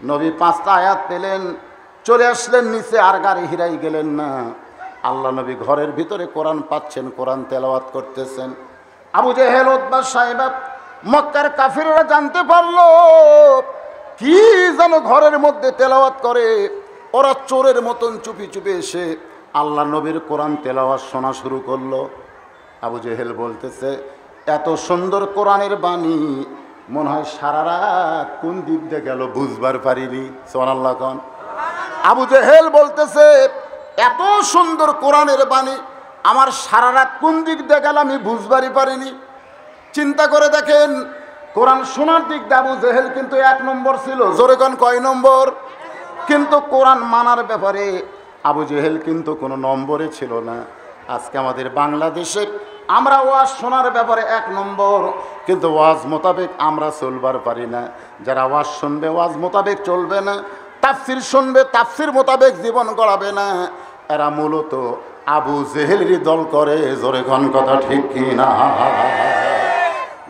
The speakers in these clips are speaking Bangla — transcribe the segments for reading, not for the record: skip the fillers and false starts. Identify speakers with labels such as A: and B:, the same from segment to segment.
A: নবী 5টা আয়াত পেলেন, চলে আসলেন নিচে, আর গাড়ি হিরাই গেলেন না। আল্লাহ নবী ঘরের ভিতরে কোরআন পাচ্ছেন, কোরআন তেলাওয়াত করতেছেন। আবু জেহেল, উতবা, সাইবা, মক্কার কাফিররা জানতে পারলো কি যেন ঘরের মধ্যে তেলাওয়াত করে। ওরা চোরের মতন চুপি চুপি এসে আল্লাহ নবীর কোরআন তেলাওয়াত শোনা শুরু করলো। আবু জেহেল বলতেছে, এত সুন্দর কোরআনের বাণী মনে হয় সারা রাত কোন দিক দিয়ে গেল বুঝবার পারিনি। সুবহানাল্লাহ কোন। আবু জেহেল বলতেছে, এত সুন্দর কোরআনের বাণী আমার সারা রাত কোন দিক দিয়ে গেল আমি বুঝবারই পারিনি। চিন্তা করে দেখেন, কোরআন শোনার দিক দিয়ে আবু জেহেল কিন্তু 1 নম্বর ছিল। জোরে কোন, কয় নম্বর? কিন্তু কোরআন মানার ব্যাপারে আবু জেহেল কিন্তু কোনো নম্বরে ছিল না। আজকে আমাদের বাংলাদেশে আমরা ওয়াজ শোনার ব্যাপারে 1 নম্বর, কিন্তু ওয়াজ মোতাবেক আমরা চলবার পারি না। যারা ওয়াজ শুনবে ওয়াজ মোতাবেক চলবে না, তাফসির শুনবে তাফসির মোতাবেক জীবন গড়াবে না, এরা মূলত আবু জেহেলেরই দল করে। জোরে কোন কথা ঠিক কি না?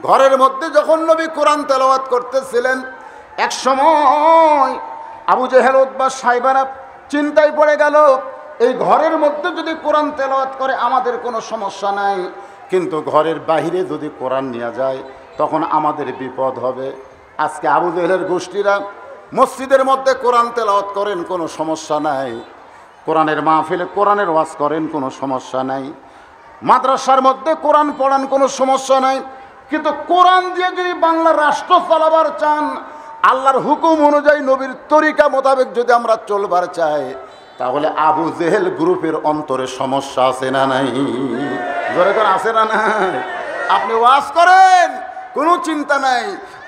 A: ঘরের মধ্যে যখন নবী কোরআন তেলাওয়াত করতেছিলেন, এক সময় আবু জেহেল, উতবা, সাইবারা চিন্তায় পড়ে গেল, এই ঘরের মধ্যে যদি কোরআন তেলাওয়াত করে আমাদের কোনো সমস্যা নাই, কিন্তু ঘরের বাহিরে যদি কোরআন নিয়ে যায় তখন আমাদের বিপদ হবে। আজকে আবু জেহেলের গোষ্ঠীরা মসজিদের মধ্যে কোরআন তেলাওয়াত করেন, কোনো সমস্যা নাই। কোরআনের মাহফিলে কোরআনের ওয়াজ করেন, কোনো সমস্যা নাই। মাদ্রাসার মধ্যে কোরআন পড়ান, কোনো সমস্যা নাই। কিন্তু কোরআন দিয়ে যদি বাংলা রাষ্ট্র চালাবার চান, আল্লাহর হুকুম অনুযায়ী নবীর তরিকা মোতাবেক যদি আমরা চলবার চাই, তাহলে আবু জেহেল গ্রুপের অন্তরে সমস্যা আছে না নাই? জোরে করে আছে না নাই? আপনি ওয়াজ করেন, কোনো চিন্তা নাই।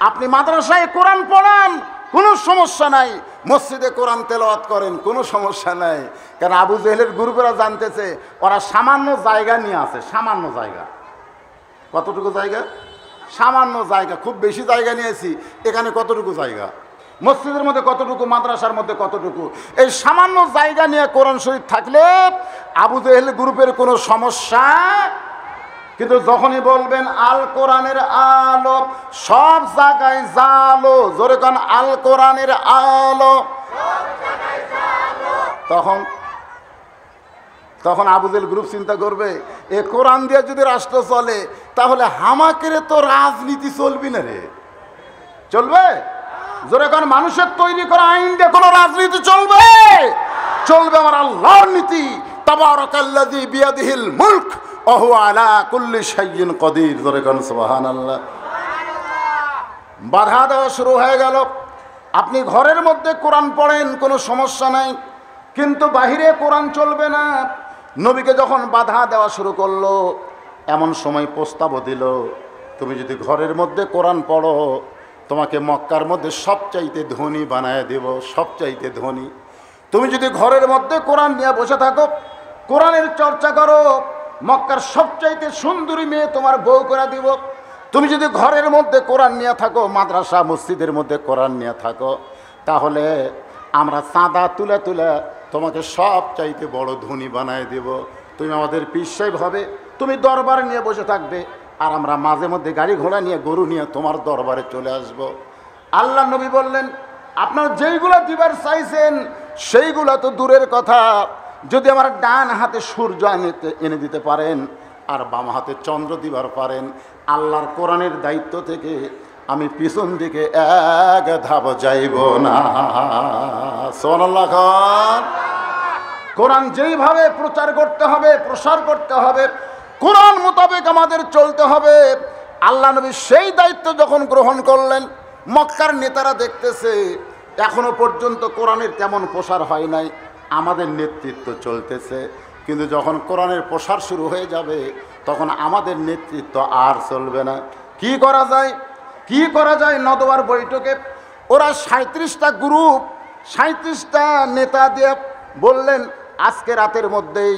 A: আপনি মাদ্রাসায় কোরআন পড়ান, কোনো সমস্যা নাই। মসজিদে কোরআন তেলাওয়াত করেন, কোনো সমস্যা নাই। কারণ আবু জেহেলের গ্রুপেরা জানতেছে ওরা সামান্য জায়গা নিয়ে আছে। সামান্য জায়গা, কতটুকু জায়গা? সামান্য জায়গা, খুব বেশি জায়গা নিয়েছি। এখানে কতটুকু জায়গা? মসজিদের মধ্যে কতটুকু, মাদ্রাসার মধ্যে কতটুকু? এই সামান্য জায়গা নিয়ে কোরআন শরীফ থাকলে আবু জেহেল গ্রুপের কোনো সমস্যা। কিন্তু যখনই বলবেন আল কোরআনের আলো, সব জায়গায় জালো, জোরে কোন আল কোরআনের আলো, তখন আবু জেহেল গ্রুপ চিন্তা করবে, এ কোরআন দিয়ে যদি রাষ্ট্র চলে তাহলে হামাকের তো রাজনীতি চলবি না রে। চলবে? জোরে কোন, মানুষের তৈরি করা আইন দিয়ে কোনো রাজনীতি চলবে? চলবে আমার আল্লাহর নীতি। তাবারাকাল্লাযী বিয়াদিহিল মুলক ওয়া হুয়া আলা কুল্লি শাইইন কদির। জোরে কোন সুবহানাল্লাহ। বাধা দেওয়া শুরু হয়ে গেল। আপনি ঘরের মধ্যে কোরআন পড়েন, কোনো সমস্যা নাই, কিন্তু বাহিরে কোরআন চলবে না। নবীকে যখন বাধা দেওয়া শুরু করলো, এমন সময় প্রস্তাবও দিল, তুমি যদি ঘরের মধ্যে কোরআন পড়ো তোমাকে মক্কার মধ্যে সবচাইতে ধনী বানায় দেব, সবচাইতে ধনী। তুমি যদি ঘরের মধ্যে কোরআন নিয়ে বসে থাকো, কোরআনের চর্চা করো, মক্কার সবচাইতে সুন্দরী মেয়ে তোমার বউ করে দিব। তুমি যদি ঘরের মধ্যে কোরআন নিয়ে থাকো, মাদ্রাসা মসজিদের মধ্যে কোরআন নিয়ে থাকো, তাহলে আমরা চাঁদা তুলে তুলে তোমাকে সবচাইতে বড় ধনী বানায় দেব। তুমি আমাদের পীর সাহেব হবে, তুমি দরবারে নিয়ে বসে থাকবে, আর আমরা মাঝে মধ্যে গাড়ি ঘোড়া নিয়ে, গরু নিয়ে তোমার দরবারে চলে আসব। আল্লাহ নবী বললেন, আপনারা যেইগুলা দিবার চাইছেন সেইগুলা তো দূরের কথা, যদি আমার ডান হাতে সূর্য এনে দিতে পারেন আর বাম হাতে চন্দ্র দিবার পারেন, আল্লাহর কোরআনের দায়িত্ব থেকে আমি পিছন দিকে এক ধাপ যাইব না। সুবহানাল্লাহ। কোরআন যেইভাবে প্রচার করতে হবে, প্রসার করতে হবে, কোরআন মোতাবেক আমাদের চলতে হবে। আল্লাহ নবী সেই দায়িত্ব যখন গ্রহণ করলেন, মক্কার নেতারা দেখতেছে এখনো পর্যন্ত কোরআনের তেমন প্রসার হয় নাই, আমাদের নেতৃত্ব চলতেছে, কিন্তু যখন কোরআনের প্রসার শুরু হয়ে যাবে তখন আমাদের নেতৃত্ব আর চলবে না। কি করা যায়? কি করা যায়? নদওয়ার বৈঠকে ওরা 37টা গ্রুপ, 37টা নেতা দিয়ে বললেন, আজকে রাতের মধ্যেই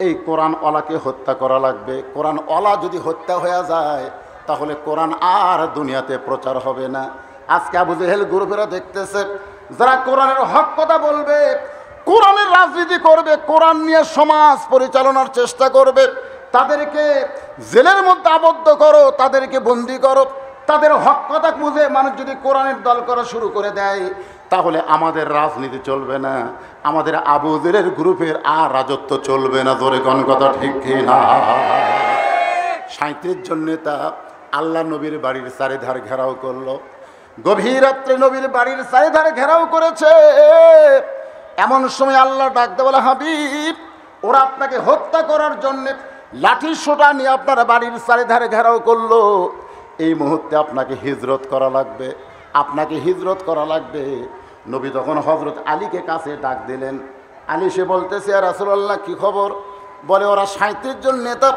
A: এই কোরআনওয়ালাকে হত্যা করা লাগবে। কোরআনওয়ালা যদি হত্যা হয়ে যায় তাহলে কোরআন আর দুনিয়াতে প্রচার হবে না। আজকে আবু জেহেল গ্রুপেরা দেখতেছে, যারা কোরআনের হক কথা বলবে, কোরআনের রাজনীতি করবে, কোরআন নিয়ে সমাজ পরিচালনার চেষ্টা করবে, তাদেরকে জেলের মধ্যে আবদ্ধ করো, তাদেরকে বন্দি করো। তাদের হক কথা বুঝে মানুষ যদি কোরআনের দল করা শুরু করে দেয়, তাহলে আমাদের রাজনীতি চলবে না, আমাদের আবু জেরের গ্রুপের আর রাজত্ব চলবে না। জোরে কোন কথা ঠিক কিনা? 37 জন নেতা আল্লাহ নবীর বাড়ির চারিধার ঘেরাও করলো। গভীর রাত্রে নবীর বাড়ির চারিধার ঘেরাও করেছে। এমন সময় আল্লাহ ডাকতে বলে, হাবিব, ওরা আপনাকে হত্যা করার জন্য লাঠি সোটা নিয়ে আপনার বাড়ির চারিধারে ঘেরাও করলো। এই মুহূর্তে আপনাকে হিজরত করা লাগবে, আপনাকে হিজরত করা লাগবে। নবী তখন হজরত আলীকে কাছে ডাক দিলেন। আলী সে বলতেছে, ইয়া রাসূলুল্লাহ, কি খবর? বলে, ওরা 37 জন নেতা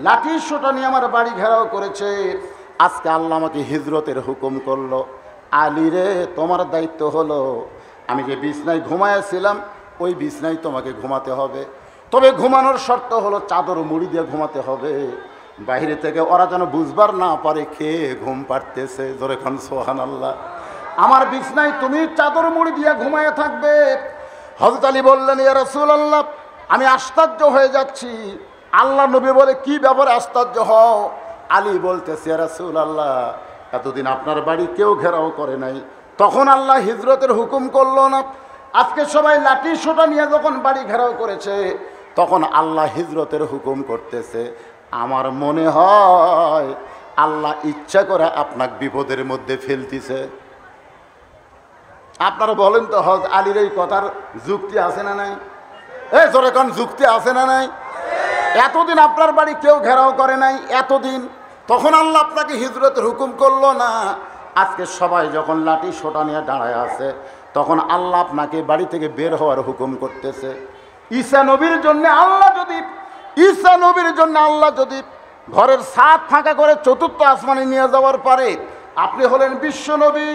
A: লাঠি সোটা নিয়ে আমার বাড়ি ঘেরাও করেছে, আজকে আল্লাহ আমাকে হিজরতের হুকুম করলো। আলী রে, তোমার দায়িত্ব হলো, আমি যে বিছনায় ঘুমাইছিলাম ওই বিছনায় তোমাকে ঘুমাতে হবে। তবে ঘুমানোর শর্ত হলো চাদর মুড়ি দিয়ে ঘুমাতে হবে। বাইরে থেকে ওরা যেন বুঝবার না পারে খেয়ে ঘুম পাড়তেছে। জোরে খান সুবহানাল্লাহ। আমার বিছনায় তুমি চাদর মুড়ি দিয়ে ঘুমায় থাকবে। হযরত আলী বললেন, ইয়া রাসূলুল্লাহ, আমি আশ্চর্য হয়ে যাচ্ছি। আল্লাহ নবী বলে, কি ব্যাপারে আশ্চর্য হও? আলী বলতেছে, ইয়া রাসূলুল্লাহ, এতদিন আপনার বাড়ি কেউ ঘেরাও করে নাই, তখন আল্লাহ হিজরতের হুকুম করলো না। আজকে সবাই লাঠি সোটা নিয়ে যখন বাড়ি ঘেরাও করেছে, তখন আল্লাহ হিজরতের হুকুম করতেছে। আমার মনে হয় আল্লাহ ইচ্ছা করে আপনাকে বিপদের মধ্যে ফেলতেছে। আপনারা বলেন তো, হজ আলীর এই কথার যুক্তি আছে না নাই? এই জোরে কোন যুক্তি আছে না নাই? এতদিন আপনার বাড়ি কেউ ঘেরাও করে নাই, এতদিন, তখন আল্লাহ আপনাকে হিজরতের হুকুম করলো না। আজকে সবাই যখন লাঠি সোটা নিয়ে দাঁড়ায় আছে, তখন আল্লাহ আপনাকে বাড়ি থেকে বের হওয়ার হুকুম করতেছে। ঈসা নবীর জন্য আল্লাহ যদি ঘরের ছাদ ফাঁকা করে চতুর্থ আসমানে নিয়ে যাওয়ার পরে আপনি হলেন বিশ্ব নবী,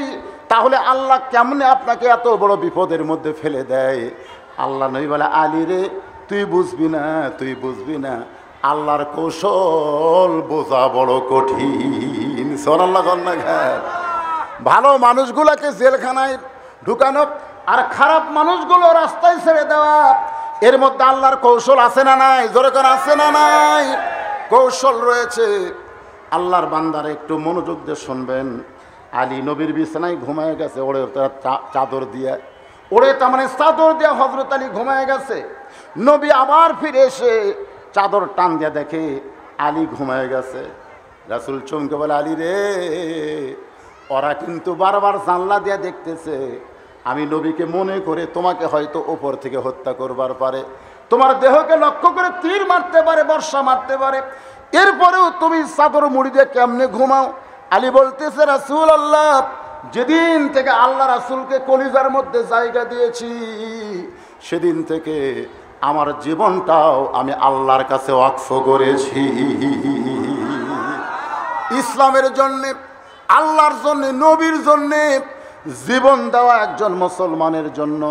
A: তাহলে আল্লাহ কেমনে আপনাকে এত বড় বিপদের মধ্যে ফেলে দেয়? আল্লাহ নবী বলে, আলী রে, তুই বুঝবি না, আল্লাহর কৌশল বোঝা বড় কঠিন। সুবহানাল্লাহ। ভালো মানুষগুলোকে জেলখানায় ঢুকানো আর খারাপ মানুষগুলো রাস্তায় ছেড়ে দেওয়া, এর মধ্যে আল্লাহর কৌশল আছে না নাই? জোরে করে আছে না নাই? কৌশল রয়েছে। আল্লাহর বান্দারা একটু মনোযোগ দিয়ে শুনবেন। আলী নবীর বিছানায় ঘুমায় গেছে, চাদর দিয়ে চাদর দিয়ে হযরত আলী ঘুমায় গেছে। নবী আবার ফিরে এসে চাদর টান দিয়ে দেখে আলী ঘুমায় গেছে। রাসূল চমকে বলে, আলী রে, ওরা কিন্তু বারবার জানলা দিয়ে দেখতেছে। আমি নবীকে মনে করে তোমাকে হয়তো ওপর থেকে হত্যা করবার পারে, তোমার দেহকে লক্ষ্য করে তীর মারতে পারে, বর্ষা মারতে পারে, এরপরেও তুমি চাদর মুড়ি দিয়ে কেমনে ঘুমাও? আলী বলতেছে, রাসূলুল্লাহ, যেদিন থেকে আল্লাহ রাসূলকে কলিজার মধ্যে জায়গা দিয়েছি, সেদিন থেকে আমার জীবনটাও আমি আল্লাহর কাছে ওয়াকফ করেছি। ইসলামের জন্যে, আল্লাহর জন্যে, নবীর জন্যে জীবন দেওয়া একজন মুসলমানের জন্য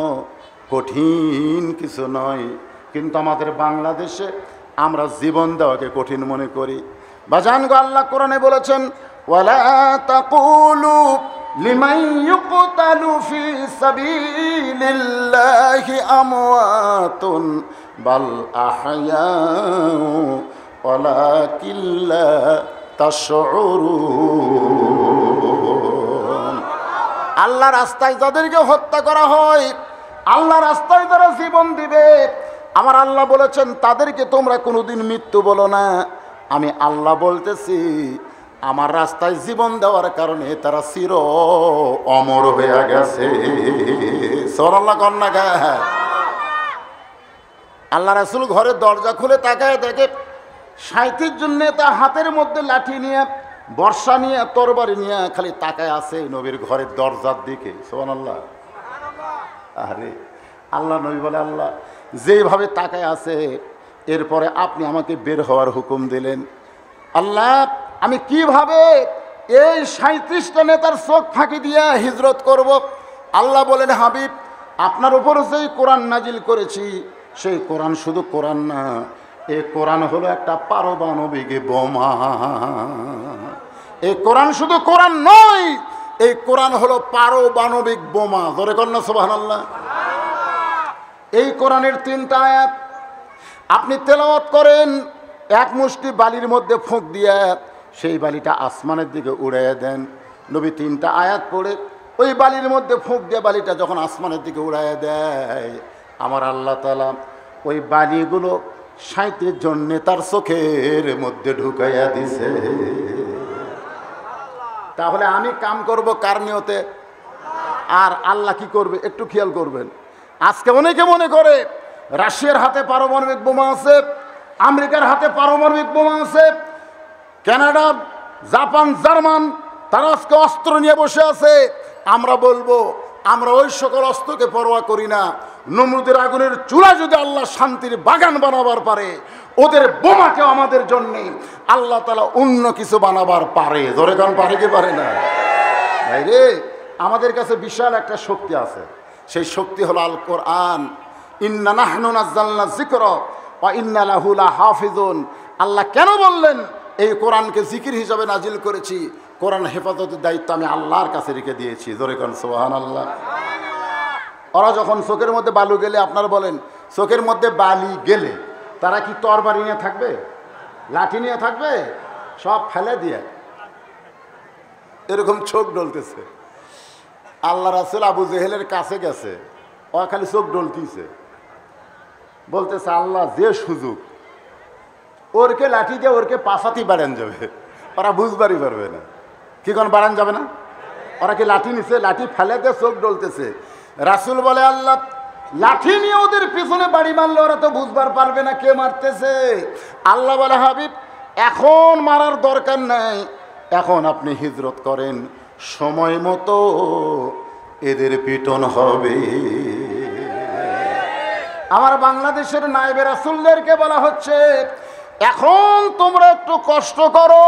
A: কঠিন কিছু নয়। কিন্তু আমাদের বাংলাদেশে আমরা জীবন দেওয়াকে কঠিন মনে করি। বাজান গো, আল্লাহ কোরআনে বলেছেন, ওয়ালা তাকুলু লিমান ইউকতালু ফি সাবিলিল্লাহি আমওয়াতুন বাল আহয়াউ ওয়ালাকিন লা তাশউরুন। আল্লাহ রাস্তায় যাদেরকে হত্যা করা হয়, আল্লাহ রাস্তায় যারা জীবন দিবে, আমার আল্লাহ বলেছেন তাদেরকে তোমরা কোনোদিন মৃত্যু বলো না। আমি আল্লাহ বলতেছি, আমার রাস্তায় জীবন দেওয়ার কারণে তারা চির অমর হয়ে গেছে। সুবহানাল্লাহ কন্যা গা। আল্লাহ রাসূল ঘরের দরজা খুলে তাকায় দেখে 37 জন নেতা হাতের মধ্যে লাঠি নিয়ে, বর্ষা নিয়ে, তরবারি নিয়ে খালি তাকায় আছে নবীর ঘরের দরজার দিকে। সুবহানাল্লাহ। আরে আল্লাহ নবী বলে, আল্লাহ যেভাবে তাকায় আছে, এরপরে আপনি আমাকে বের হওয়ার হুকুম দিলেন। আল্লাহ, আমি কিভাবে এই 37টা নেতার চোখ ফাঁকি দিয়ে হিজরত করব? আল্লাহ বলেন, হাবিব, আপনার উপর যেই কোরআন নাজিল করেছি, সেই কোরআন শুধু কোরআন না, এই কোরআন হলো একটা পারমাণবিক বোমা। এই কোরআন শুধু কোরআন নয়, এই কোরআন হলো পারমাণবিক বোমা। জোরে কন্যা সুবহানাল্লাহ। এই কোরআনের 3টা আয়াত আপনি তেলাওয়াত করেন, এক মুষ্টি বালির মধ্যে ফুঁক দিয়ে সেই বালিটা আসমানের দিকে উড়িয়ে দেন। নবী 3টা আয়াত পড়ে ওই বালির মধ্যে ফুঁক দিয়ে বালিটা যখন আসমানের দিকে উড়াইয়া দেয়, আমার আল্লাহ তাআলা ওই বালিগুলো 37 জন নেতার চোখের মধ্যে ঢুকাইয়া দিছে। তাহলে আমি কাম করব কার নিয়তে? আর আল্লাহ কি করবে একটু খেয়াল করবেন। আজকে অনেকে মনে করে রাশিয়ার হাতে পারমাণবিক বোমা আছে, আমেরিকার হাতে পারমাণবিক বোমা আছে, কানাডা, জাপান, জার্মান তারা আজকে অস্ত্র নিয়ে বসে আছে। আমরা বলবো আমরা ওই সকল অস্ত্রকে পরোয়া করি না। নমরুদের আগুনের চুলা যদি আল্লাহ শান্তির বাগান বানাবার পারে, ওদের বোমাকেও আমাদের জন্য আল্লাহ তাআলা অন্য কিছু বানাবার পারে। জোরে কারণ পারে কি পারে না? ভাই রে, আমাদের কাছে বিশাল একটা শক্তি আছে। সেই শক্তি হলো আল কোরআন। ইন্না নাহনু নাযালনা যিকরা ওয়া ইন্না লাহু লাহাফিজুন। আল্লাহ কেন বললেন এই কোরআনকে জিকির হিসাবে নাজিল করেছি? কোরআন হেফাজতের দায়িত্ব আমি আল্লাহর কাছে রেখে দিয়েছি। জোরে কোন সুবহানাল্লাহ। ওরা যখন চোখের মধ্যে বালু গেলে, আপনারা বলেন চোখের মধ্যে বালি গেলে তারা কি তরবারি নিয়ে থাকবে? লাঠি নিয়ে থাকবে? সব ফেলে দিয়ে এরকম চোখ ডলতেছে। আল্লাহ রাসূল আবু জেহেলের কাছে গেছে, ও খালি চোখ ডলতিছে, বলতেছে আল্লাহ যে সুযোগ ওরকে লাঠি দিয়ে ওরকে পাশাতি বাড়ান যাবে, ওরা বুঝবারই পারবে না। কি কোন বাড়ান যাবে না? ওরা কি লাঠি নিছে, লাঠি ফেলে দিয়ে চোখ ডলতেছে। রাসূল বলে আল্লাহ লাঠি নিয়ে ওদের পিছনে বাড়ি মারলে ওরা তো বুঝবার পারবে না কে মারতেছে। আল্লাহ বলে হাবিব এখন মারার দরকার নাই, এখন আপনি হিজরত করেন, সময় মতো এদের পিটন হবে। আমার বাংলাদেশের নায়েবে রাসূলদেরকে বলা হচ্ছে এখন তোমরা একটু কষ্ট করো,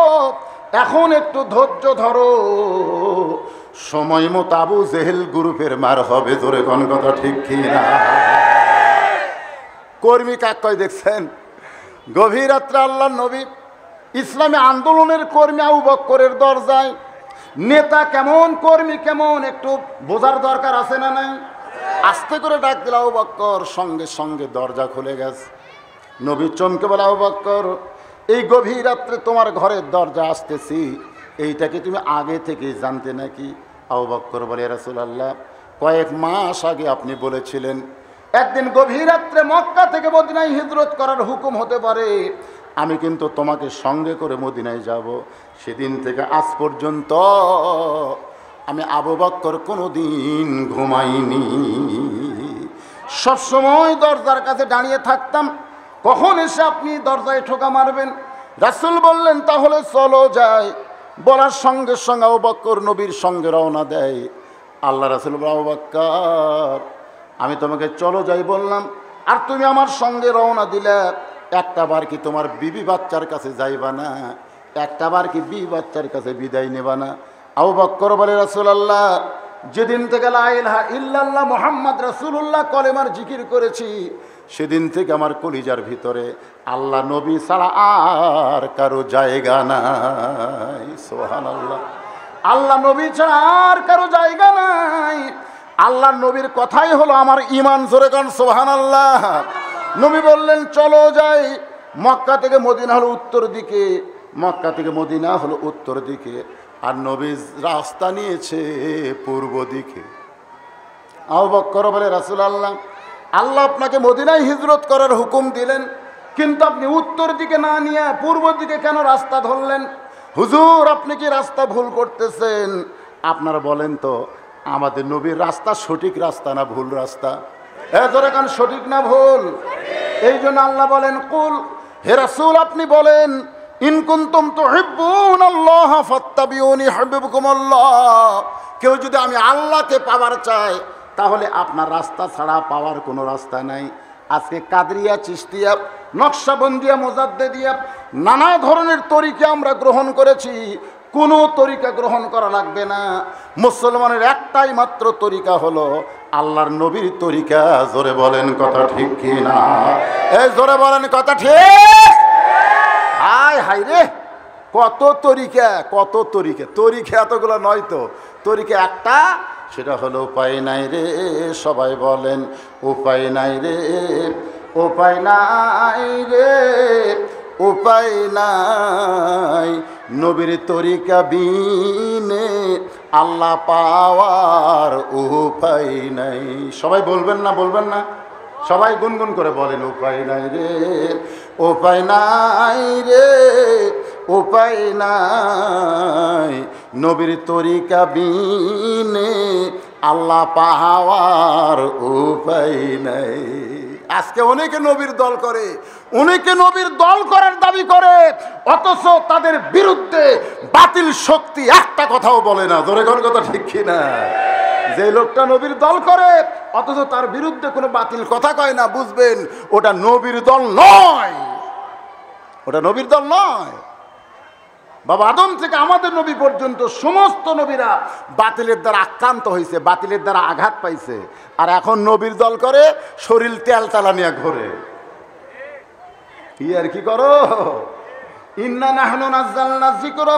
A: এখন একটু ধৈর্য ধরো, সময় মতো আবু জেহেল গ্রুপের মার হবে। জোরে কোন কথা ঠিক কি না? কর্মী কাক কয় দেখছেন? গভীর রাত্রে আল্লাহর নবী ইসলামী আন্দোলনের কর্মী আবু বকরের দরজায়। নেতা কেমন, কর্মী কেমন, একটু বোঝার দরকার আছে না নাই? আস্তে করে ডাক দিল আবু বকর, সঙ্গে সঙ্গে দরজা খুলে গেছে। নবী চমকে বলে আবু বকর এই গভীর রাত্রে তোমার ঘরের দরজা আসতেছি, এইটা কি তুমি আগে থেকে জানতে নাকি? আবু বকর বলে ইয়া রাসূলুল্লাহ কয়েক মাস আগে আপনি বলেছিলেন একদিন গভীর রাত্রে মক্কা থেকে মদিনায় হিজরত করার হুকুম হতে পারে, আমি কিন্তু তোমাকে সঙ্গে করে মদিনায় যাব। সেদিন থেকে আজ পর্যন্ত আমি আবু বকর কোনোদিন ঘুমাইনি, সবসময় দরজার কাছে দাঁড়িয়ে থাকতাম, কখন এসে আপনি দরজায় ঠোকা মারবেন। রাসূল বললেন তাহলে চলো যাই। বলার সঙ্গে সঙ্গে আবু বকর নবীর সঙ্গে রওনা দেয়। আল্লাহ রাসূল বলে আবু বকর আমি তোমাকে চলো যাই বললাম, আর তুমি আমার সঙ্গে রওনা দিলে, একটা বার কি তোমার বিবি বাচ্চার কাছে যাইবা না? একটা বার কি বিবি বাচ্চার কাছে বিদায় নেবা না? আবু বকর বলে রাসূলুল্লাহ যেদিন থেকে লা ইলাহা ইল্লাল্লাহ মুহাম্মদ রাসূলুল্লাহ কলেমার জিকির করেছি, সেদিন থেকে আমার কলিজার ভিতরে আল্লাহ নবী ছাড়া আর কারো জায়গা নাই। সুবহানাল্লাহ। আল্লাহ নবী ছাড়া আর কারো জায়গা নাই। আল্লাহ নবীর কথাই হলো আমার ঈমান। জোরে কান সুবহানাল্লাহ। নবী বললেন চলো যাই। মক্কা থেকে মদিনা হলো উত্তর দিকে, মক্কা থেকে মদিনা হলো উত্তর দিকে, আর নবী রাস্তা নিয়েছে পূর্ব দিকে। আবু বকর বলে রাসূলুল্লাহ আল্লাহ আপনাকে মদিনায় হিজরত করার হুকুম দিলেন, কিন্তু আপনি উত্তর দিকে না নিয়ে পূর্ব দিকে কেন রাস্তা ধরলেন? হুজুর আপনি কি রাস্তা ভুল করতেছেন? আপনারা বলেন তো আমাদের নবীর রাস্তা সঠিক রাস্তা না ভুল রাস্তা? জোরে কান সঠিক না ভুল? এই জন্য আল্লাহ বলেন কুল, হে রাসূল আপনি বলেন ইন কুনতুম তুহিব্বুনাল্লাহ ফাত্তাবিউনি ইউহিব্বুকুমুল্লাহ, কেউ যদি আমি আল্লাহকে পাওয়ার চায় তাহলে আপনার রাস্তা ছাড়া পাওয়ার কোনো রাস্তা নাই। আজকে কাদরিয়া, চিশতিয়া, নকশবন্দিয়া, মুজাদ্দিদিয়া নানা ধরনের তরিকা আমরা গ্রহণ করেছি, কোনো তরিকা গ্রহণ করা লাগবে না। মুসলমানের একটাই মাত্র তরিকা হলো আল্লাহর নবীর তরিকা। জোরে বলেন কথা ঠিক কি না? এই জোরে বলেন কথা ঠিক? হায় হায় রে, কত তরিকা, কত তরিকা। তরিকা এতগুলো নয় তো, তরিকা একটা, সেটা হলো উপায় নাই রে। সবাই বলেন উপায় নাই রে, উপায় নাই রে, উপায় নাই। নবীর তরিকা বিনে আল্লাহ পাওয়ার উপায় নাই। সবাই বলবেন না, বলবেন না? সবাই গুনগুন করে বলেন, উপায় নাই রে, উপায় নাই রে, উপায় নাই, নবীর তরিকা বিনে আল্লাহ পাওয়ার উপায় নাই। আজকে অনেকে নবীর দল করে, অনেকে নবীর দল করার দাবি করে, অথচ তাদের বিরুদ্ধে বাতিল শক্তি একটা কথাও বলে না। জোরে কোন কথা ঠিক কিনা? যে লোকটা নবীর দল করে অথচ তার বিরুদ্ধে কোনো বাতিল কথা কয় না, বুঝবেন ওটা নবীর দল নয়, ওটা নবীর দল নয়। বাবা আদম থেকে আমাদের নবী পর্যন্ত সমস্ত নবীরা বাতিলের দ্বারা আক্রান্ত হয়েছে, বাতিলের দ্বারা আঘাত পাইছে। আর এখন নবীর দল করে, শরীর তেল তালা নিয়ে ঘোরে। কি আর কি করো? ইন্না নাহনু নাযালনা যিকরা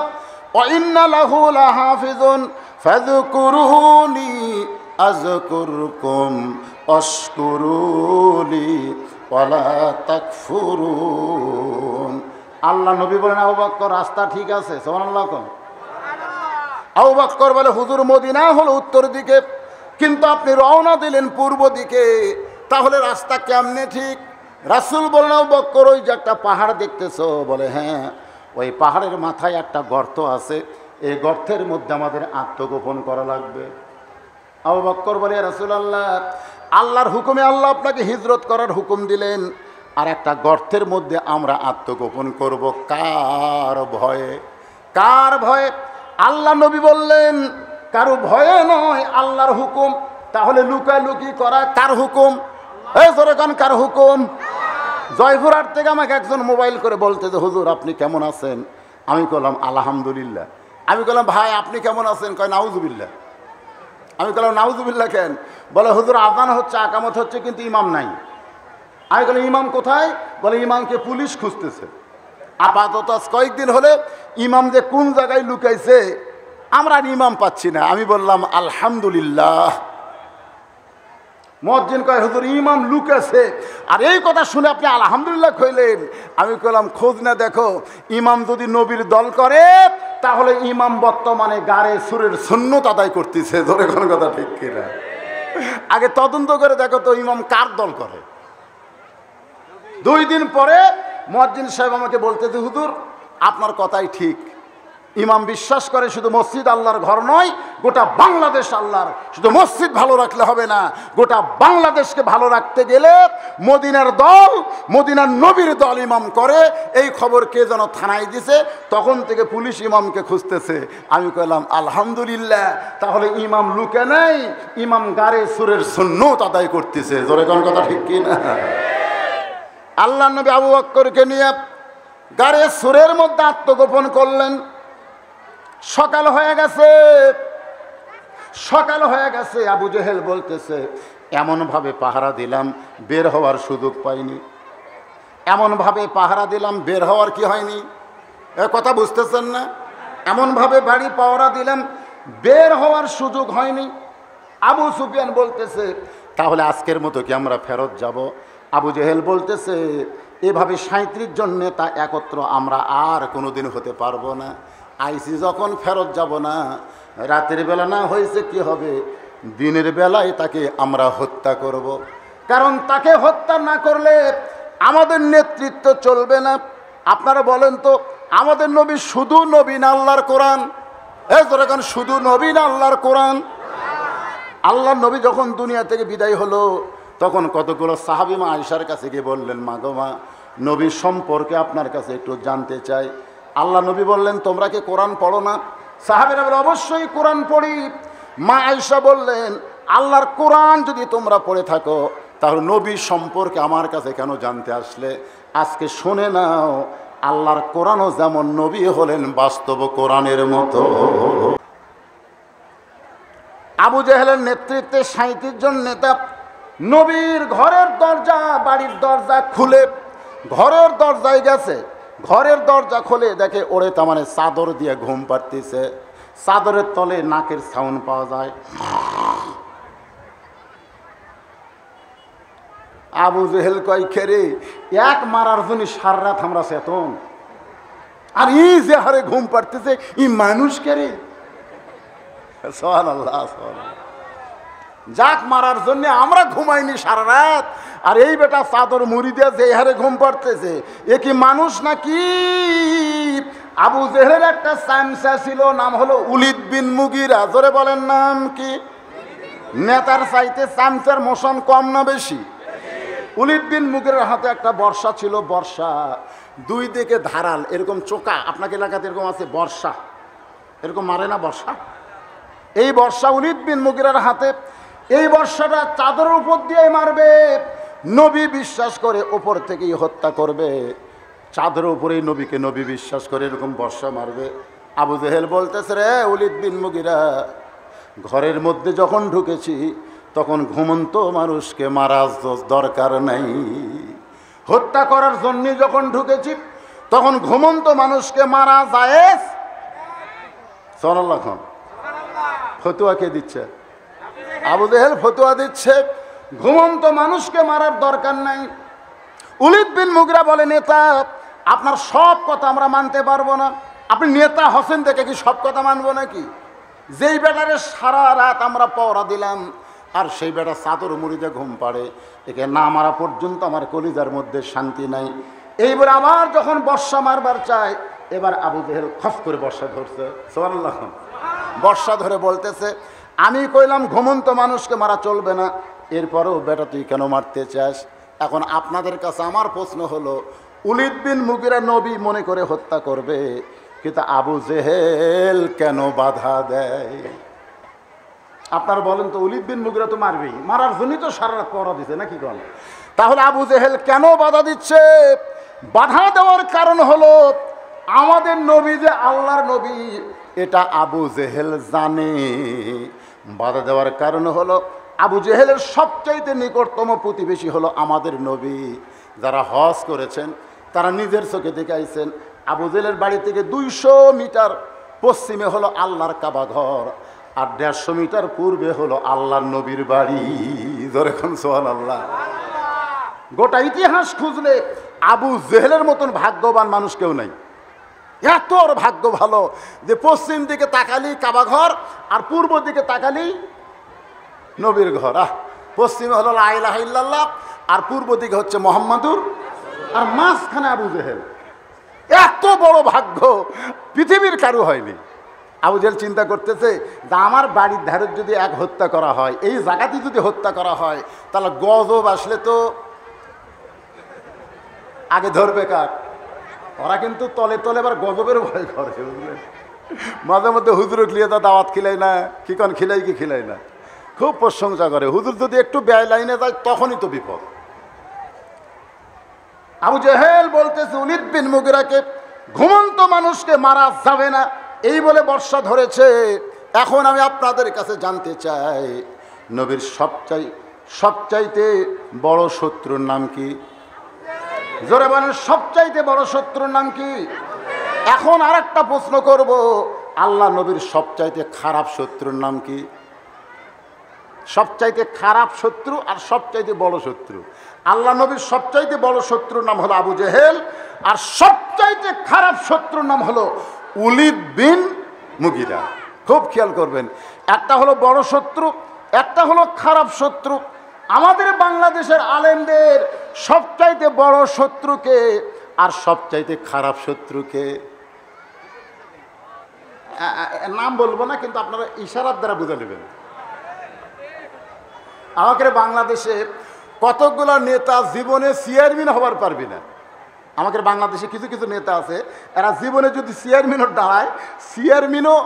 A: ওয়া ইন্না লাহু লাহাফিজুন ফাযকুরুনি আযকুরকুম ওয়াশকুরুলি ওয়ালা তাকফুরুন। আল্লাহ নবী বলেন, আবু বকর রাস্তা ঠিক আছে, সুবহানাল্লাহ। আবু বকর বলে, হুজুর মদিনা হলো উত্তর দিকে, কিন্তু আপনি রওনা দিলেন পূর্ব দিকে, তাহলে রাস্তা কেমনে ঠিক? রাসূল বলেন, আবু বকর ওই যে একটা পাহাড় দেখতেছো? বলে হ্যাঁ, ওই পাহাড়ের মাথায় একটা গর্ত আছে, এই গর্তের মধ্যে আমাদের আত্মগোপন করা লাগবে। আবু বকর বলে, রাসূলুল্লাহ, আল্লাহর হুকুমে আল্লাহ আপনাকে হিজরত করার হুকুম দিলেন, আর একটা গর্তের মধ্যে আমরা আত্মগোপন করব কার ভয়ে? কার ভয়ে? আল্লাহ নবী বললেন, কারো ভয়ে নয়, আল্লাহর হুকুম। তাহলে লুকালুকি করা কার হুকুম? এই জোরে কান, কার হুকুম? জয়পুরহাট থেকে আমাকে একজন মোবাইল করে বলতে যে, হুজুর আপনি কেমন আছেন? আমি বললাম আলহামদুলিল্লাহ। আমি বললাম, ভাই আপনি কেমন আছেন? কয় নাউজুবিল্লাহ। আমি বললাম নাউজুবিল্লাহ কেন? বলে, হুজুর আযান হচ্ছে, আকামত হচ্ছে, কিন্তু ইমাম নাই। আমি বললাম, ইমাম কোথায়? বলে, ইমামকে পুলিশ খুঁজতেছে। আপাতত কয়েকদিন হলে ইমাম যে কোন জায়গায় লুকাইছে আমরা ইমাম পাচ্ছি না। আমি বললাম আলহামদুলিল্লাহ। মুয়াজ্জিন কয়, হুজুর ইমাম লুকাছে, আর এই কথা শুনে আপনি আলহামদুলিল্লাহ কইলেন। আমি কইলাম, খোঁজ না দেখো, ইমাম যদি নবীর দল করে তাহলে ইমাম বর্তমানে গাড়ে সুরের সুন্নত আদায় করতেছে। ধরে কোনো কথা ঠিক কিনা? আগে তদন্ত করে দেখো তো ইমাম কার দল করে। 2 দিন পরে মুয়াজ্জিন সাহেব আমাকে বলতেছে, হুজুর আপনার কথাই ঠিক, ইমাম বিশ্বাস করে শুধু মসজিদ আল্লাহর ঘর নয়, গোটা বাংলাদেশ আল্লাহর। শুধু মসজিদ ভালো রাখলে হবে না, গোটা বাংলাদেশকে ভালো রাখতে গেলে মদিনার দল, মদিনার নবীর দল ইমাম করে। এই খবর কে যেন থানায় দিছে, তখন থেকে পুলিশ ইমামকে খুঁজতেছে। আমি কইলাম আলহামদুলিল্লাহ, তাহলে ইমাম লুকে নেই, ইমাম গারে সুরের সুন্নত আদায় করতেছে। জোরে কোন কথা ঠিক কি না? আল্লাহ নবী আবু বকরকে নিয়ে গারে সুরের মধ্যে আত্মগোপন করলেন। সকাল হয়ে গেছে, সকাল হয়ে গেছে। আবু জেহেল বলতেছে, এমনভাবে পাহারা দিলাম বের হওয়ার সুযোগ পাইনি, এমনভাবে পাহারা দিলাম বের হওয়ার কি হয়নি? এ কথা বুঝতেছেন না? এমনভাবে বাড়ি পাহারা দিলাম বের হওয়ার সুযোগ হয়নি। আবু সুফিয়ান বলতেছে, তাহলে আজকের মতো কি আমরা ফেরত যাব? আবু জেহেল বলতেছে, এভাবে 37 জন নেতা একত্র আমরা আর কোনোদিন হতে পারবো না। আইসি যখন ফেরত যাব না, রাতের বেলা না হয়েছে কি হবে, দিনের বেলায় তাকে আমরা হত্যা করব। কারণ তাকে হত্যা না করলে আমাদের নেতৃত্ব চলবে না। আপনারা বলেন তো, আমাদের নবী শুধু নবী না আল্লাহর কোরআন? এখন শুধু নবী না আল্লাহর কোরআন? আল্লাহর নবী যখন দুনিয়া থেকে বিদায় হলো, তখন কতগুলো সাহাবী মা আয়েশার কাছে গিয়ে বললেন, মা গো মা, নবী সম্পর্কে আপনার কাছে একটু জানতে চাই। আল্লাহ নবী বললেন, তোমরা কি কোরআন পড়ো না? সাহাবীরা বলে, অবশ্যই কোরআন পড়ি। মা আয়েশা বললেন, আল্লাহর কোরআন যদি তোমরা পড়ে থাকো, তাহলে নবী সম্পর্কে আমার কাছে কেন জানতে আসলে? আজকে শুনে নাও, আল্লাহর কোরআনও যেমন নবী হলেন বাস্তব কোরআনের মতো। আবু জেহেলের নেতৃত্বে 37 জন নেতা নবীর ঘরের দরজা, বাড়ির দরজা খুলে ঘরের দরজায় গেছে। ঘরের দরজা খুলে দেখে ওরে তার চাদর দিয়ে ঘুম পাড়তেছে। চাদরের তলে নাকের সাউন্ড পাওয়া যায়। আবু জেহেল কয়, খেরে এক মারার জন্য সারা রাত আমরা চেতন, আর ই যে হারে ঘুম পাড়তেছে, ই মানুষ কেরে? সুবহানাল্লাহ, সুবহানাল্লাহ। যাক, মারার জন্য আমরা ঘুমাইনি সারা রাত, আর এই বেটা চাদর মুড়ি দিয়ে যে হারে ঘুম পড়তেছে, এ কি মানুষ নাকি? আবু জেহেলের একটা চামচা ছিল, নাম হলো উলিদ বিন মুগিরা। জোরে বলেন, নাম কি? নেতার চাইতে চামচার মোশন কম না বেশি? উলিদ বিন মুগিরার হাতে একটা বর্ষা ছিল, বর্ষা দুই দিকে ধারাল, এরকম চোকা। আপনাকে এলাকাতে এরকম আছে বর্ষা, এরকম মারে না বর্ষা? এই বর্ষা উলিদ বিন মুগিরার হাতে। এই বর্ষাটা চাদরের উপর দিয়ে মারবে, নবী বিশ্বাস করে ওপর থেকেই হত্যা করবে। চাদরের উপরেই নবীকে নবী বিশ্বাস করে এরকম বর্ষা মারবে। আবু জেহেল বলতেছে, রে উলিদ বিন মুগিরা, ঘরের মধ্যে যখন ঢুকেছি তখন ঘুমন্ত মানুষকে মারা দরকার নাই। হত্যা করার জন্য যখন ঢুকেছি তখন ঘুমন্ত মানুষকে মারা জায়েজ। সুবহানাল্লাহ। ফতোয়া কে দিচ্ছে? আবু জেহেল ফতোয়া দিচ্ছে, ঘুমন্ত মানুষকে মারার দরকার নাই। উলিদ বিন মুগিরা বলে, নেতা, আপনার সব কথা আমরা মানতে পারবো না। আপনি নেতা হোসেন দেখে কি সব কথা মানবো নাকি? যেই বেটারে সারা রাত আমরা পহরা দিলাম, আর সেই বেটা চাদর মুড়িতে ঘুম পাড়ে, একে না মারা পর্যন্ত আমার কলিজার মধ্যে শান্তি নাই। এইবার আবার যখন বর্ষা মারবার চায়, এবার আবু জেহেল খপ করে বর্ষা ধরছে। সুবহানাল্লাহ। বর্ষা ধরে বলতেছে, আমি কইলাম ঘুমন্ত মানুষকে মারা চলবে না, এরপরেও বেটা তুই কেন মারতে চাস? এখন আপনাদের কাছে আমার প্রশ্ন হলো, উলিদ বিন মুগিরা নবী মনে করে হত্যা করবে, কিন্তু আবু জেহেল কেন বাধা দেয়? আপনারা বলেন তো, উলিদ বিন মুগিরা তো মারবেই, মারার জন্যই তো সারা রাত পহরা দিছে নাকি বল? তাহলে আবু জেহেল কেন বাধা দিচ্ছে? বাধা দেওয়ার কারণ হলো, আমাদের নবী যে আল্লাহর নবী এটা আবু জেহেল জানে। বাধা দেওয়ার কারণ হলো, আবু জেহেলের সবচাইতে নিকটতম প্রতিবেশী হলো আমাদের নবী। যারা হজ করেছেন তারা নিজের চোখে দেখে আইছেন, আবু জেহেলের বাড়ি থেকে 200 মিটার পশ্চিমে হলো আল্লাহর কাবা ঘর, আর 150 মিটার পূর্বে হলো আল্লাহর নবীর বাড়ি। যখন সুবহানাল্লাহ। গোটা ইতিহাস খুঁজলে আবু জেহেলের মতন ভাগ্যবান মানুষ কেউ নাই। এত ভাগ্য ভালো যে পশ্চিম দিকে তাকালি কাবা ঘর, আর পূর্ব দিকে তাকালি নবীর ঘর। পশ্চিমে হলো লা ইলাহা ইল্লাল্লাহ, আর পূর্ব দিকে হচ্ছে মুহাম্মাদুর, আর মাঝখানে আবু জেহেল। এত বড় ভাগ্য পৃথিবীর কারো হয়নি। আবু জেহেল চিন্তা করতেছে যে আমার বাড়ির ধারে যদি এক হত্যা করা হয়, এই জায়গাতে যদি হত্যা করা হয়, তাহলে গজব আসলে তো আগে ধরবে কার? ওরা কিন্তু তলে তলে আবার গজবের ভয় করে, বুঝলেন? মাঝে মধ্যে হুজুর লিয়ে তা দাওয়াত খিলাই না, কি কন খিলাই কি খিলাই না, খুব প্রশংসা করে। হুজুর যদি একটু ব্যয় লাইনে যায় তখনই তো বিপদ। আবু জেহেল বলতেছে উলিদ বিন মুগিরাকে ঘুমন্ত মানুষকে মারা যাবে না, এই বলে বর্ষা ধরেছে। এখন আমি আপনাদের কাছে জানতে চাই, নবীর সবচাইতে বড় শত্রুর নাম কি? জোরে বলেন, সবচাইতে বড় শত্রুর নাম কি? এখন আর একটা প্রশ্ন করব, আল্লাহ নবীর সবচাইতে খারাপ শত্রুর নাম কি? সবচাইতে খারাপ শত্রু আর সবচাইতে বড় শত্রু। আল্লাহ নবীর সবচাইতে বড় শত্রুর নাম হলো আবু জেহেল, আর সবচাইতে খারাপ শত্রুর নাম হলো উলিদ বিন মুগিরা। খুব খেয়াল করবেন, একটা হলো বড় শত্রু, একটা হলো খারাপ শত্রু। আমাদের বাংলাদেশের আলেমদের সবচাইতে বড় শত্রুকে আর সবচাইতে খারাপ শত্রুকে নাম বলবো না, কিন্তু আপনারা ইশারার দ্বারা বুঝে নেবেন। আমাদের বাংলাদেশে কতগুলো নেতা জীবনে চেয়ারম্যান হবার পারবে না। আমাদের বাংলাদেশে কিছু কিছু নেতা আছে, এরা জীবনে যদি চেয়ারম্যানও দাঁড়ায়, চেয়ারম্যানও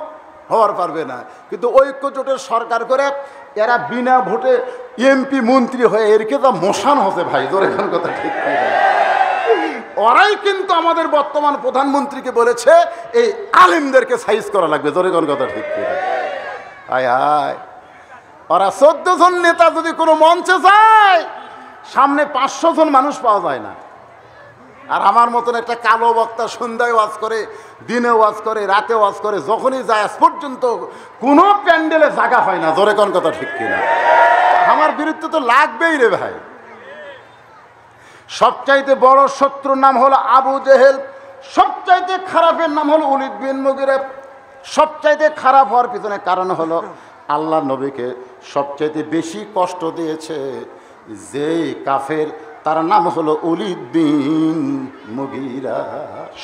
A: হওয়ার পারবে না, কিন্তু ঐক্য জোটের সরকার করে এরা বিনা ভোটে এমপি মন্ত্রী হয়ে এরকে যা মোশান হচ্ছে ভাই। জোরে কোন কথা ঠিক? ওরাই কিন্তু আমাদের বর্তমান প্রধানমন্ত্রীকে বলেছে এই আলেমদেরকে সাইজ করা লাগবে। জোরে কোন কথা ঠিক? আয় হায়, ওরা 14 জন নেতা যদি কোনো মঞ্চে যায়, সামনে 500 জন মানুষ পাওয়া যায় না। আর আমার মতন একটা কালো বক্তা সন্ধ্যায় ওয়াজ করে, দিনে ওয়াজ করে, রাতে ওয়াজ করে, যখনই যায় আজ পর্যন্ত কোনো প্যান্ডেলে জায়গা হয় না। জোরে কোন কথা ঠিক কিনা? আমার বিরুদ্ধে তো লাগবেই রে ভাই। সবচাইতে বড় শত্রুর নাম হলো আবু জেহেল, সবচাইতে খারাপের নাম হলো উলিদ বিন মুগিরা। সবচাইতে খারাপ হওয়ার পিছনে কারণ হলো আল্লাহ নবীকে সবচাইতে বেশি কষ্ট দিয়েছে যেই কাফের, তার নাম হলো ওলীদ বিন মুগীরা।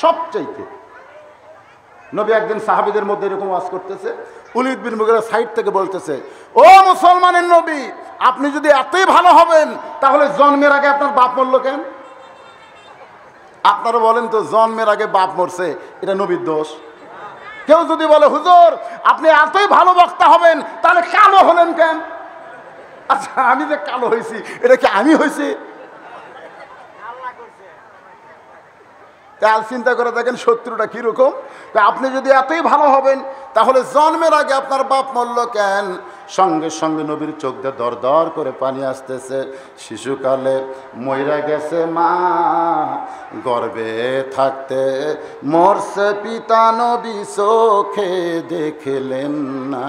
A: সবচাইতে নবী একদিন সাহাবীদের মধ্যে এরকম ওয়াজ করতেছে, ওলীদ বিন মুগীরা সাইড থেকে বলতেছে, ও মুসলমানের নবী, আপনি যদি এতই ভালো হবেন তাহলে জন্মের আগে আপনার বাপ মরল কেন? আপনারা বলেন তো, জন্মের আগে বাপ মরছে, এটা নবীর দোষ? কেউ যদি বলে হুজুর আপনি এতই ভালো বক্তা হবেন তাহলে কালো হলেন কেন? আচ্ছা, আমি যে কালো হয়েছি এটা কি আমি হয়েছি? কাল চিন্তা করে দেখেন শত্রুটা কিরকম। তা আপনি যদি এতই ভালো হবেন তাহলে জন্মের আগে আপনার বাপ মরল কেন? সঙ্গে সঙ্গে নবীর চোখ দিয়ে দর দর করে পানি আসতেছে। শিশুকালে মইরা গেছে মা, গর্ভে থাকতে মরছে পিতা, নবী চোখে দেখলেন না।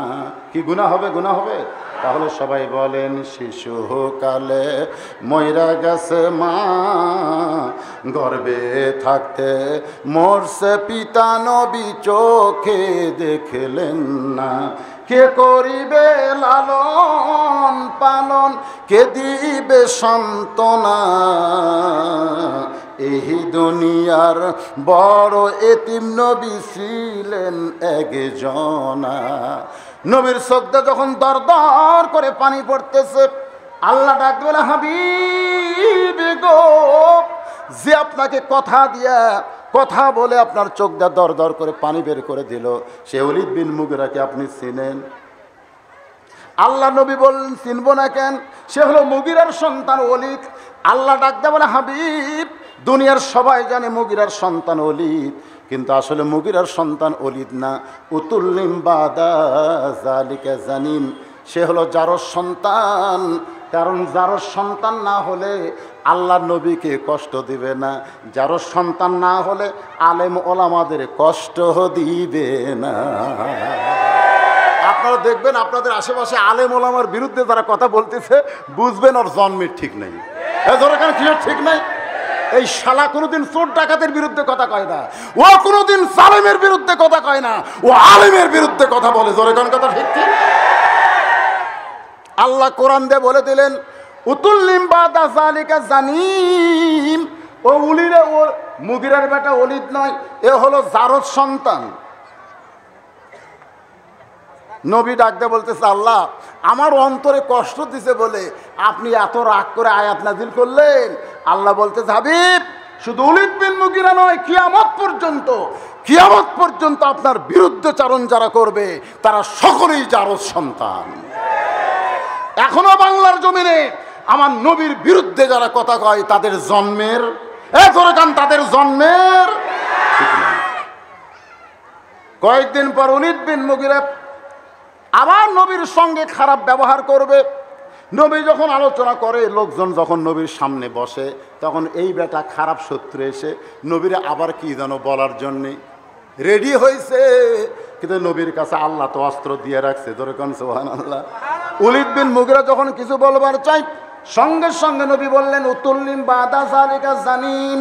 A: কি গুনাহ হবে? গুনাহ হবে? তাহলে সবাই বলেন, শিশুকালে মইরা গেছে মা, গর্ভে থাকতে মরছে পিতা, নবী চোখে দেখলেন না। কে করিবে লালন পালন, কে দিবে সান্ত্বনা, এই দুনিয়ার বড় এতিম নবী ছিলেন একজনা। নবীর চোখে যখন দর দর করে পানি পড়তেছে, আল্লাহ ডাক বলে, হাবিবি গো, যে আপনাকে কথা দিয়া কথা বলে আপনার চোখ দিয়ে দর দর করে পানি বের করে দিল, সে ওলীদ বিন মুগীরাকে আপনি চিনেন? আল্লাহ নবী বললেন, চিনব না কেন? সে হলো মুগীরার সন্তান ওলীদ। আল্লাহ ডাক দেয়া বলে, হাবিব, দুনিয়ার সবাই জানে মুগীরার সন্তান ওলীদ, কিন্তু আসলে মুগীরার সন্তান ওলীদ না, উতুল্লিম বাদা যালিকা জানিম। সে হলো জারজ সন্তান। কারণ জারজ সন্তান না হলে আল্লাহ নবীকে কষ্ট দিবে না, জারজ সন্তান না হলে আলেম ওলামাদের কষ্ট দিবে না। আপনারা দেখবেন আপনাদের আশেপাশে আলেম ওলামার বিরুদ্ধে যারা কথা বলতেছে, বুঝবেন ওর জন্মের ঠিক নেই। ঠিক নাই? এই শালা কোনোদিন চোর ডাকাতের বিরুদ্ধে কথা কয় না, ও কোনোদিন জালেমের বিরুদ্ধে কথা কয় না, ও আলেমের বিরুদ্ধে কথা বলে। জোরে কোন কথা ঠিক ঠিক? আল্লাহ কোরআন দিয়ে বলে দিলেন, উতুল্লিম বাদা যালিকা জানিম। ও উলিরে, ও মুগীরার বেটা ওলীদ নয়, এ হলো জারজ সন্তান। নবী ডাকতে বলতেছে, আল্লাহ আমার অন্তরে কষ্ট দিছে বলে আপনি এত রাগ করে আয়াত নাজিল করলেন। আল্লাহ বলতেছে, হাবিব, শুধু ওলীদ বিন মুগীরা নয়, কিয়ামত পর্যন্ত আপনার বিরুদ্ধে চারণ যারা করবে তারা সকলেই জারজ সন্তান। এখনো বাংলার জমিনে আমার নবীর বিরুদ্ধে যারা কথা কয় তাদের জন্মের তাদের জন্মের ঠিক নেই। কয়েকদিন পর ওলীদ বিন মুগীরা আবার নবীর সঙ্গে খারাপ ব্যবহার করবে। নবী যখন আলোচনা করে, লোকজন যখন নবীর সামনে বসে, তখন এই বেটা খারাপ শত্রু এসে নবীরে আবার কি যেন বলার জন্যে রেডি হয়েছে। কিন্তু নবীর কাছে আল্লাহ তো অস্ত্র দিয়ে রাখছে। ধরে কোন সুবহানাল্লাহ। ওলীদ বিন মুগীরা যখন কিছু বলবার চাই, সঙ্গে সঙ্গে নবী বললেন, উতুল্লিম বাদা যালিকা জানিম।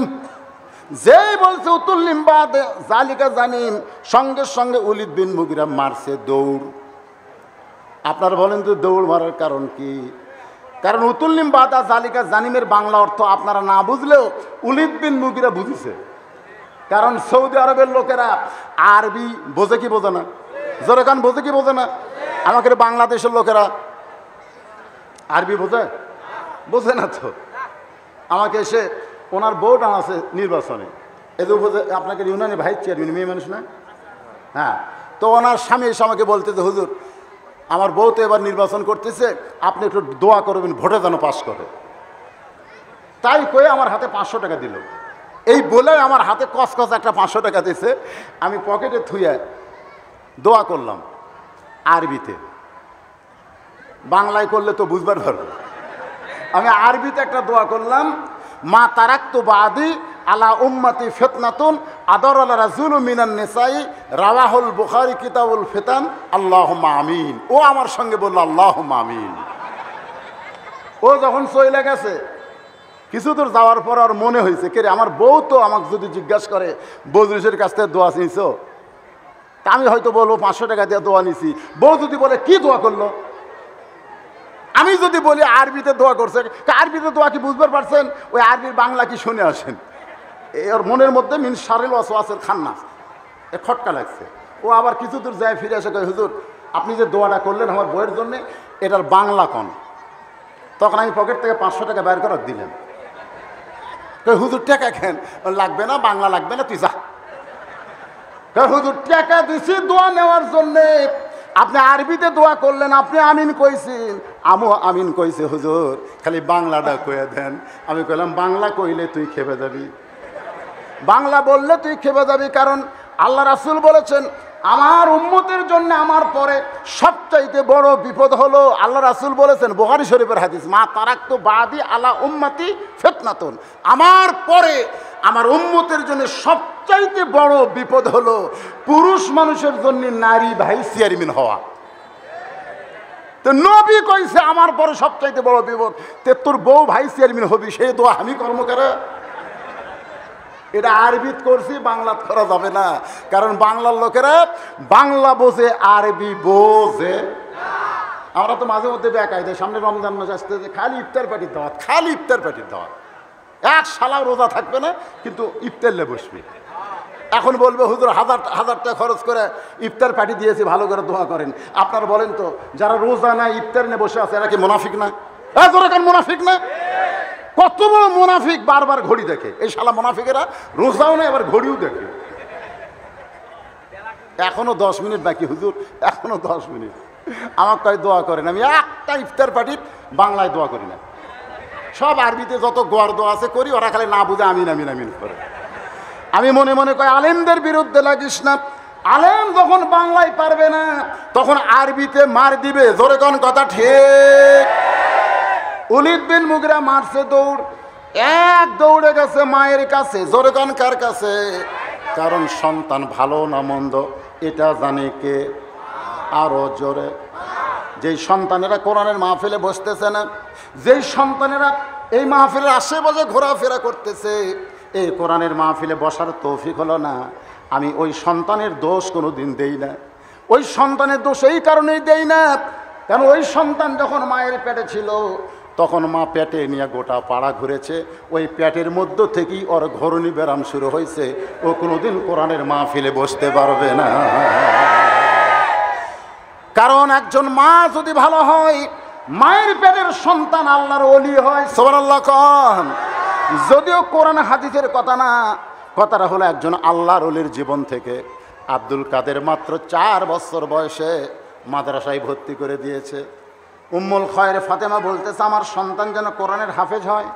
A: যেই বলছে উতুল্লিম বাদা যালিকা জানিম, সঙ্গে সঙ্গে ওলীদ বিন মুগীরা মারছে দৌড়। আপনারা বলেন তো দৌড় মারার কারণ কি? কারণ উতুল্লিম বাদা যালিকা জানিমের বাংলা অর্থ আপনারা না বুঝলেও ওলীদ বিন মুগীরা বুঝেছে। কারণ সৌদি আরবের লোকেরা আরবি বোঝে কি বোঝে না? জোরে কান, বোঝে কি বোঝে না? আমাকে বাংলাদেশের লোকেরা আরবি বোঝে না তো। আমাকে এসে ওনার বউ আছে নির্বাচনে, এই যে আপনাকে ইউনানি ভাইস চেয়ারম্যান, মেয়ে মানুষ না? হ্যাঁ, তো ওনার স্বামী এসে আমাকে বলতেছে, হুজুর আমার বউ তো এবার নির্বাচন করতেছে, আপনি একটু দোয়া করবেন ভোটে যেন পাস করে। তাই কয়ে আমার হাতে 500 টাকা দিল। এই বলে আমার হাতে কসকস একটা 500 টাকা দিয়েছে। আমি পকেটে থুয়ে দোয়া করলাম আরবিতে। বাংলায় করলে তো বুঝবার পারবো। আমি আরবিতে একটা দোয়া করলাম, মা তারাক্তু বাদি আলা উম্মতি ফিতনাতুন আদর আলা রাজুলু মিনান নিসাই রাওয়াহুল বুখারী কিতাবুল ফিতান আল্লাহুম্মা আমিন। ও আমার সঙ্গে বলল আল্লাহুম্মা আমিন। ও যখন চলে গেছে, কিছু দূর যাওয়ার পর আর মনে হয়েছে, কে রে, আমার বউ তো আমাকে যদি জিজ্ঞাসা করে বজরিসের কাছ থেকে দোয়া চিনছ, তা আমি হয়তো বলবো 500 টাকা দিয়ে দোয়া নিছি। বউ যদি বলে কি দোয়া করলো, আমি যদি বলি আরবিতে দোয়া করছে, আরবিতে দোয়া কি বুঝতে পারছেন? ওই আরবির বাংলা কি শুনে আসেন? এর মনের মধ্যে মিন শারিল ওয়াসওয়াসিল খান্নাস এ খটকা লাগছে। ও আবার কিছু দূর যায় ফিরে এসে কয়, হুজুর আপনি যে দোয়াটা করলেন আমার বইয়ের জন্যে, এটার বাংলা কোন? তখন আমি পকেট থেকে 500 টাকা বের করে দিলাম। হুজুর টাকা খেন, লাগবে না, বাংলা লাগবে না, তুই যা। হুজুর টাকা দিছি দোয়া নেওয়ার জন্যে, আপনি আরবিতে দোয়া করলেন, আপনি আমিন কইছেন, আমও আমিন কইছে, হুজুর খালি বাংলাটা কয়ে দেন। আমি কইলাম বাংলা কইলে তুই খেপে যাবি, বাংলা বললে তুই খেপে যাবি। কারণ আল্লাহ রাসূল বলেছেন আমার উম্মতের জন্য আমার পরে সবচাইতে বড় বিপদ হলো, আল্লাহ রাসূল বলেছেন বুখারী শরীফের হাদিস, মা তারাকতু বাদি আলা উম্মতি ফিতনাতুন, আমার পরে আমার উম্মতের জন্য সবচাইতে বড় বিপদ হলো পুরুষ মানুষের জন্য নারী ভাই চেয়ারম্যান হওয়া। তো নবী কইছে আমার পরে সবচাইতে বড় বিপদ, তে তোর বউ ভাই চেয়ারম্যান হবি, সেই দোয়া আমি কর্ম করে? এটা আরবিত করছি, বাংলাত করা যাবে না। কারণ বাংলার লোকেরা বাংলা বোঝে, আরবি বোঝে। আমরা তো মাঝে মধ্যে বেকায়দা, সামনে রমজান মাস আসতেছে, খালি ইফতার পার্টির দাওয়াত, খালি ইফতার পার্টির দাওয়াত। এক শালা রোজা থাকবে না, কিন্তু ইফতারলে বসবে। এখন বলবে হুজুর হাজার টাকা খরচ করে ইফতার পার্টি দিয়েছি, ভালো করে দোয়া করেন। আপনারা বলেন তো, যারা রোজা না ইফতার নিয়ে বসে আছে এরা কি মুনাফিক না? এরা মুনাফিক না? কত বড় মুনাফিক, বারবার ঘড়ি দেখে। এই শালা মুনাফিকেরা রোজাও নেই, আবার ঘড়িও দেখে। এখনো 10 মিনিট বাকি হুজুর, এখনো 10 মিনিট। আমার কয় দোয়া করেন। আমি একটা ইফতার পার্টির বাংলায় দোয়া করি না, সব আরবিতে যত গোয়ার দোয়া আছে করি। ওরা খালি না বুঝে আমিন আমিন আমিন করে। আমি মনে মনে কয় আলেমদের বিরুদ্ধে লাগিস না। আলেম যখন বাংলায় পারবে না, তখন আরবিতে মার দিবে। জোরে কোন কথা ঠিক? উলিদ বিন মুগিরা মারছে দৌড়, এক দৌড়ে গেছে মায়ের কাছে। জোরে কোন কার কাছে? কারণ সন্তান ভালো না মন্দ এটা জানে কে? আরো জোরে। যেই সন্তানেরা কোরআনের মাহফিলে বসতেছে না, যেই সন্তানেরা এই মাহফিলের আশেপাশে ঘোরাফেরা করতেছে, এই কোরআনের মাহফিলে বসার তৌফিক হলো না, আমি ওই সন্তানের দোষ কোনো দিন দেই না। ওই সন্তানের দোষ এই কারণেই দেই না, কারণ ওই সন্তান যখন মায়ের পেটে ছিল, তখন মা পেটে নিয়ে গোটা পাড়া ঘুরেছে। ওই পেটের মধ্য থেকেই ওর ঘরণী ব্যারাম শুরু হয়েছে। ও কোনোদিন কোরআনের মাহফিলে বসতে পারবে না। কারণ একজন মা যদি ভালো হয়, মায়ের পেটের সন্তান আল্লাহর ওলি হয়। সুবহানাল্লাহ কোন? যদিও কোরআন হাদিসের কথা না, কথাটা হলো একজন আল্লাহর ওলির জীবন থেকে। আব্দুল কাদের মাত্র 4 বছর বয়সে মাদ্রাসায় ভর্তি করে দিয়েছে। উম্মুল খয়ের ফাতেমা বলতেছে আমার সন্তান যেন কোরআনের হাফেজ হয়।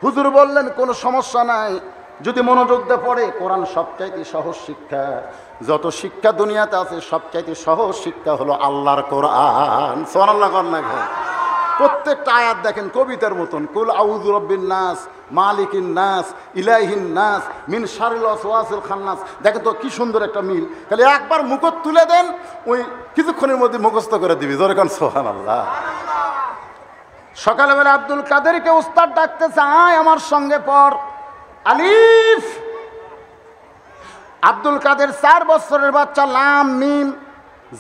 A: হুজুর বললেন কোনো সমস্যা নাই, যদি মনোযোগ দিয়ে পড়ে। কোরআন সবচাইতে সহজ শিক্ষা, যত শিক্ষা দুনিয়াতে আছে সবচাইতে সহজ শিক্ষা হলো আল্লাহর কোরআন। সুবহানাল্লাহ কোন না? প্রত্যেকটা আয়াত দেখেন কবিতার মতন। কুল আউযু রাব্বিন নাস, মালিকিন নাস, ইলাহিন নাস, মিন শারিল ওয়াসওয়াসিল খান্নাস। দেখেন তো কি সুন্দর একটা মিল। খালি একবার মুখত তুলে দেন, ওই কিছুক্ষণের মধ্যে মুখস্থ করে দিবি। জোরে কান সুবহানাল্লাহ। সকালবেলা আব্দুল কাদেরকে উস্তাদ ডাকতেছে, আয় আমার সঙ্গে পড় আলিফ। আব্দুল কাদের 4 বছরের বাচ্চা, লাম মিম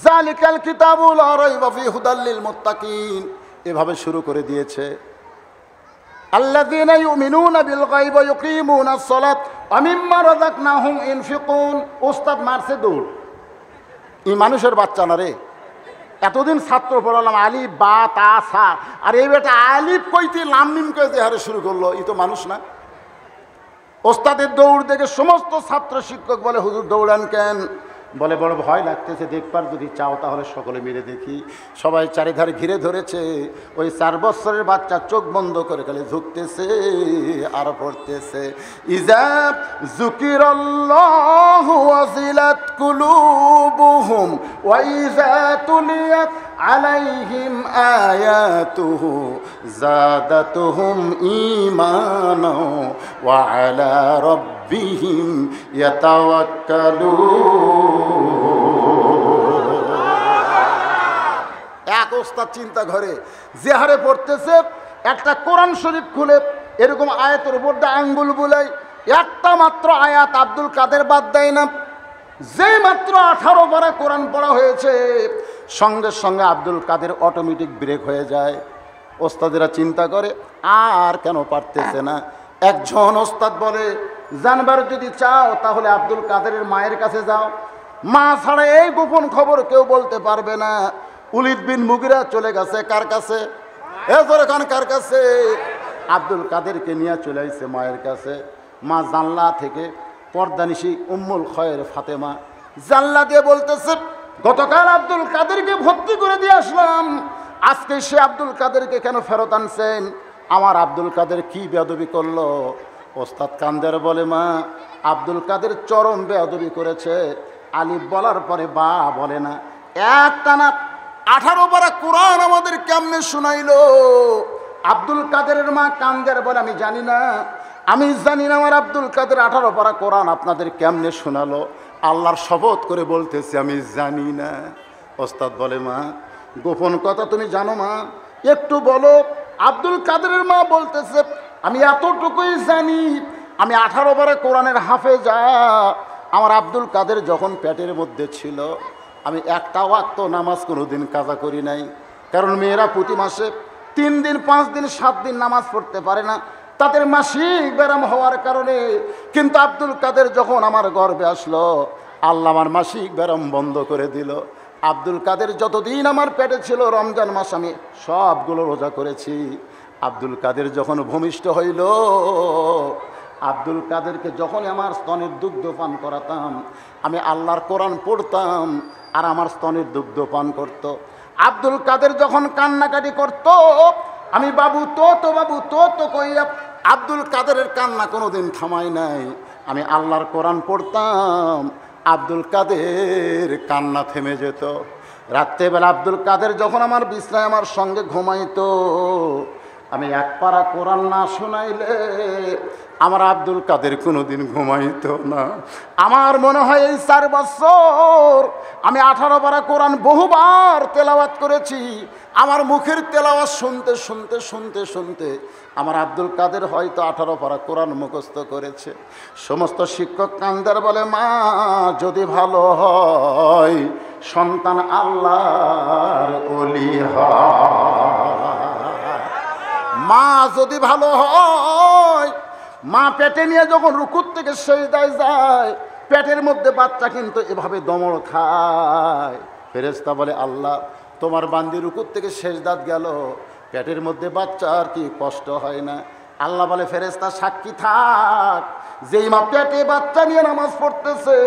A: যালিকাল কিতাবুল লা রাইবা ফিহি হুদাল লিল মুত্তাকিন, এভাবে শুরু করে দিয়েছে। আল্লাযীনা ইউমিনুনা বিল গায়বি ওয়া ইউকিমুনাস সালাত ওয়া মিম্মা রাযাকনাহুম ইনফিকুন। উস্তাদ মারছে দৌড়। এই মানুষের বাচ্চা না রে। এতদিন ছাত্র পড়ালাম আলিফ বা তা সা, আর এই বেটা আলিফ কইতে লাম মিম কইতে হারে শুরু করলো। এই তো মানুষ না। ওস্তাদের দৌড় দেখে সমস্ত ছাত্র শিক্ষক বলে, হুজুর দৌড়ান কেন? বলে বড় ভয় লাগতেছে, দেখবার যদি চাও তাহলে সকলে মিলে দেখি। সবাই চারিধারে ঘিরে ধরেছে। ওই 4 বছরের বাচ্চা চোখ বন্ধ করে খালি ঝুঁকতেছে আর পড়তেছে, ইজা যুকিরাল্লাহু ওয়াজিলাত কুলুবুহুম ওয়া ইজা তুলিয়াত আলাইহিম আয়াতুহু যাদাতুহুম ঈমানা ওয়া আলা রাব্বিহিম ইয়াতাওয়াক্কালুন। এক ওস্তাদ চিন্তা করে, যে হারে পড়তেছে, একটা কোরআন শরীফ খুলে এরকম আয়াতের উপর দিয়ে আঙ্গুল বুলাই, একটা মাত্র আয়াত আব্দুল কাদের বাদ দেয় না। যেই মাত্র 18 পারা কোরআন পড়া হয়েছে, সঙ্গে সঙ্গে আব্দুল কাদের অটোমেটিক ব্রেক হয়ে যায়। ওস্তাদেরা চিন্তা করে আর কেন পারতেছে না। একজন ওস্তাদ বলে, জানবার যদি চাও তাহলে আব্দুল কাদেরের মায়ের কাছে যাও, মা ছাড়া এই গোপন খবর কেউ বলতে পারবে না। উলিদ বিন মুগিরা চলে গেছে কার কাছে? কার কাছে? আব্দুল কাদেরকে নিয়ে চলে আসছে মায়ের কাছে। মা জানলা থেকে পর্দানিশি উম্মুল খয়ের ফাতেমা জানলা দিয়ে বলতেছে, গতকাল আব্দুল কাদেরকে ভর্তি করে দিয়ে আসলাম, আজকে সে আব্দুল কাদেরকে কেন ফেরত আনছেন? আমার আব্দুল কাদের কি বেয়াদবি করলো? ওস্তাদ কান্দের বলে, মা আব্দুল কাদের চরম বেয়াদবি করেছে। আলিফ বলার পরে বা বলে না, একটানা 18 পারা কোরআন আমাদের কেমনে শুনাইলো? আব্দুল কাদেরের মা কান্দের বলে, আমি জানি না আমার আব্দুল কাদের 18 পারা কোরআন আপনাদের কেমনে শোনালো? আল্লাহর শপথ করে বলতেছি আমি জানি না। ওস্তাদ বলে, মা গোপন কথা তুমি জানো মা, একটু বলো। আব্দুল কাদেরের মা বলতেছে, আমি এতটুকুই জানি, আমি 18 পারা কোরআনের হাফেজা। আমার আব্দুল কাদের যখন পেটের মধ্যে ছিল, আমি একটা ওয়াক্ত নামাজ কোনোদিন কাজা করি নাই। কারণ মেয়েরা প্রতি মাসে 3 দিন 5 দিন 7 দিন নামাজ পড়তে পারে না, তাদের মাসিক ব্যারাম হওয়ার কারণে। কিন্তু আব্দুল কাদের যখন আমার গর্ভে আসলো, আল্লাহ আমার মাসিক ব্যারাম বন্ধ করে দিল। আব্দুল কাদের যতদিন আমার পেটে ছিল, রমজান মাস আমি সবগুলো রোজা করেছি। আব্দুল কাদের যখন ভূমিষ্ঠ হইল, আব্দুল কাদেরকে যখনই আমার স্তনের দুগ্ধ পান করাতাম, আমি আল্লাহর কোরআন পড়তাম আর আমার স্তনের দুগ্ধ পান করত। আব্দুল কাদের যখন কান্নাকাটি করত, আমি বাবু তো বাবু তো কইয়া আব্দুল কাদেরের কান্না কোনোদিন থামাই নাই। আমি আল্লাহর কোরআন পড়তাম, আব্দুল কাদের কান্না থেমে যেত। রাত্রেবেলা আব্দুল কাদের যখন আমার বিছনায় আমার সঙ্গে ঘুমাইতো, আমি এক পারা কোরআন না শোনাইলে আমার আব্দুল কাদের কোনোদিন ঘুমাইতো না। আমার মনে হয় এই 4 বছর আমি 18 পারা কোরআন বহুবার তেলাওয়াত করেছি। আমার মুখের তেলাওয়াত শুনতে শুনতে শুনতে শুনতে আমার আব্দুল কাদের হয়তো 18 পারা কোরআন মুখস্থ করেছে। সমস্ত শিক্ষক কান্দার বলে, মা যদি ভালো হয় সন্তান আল্লাহর ওলি হয়। মা যদি ভালো হয়, মা পেটে নিয়ে যখন রুকুর থেকে সেজদায় যায়, পেটের মধ্যে বাচ্চা কিন্তু এভাবে দমড় খায়। ফেরেশতা বলে, আল্লাহ তোমার বান্দি রুকুর থেকে সেজদাত গেল, পেটের মধ্যে বাচ্চা আর কি কষ্ট হয় না? আল্লাহ বলে, ফেরেশতা সাক্ষী থাক, যেই মা পেটে বাচ্চা নিয়ে নামাজ পড়তেছে,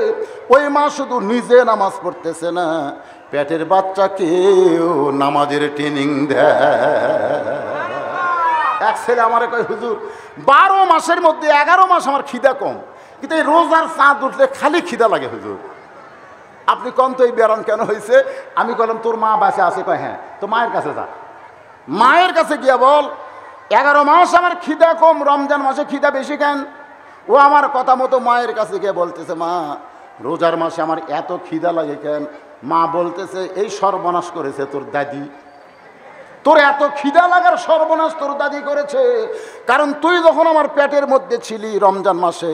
A: ওই মা শুধু নিজে নামাজ পড়তেছে না, পেটের বাচ্চাকেও নামাজের ট্রেনিং দেয়। এক ছেলে আমারে কয়, হুজুর 12 মাসের মধ্যে 11 মাস আমার খিদা কম, কিন্তু এই রোজার চাঁদ উঠলে খালি খিদা লাগে। হুজুর আপনি কম তো এই ব্যারাম কেন হয়েছে? আমি বললাম, তোর মা বাঁচে আছে? কয় হ্যাঁ। তো মায়ের কাছে যা, মায়ের কাছে গিয়া বল 11 মাস আমার খিদা কম, রমজান মাসে খিদা বেশি কেন? ও আমার কথা মতো মায়ের কাছে গিয়ে বলতেছে, মা রোজার মাসে আমার এত খিদা লাগে কেন? মা বলতেছে, এই সর্বনাশ করেছে তোর দাদি, তোর এত খিদা লাগার সর্বনাশ তোর দাদি করেছে। কারণ তুই যখন আমার পেটের মধ্যে ছিলি রমজান মাসে,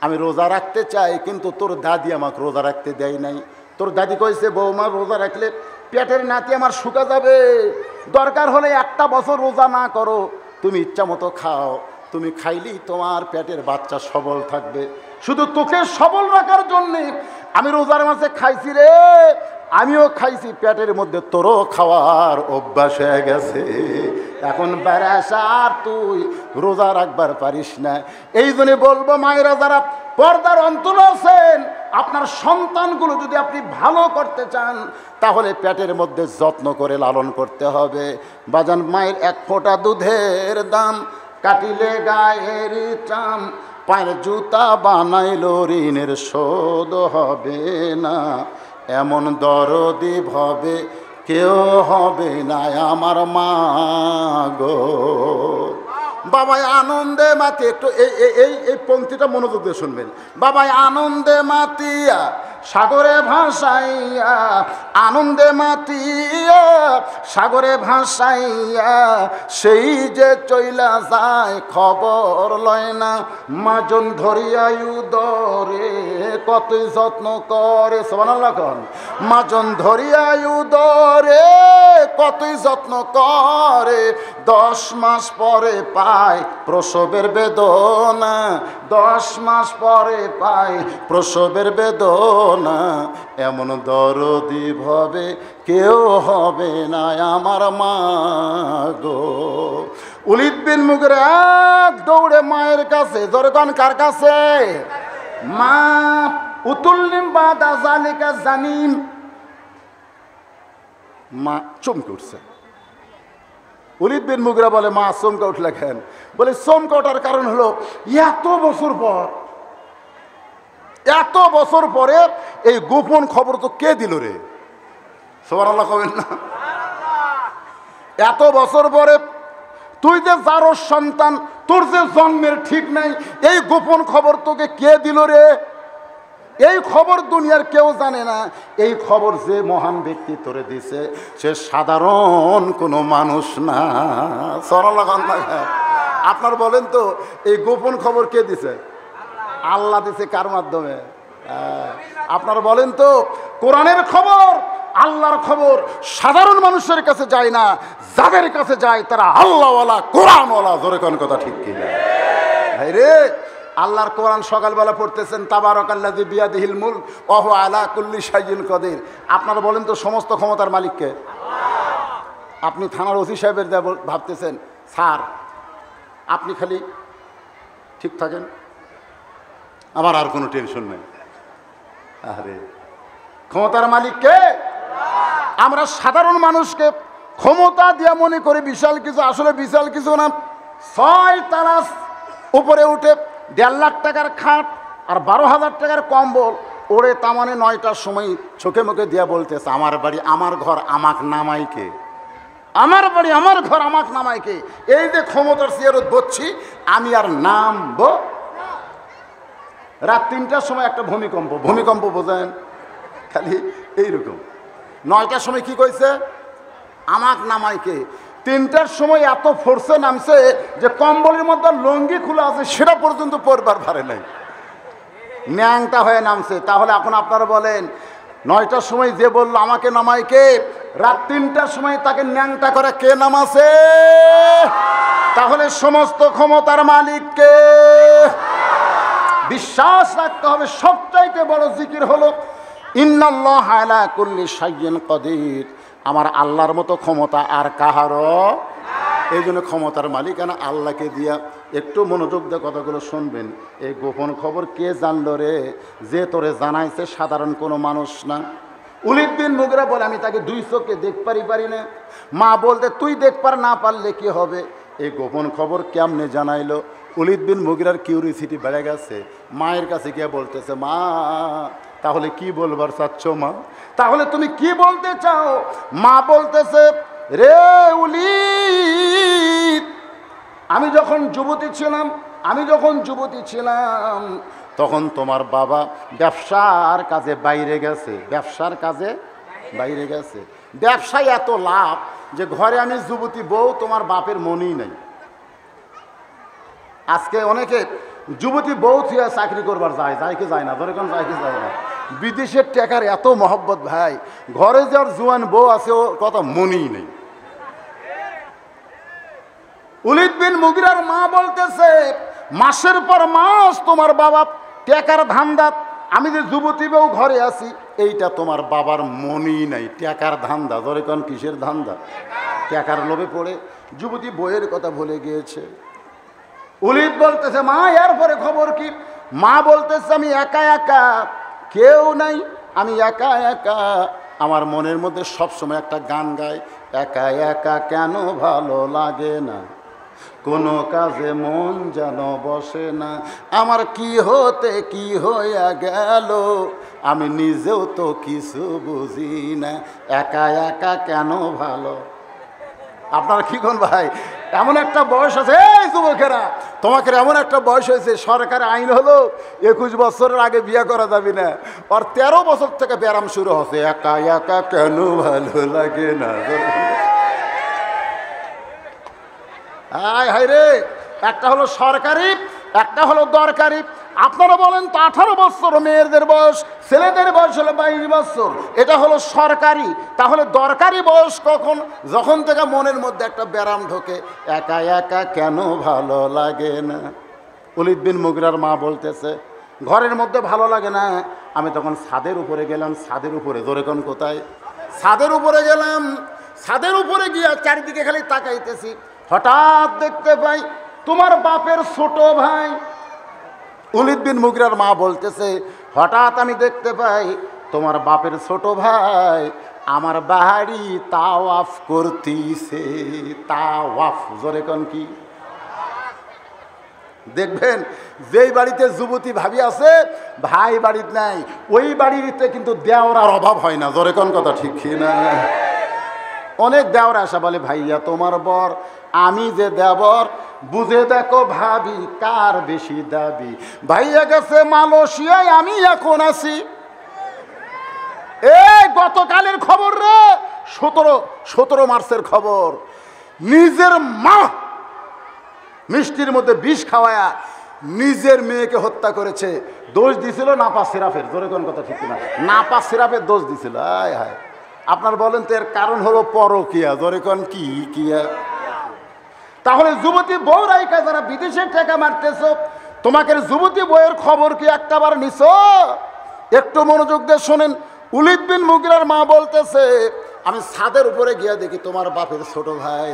A: আমি রোজা রাখতে চাই, কিন্তু তোর দাদি আমাকে রোজা রাখতে দেয় নাই। তোর দাদি কইছে, বৌমা রোজা রাখলে পেটের নাতি আমার শুকা যাবে, দরকার হলে 1টা বছর রোজা না করো, তুমি ইচ্ছা মতো খাও, তুমি খাইলেই তোমার পেটের বাচ্চা সবল থাকবে। শুধু তোকে সবল রাখার জন্যে আমি রোজার মাসে খাইছি রে, আমিও খাইছি, পেটের মধ্যে তোরও খাওয়ার অভ্যাস হয়ে গেছে। এখন বেড়াস আর তুই রোজা রাখবার পারিস না। এই জন্য বলবো, মায়েরা যারা পর্দার অন্তর আছেন, আপনার সন্তানগুলো যদি আপনি ভালো করতে চান, তাহলে পেটের মধ্যে যত্ন করে লালন করতে হবে। বাজান, মায়ের 1 ফোঁটা দুধের দাম, কাটিলে গায়ের চাম, পায়ের জুতা বানাইল ঋণের শোধ হবে না, এমন দরদি ভাবে কেউ হবে না আমার মা গো। বাবাই আনন্দে মাতি, একটু এই পংক্তিটা মনোযোগ দিয়ে শুনবেন। বাবাই আনন্দে মাতিয়া সাগরে ভাসাইয়া আনন্দে মাতিয়া সাগরে ভাসাইয়া সেই যে চইলা যায় খবর লয় না মাজন ধরিয়া উদরে কতই যত্ন করে সুবহানাল্লাহ কোন মাজন ধরিয়া উদরে কতই যত্ন করে 10 মাস পরে পায় প্রসবের বেদনা 10 মাস পরে পায় প্রসবের বেদনা এমন দরদি ভাবে কেউ হবে না আমার মা গো উলিদ বিন মুগিরা এক দৌড়ে মায়ের কাছে যখন কার কাছে মা উতুল্লিম বাদা জালিকা জানিম মা চমকে উঠছে উলিদ বিন মুগিরা বলে মা চমকে উঠলে কেন বলে চমকে ওঠার কারণ হলো এত বছর পরে এই গোপন খবর তো কে দিল রে সুবহানাল্লাহ কবেন না এত বছর পরে তুই যে যার সন্তান তোর যে জন্মের ঠিক নাই এই গোপন খবর তোকে কে দিল রে এই খবর দুনিয়ার কেউ জানে না এই খবর যে মহান ব্যক্তি তোরে দিছে সে সাধারণ কোনো মানুষ না আপনার বলেন তো এই গোপন খবর কে দিছে আল্লাহ দিছে কার মাধ্যমে আপনার বলেন তো কোরআনের খবর আল্লাহর খবর সাধারণ মানুষের কাছে যায় না যাদের কাছে যায় তারা আল্লাহওয়ালা কোরআনওয়ালা জোরে কোন কথা ঠিক কিনা ভাই রে আল্লাহর কোরআন সকালবেলা পড়তেছেন তাবারাকাল্লাযী বিয়াদিহিল মুলক ওয়া হুয়া আলা কুল্লি শাইইন কাদির আপনারা বলেন তো সমস্ত ক্ষমতার মালিককে আপনি থানার ওসি সাহেবের ভাবতেছেন স্যার আপনি খালি ঠিক থাকেন আমার আর কোনো টেনশন নেই আরে ক্ষমতার মালিককে আমরা সাধারণ মানুষকে ক্ষমতা দিয়া মনে করি বিশাল কিছু আসলে বিশাল কিছু না 6 তালাস উপরে উঠে 1.5 লাখ টাকার খাট আর 12,000 টাকার কম্বল ওরে তামানে 9টার সময় চোখে মুখে দিয়া বলতেছে আমার বাড়ি আমার ঘর আমাক নামাইকে আমার বাড়ি আমার ঘর আমাক নামাইকে এই যে ক্ষমতার চেয়ারত বসছি আমি আর নামবো রাত 3টার সময় একটা ভূমিকম্প বোঝেন খালি এইরকম 9টার সময় কি কইছে আমাক নামাইকে 3টার সময় এত ফোর্সে নামছে যে কম্বলের মধ্যে লঙ্গি খোলা আছে সেটা পর্যন্ত পরবার পারে নাই ন্যাংটা হয়ে নামছে তাহলে এখন আপনারা বলেন 9টার সময় যে বললো আমাকে নামাইকে রাত 3টার সময় তাকে ন্যাংটা করে কে নামাছে তাহলে সমস্ত ক্ষমতার মালিককে বিশ্বাস রাখতে হবে সবচাইতে বড় জিকির হলো ইন্নাল্লাহ আলা কুল্লি শাইইন কাদির আমার আল্লাহর মতো ক্ষমতা আর কাহারও এই জন্য ক্ষমতার মালিকানা আল্লাহকে দিয়া একটু মনোযোগ দিয়ে কথাগুলো শুনবেন এই গোপন খবর কে জানলো রে যে তোরে জানাইছে সাধারণ কোনো মানুষ না উলিদ বিন মুগিরা বলে আমি তাকে 2 চোখে পারি না মা বলতে তুই দেখবার না পারলে কি হবে এই গোপন খবর কেমনে জানাইলো উলিদ বিন মুগিরার কিউরিসিটি বেড়ে গেছে মায়ের কাছে গিয়ে বলতেছে মা তাহলে কি বলবার চাচ্ছ মা তাহলে তুমি কি বলতে চাও মা বলতেছে রে উলিদ আমি যখন যুবতী ছিলাম তখন তোমার বাবা ব্যবসার কাজে বাইরে গেছে ব্যবসায় এত লাভ যে ঘরে আমি যুবতী বউ তোমার বাপের মনেই নাই আজকে অনেকে যুবতী বউ থিয়া চাকরি করবার যায় কি যায় না ধরে কোন যায় কি যায় না বিদেশের টাকার এত মহব্বত ভাই ঘরে যার জোয়ান বউ আছে ও কথা মনেই নেই উলিদ বিন মুগিরার মা বলতেছে মাসের পর মাস তোমার বাবা টাকার ধান্দা আমি যে যুবতী বউ ঘরে আছি এইটা তোমার বাবার মনেই নাই টাকার ধান্দা ধরে কোন কিসের ধান্দা টাকার লোভে পড়ে যুবতী বইয়ের কথা ভুলে গিয়েছে উলিদ বলতেছে মা এরপরে খবর কি মা বলতেছে আমি একা কেউ নাই আমি একা আমার মনের মধ্যে সবসময় একটা গান গায় একা কেন ভালো লাগে না কোনো কাজে মন যেন বসে না আমার কি হতে কি হইয়া গেল আমি নিজেও তো কিছু বুঝি না একা কেন ভালো আপনারা কি কোন ভাই এমন একটা বয়স আছে, এই যুবকেরা তোমাকে এমন একটা বয়স হয়েছে, সরকারি আইন হলো 21 বছরের আগে বিয়ে করা যাবে না। আর 13 বছর থেকে ব্যায়াম শুরু হচ্ছে, একা একা কেন ভালো লাগে না। হায় রে, একটা হলো সরকারি, একটা হলো দরকারি। আপনারা বলেন তো 18 বছর মেয়েদের বয়স, ছেলেদের বয়স হলো 22 বছর, এটা হলো সরকারি। তাহলে দরকারি বয়স কখন? যখন থেকে মনের মধ্যে একটা ব্যারাম ঢোকে, একা একা কেন ভালো লাগে না। ওলীদ বিন মুগিরার মা বলতেছে ঘরের মধ্যে ভালো লাগে না। আমি তখন ছাদের উপরে গেলাম, ছাদের উপরে, জোরে কোন কোথায়? ছাদের উপরে গেলাম, ছাদের উপরে গিয়ে চারিদিকে খালি তাকাইতেছি। হঠাৎ দেখতে পাই তোমার বাপের ছোট ভাই। ওলীদ বিন মুগিরার মা বলতেছে হঠাৎ আমি দেখতে পাই তোমার বাপের ছোট ভাই আমার বাড়ি তাওয়াফ করতেছে। তাওয়াফ, জোরে কোন কি? দেখবেন যেই বাড়িতে যুবতী ভাবি আছে, ভাই বাড়িতে নাই, ওই বাড়িতে কিন্তু দেওরার অভাব হয় না। জোরে কোন কথা ঠিক কি না? অনেক দেওরা আসা বলে ভাইয়া তোমার বর, আমি যে দেবর, বুঝে দেখো ভাবি কার বেশি দাবি। ভাইয়া গেছে মালয়েশিয়ায়, আমি এখন আছি। এই গতকালের খবর রে, 17 মার্চের খবর। নিজের মা মিষ্টির মধ্যে বিষ খাওয়ায়া নিজের মেয়েকে হত্যা করেছে। দোষ দিছিল নাপা সিরাপের। জোরে কোন কথা ঠিক না? নাপা সিরাপের দোষ দিছিল। হায় হায়, আপনার বলেন তো এর কারণ হলো পরকিয়া। জোরে কোন কি কিয়া? তাহলে যুবতী বউ রাইকা যারা বিদেশের টাকা মারতেছ, তোমাকে যুবতী বউয়ের খবর কি একটাবার নিছ? একটু মনোযোগ দিয়ে শোনেন। ওলীদ বিন মুগিরার মা বলতেছে আমি ছাদের উপরে গিয়া দেখি তোমার বাপের ছোট ভাই।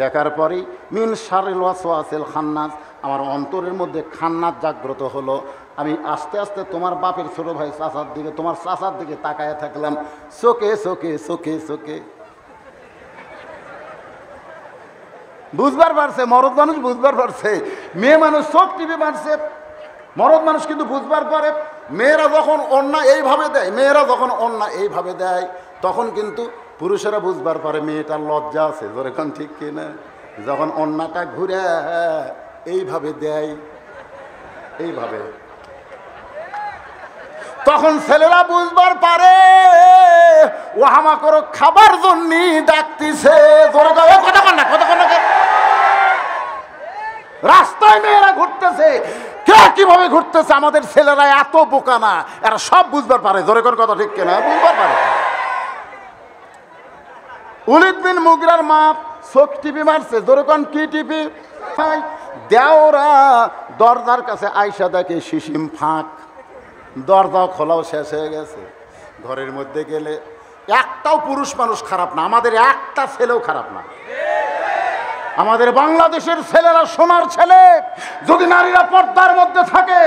A: দেখার পরেই মিন শারিল ওয়াসওয়াসিল খান্নাস, আমার অন্তরের মধ্যে খান্নাস জাগ্রত হলো। আমি আস্তে আস্তে তোমার বাপের ছোট ভাই চাচার দিকে, তোমার চাচার দিকে তাকায় থাকলাম, চোখে চোখে চোখে চোখে। বুঝবার পারছে, মরদ মানুষ বুঝবার পারছে। মেয়ে মানুষ চোখ টিপে মারছে, মরদ মানুষ কিন্তু বুঝবার পারে। মেয়েরা যখন অন্যায় এইভাবে দেয়, মেয়েরা যখন অন্যায় এইভাবে দেয়, তখন কিন্তু পুরুষেরা বুঝবার পারে মেয়েটার লজ্জা আছে। যেরকম ঠিক কিনা? যখন অন্যটা ঘুরে এইভাবে দেয়, এইভাবে, তখন ছেলেরা বুঝবার পারে ও আমাকে খাবার জন্য ডাকতেছে। রাস্তায় মেয়েরা ঘুরতেছে, কে কিভাবে ঘুরতেছে, আমাদের ছেলেরা এত বোকা না, এরা সব বুঝবার পারে। জোরে কোন কথা ঠিক কিনা? বুঝবার পারে। ওলীদ বিন মুগিরার মা চোখ টিপি মারছে। জোরে কোন কি টিপি? দেওরা দরজার কাছে আইসা দেখে শিশিম ফাঁক, দরজা খোলাও শেষ হয়ে গেছে। ঘরের মধ্যে গেলে একটাও পুরুষ মানুষ খারাপ না, আমাদের একটা ছেলেও খারাপ না। আমাদের বাংলাদেশের ছেলেরা সোনার ছেলে। যদি নারীরা পর্দার মধ্যে থাকে,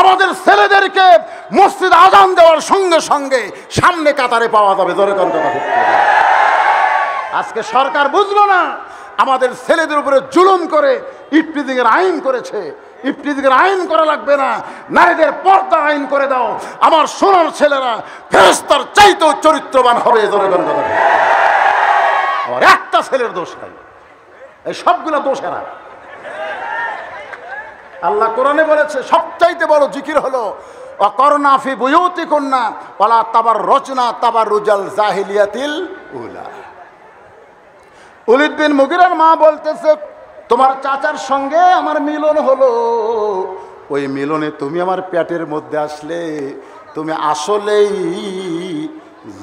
A: আমাদের ছেলেদেরকে মসজিদ আজান দেওয়ার সঙ্গে সঙ্গে সামনে কাতারে পাওয়া যাবে। জোরে কোন কথা ঠিক কিনা? আজকে সরকার বুঝলো না, আমাদের ছেলেদের উপরে জুলুম করে ইফতিজিং এর আইন করেছে। ইফতিজিং এর আইন করা লাগবে না, নারীদের পর্দা আইন করে দাও, আমার সোনার ছেলেরা ফেরেশতার চাইতেও চরিত্রবান হবে। জোরে কোন কথা। আমার একটা ছেলের দোষ নাই, এই সবগুলো দোষেরা। আল্লাহ কোরআনে বলেছে সবচাইতে বড় জিকির হলো অকরনা ফি বুয়ুতিকুন্না ওয়ালা তাবাররুজনা তাবাররুজাল জাহিলিয়াতিল উলা। ওলীদ বিন মুগিরার মা বলতেছে তোমার চাচার সঙ্গে আমার মিলন হলো, ওই মিলনে তুমি আমার পেটের মধ্যে আসলে, তুমি আসলেই